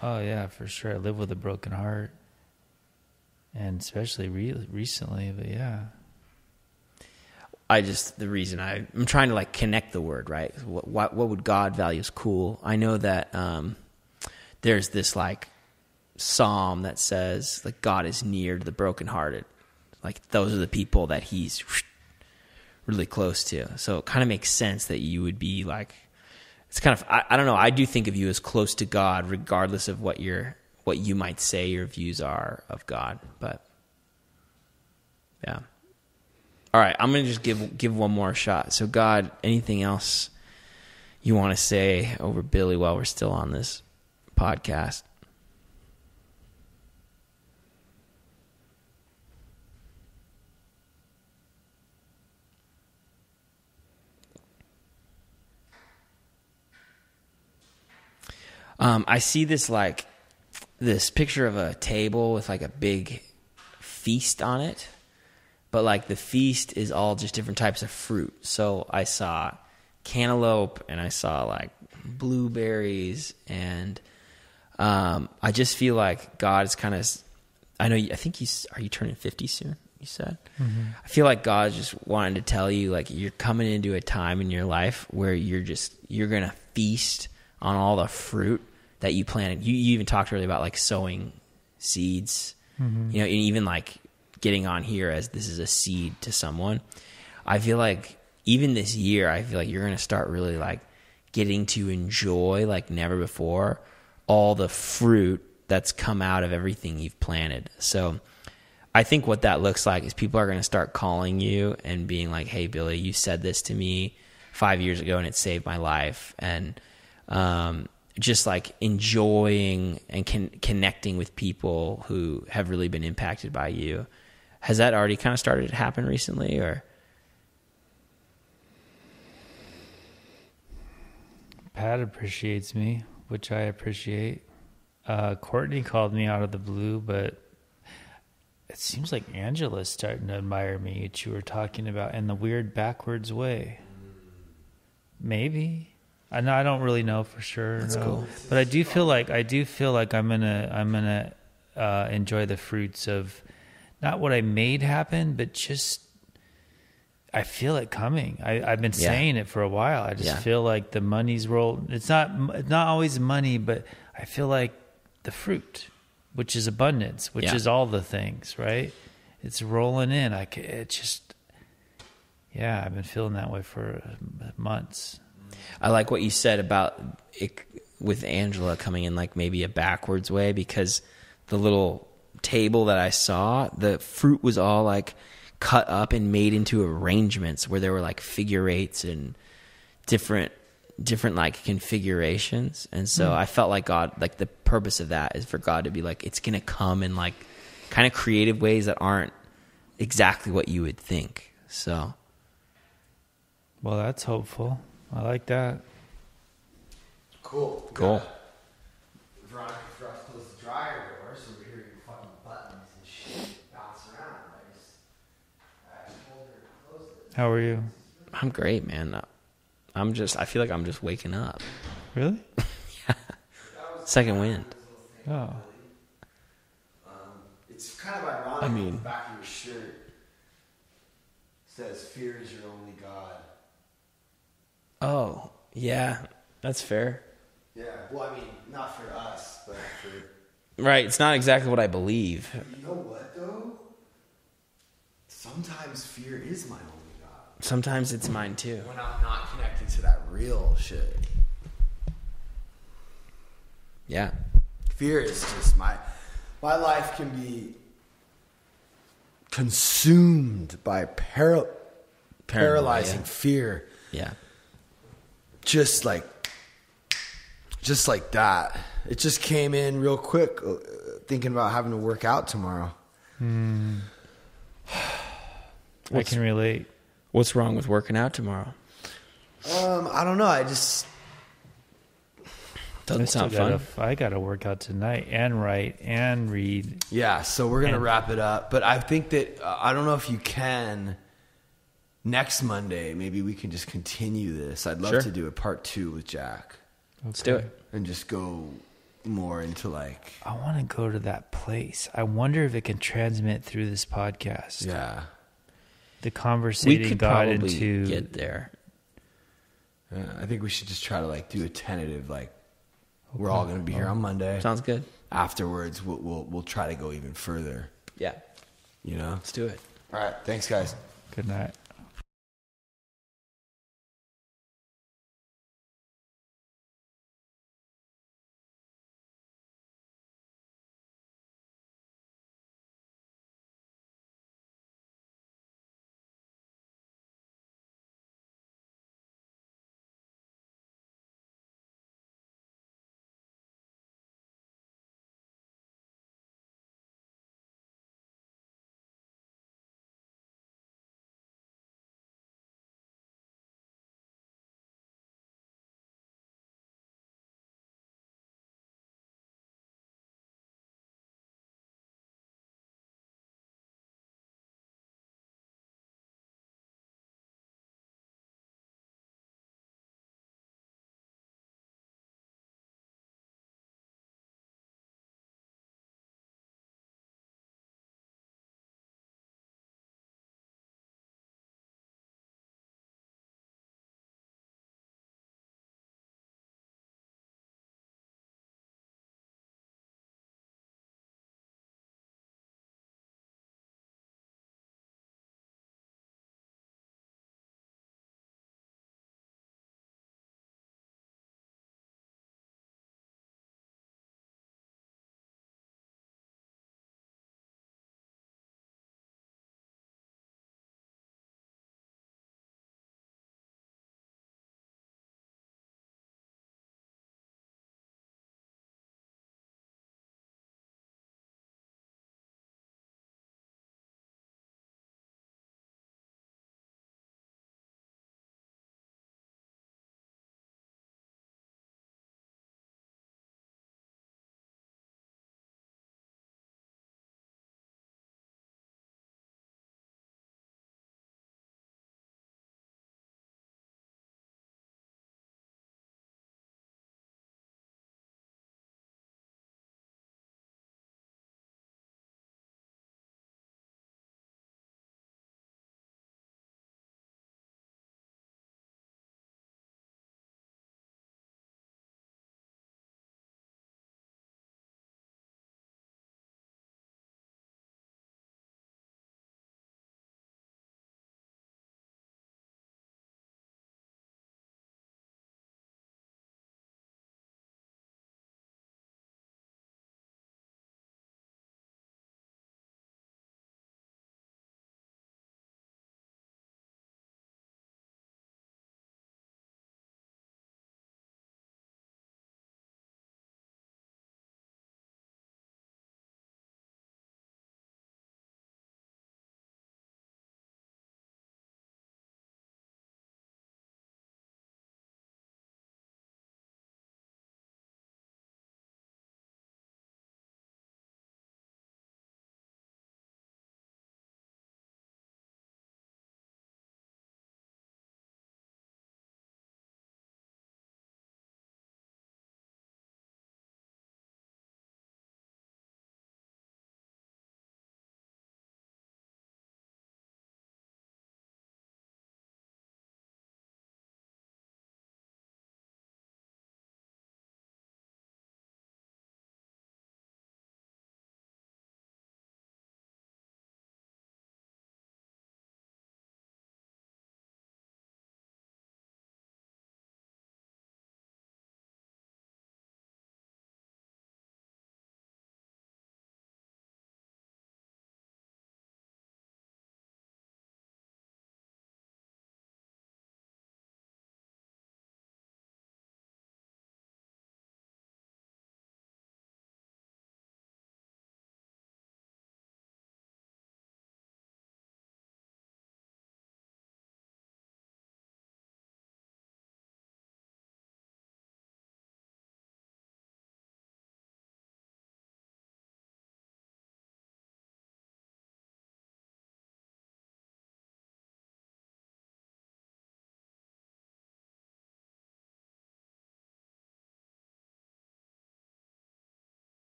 Oh yeah, for sure. I live with a broken heart, and especially recently. But yeah, the reason I'm trying to like connect the word, right? What would God value as cool? I know that there's this like psalm that says like God is near to the brokenhearted. Like those are the people that He's really close to. So it kind of makes sense that you would be like, it's kind of, I don't know, I do think of you as close to God regardless of what you might say your views are of God. But yeah. All right, I'm going to just give one more shot. So God, anything else you want to say over Billy while we're still on this podcast? I see this picture of a table with like a big feast on it, but like the feast is all just different types of fruit. So I saw cantaloupe and I saw like blueberries, and I just feel like God is kind of, are you turning 50 soon? You said. Mm-hmm. I feel like God's just wanting to tell you like you're coming into a time in your life where you're gonna feast on all the fruit that you planted. You even talked earlier about like sowing seeds, and even like getting on here as this is a seed to someone. I feel like even this year, you're going to start really like getting to enjoy like never before all the fruit that's come out of everything you've planted. So I think what that looks like is people are going to start calling you and being like, hey, Billy, you said this to me 5 years ago and it saved my life. And just like enjoying and connecting with people who have really been impacted by you. Has that already kind of started to happen recently, or? Pat appreciates me, which I appreciate. Courtney called me out of the blue, but it seems like Angela's starting to admire me, which you were talking about, in the weird backwards way. Maybe. I don't really know for sure. That's cool. But I do feel like I'm gonna enjoy the fruits of not what I made happen, but just I feel it coming. I've been saying it for a while. I just feel like the money's rolled. It's not always money, but I feel like the fruit, which is abundance, which is all the things, right? It's rolling in. I've been feeling that way for months. I like what you said about it with Angela coming in like maybe a backwards way, because the little table that I saw, the fruit was all like cut up and made into arrangements where there were like figure eights and different like configurations. And so I felt like God, like the purpose of that is for God to be like, it's going to come in like kind of creative ways that aren't exactly what you would think. So. Well, that's hopeful. I like that. Cool. Veronica Ridge closed the dryer door, so we're hearing fucking buttons and shit bounce around. I told her to close it. How are you? I'm great, man. I feel like I'm just waking up. Really? Yeah. Second wind. Oh. It's kind of ironic. I mean, the back of your shirt says, "Fear is your only God." Oh, yeah, that's fair. Yeah, well, I mean, not for us, but for... Right, it's not exactly what I believe. You know what, though? Sometimes fear is my only God. Sometimes it's mine, too. When I'm not connected to that real shit. Yeah. Fear is just my life can be consumed by paralyzing fear. Yeah. Just like that. It just came in real quick, thinking about having to work out tomorrow. I can relate. What's wrong with working out tomorrow? I don't know. I just doesn't sound fun. I got to work out tonight and write and read. Yeah, so we're gonna wrap it up. But I think that I don't know if you can. Next Monday, maybe we can just continue this. I'd love to do a part 2 with Jack. Let's do it. And just go more into like... I want to go to that place. I wonder if it can transmit through this podcast. Yeah. The conversating we could God probably into... get there. Yeah, I think we should just try to like do a tentative, like, we're all going to be here on Monday. Sounds good. Afterwards, we'll try to go even further. Yeah. You know? Let's do it. All right. Thanks, guys. Good night.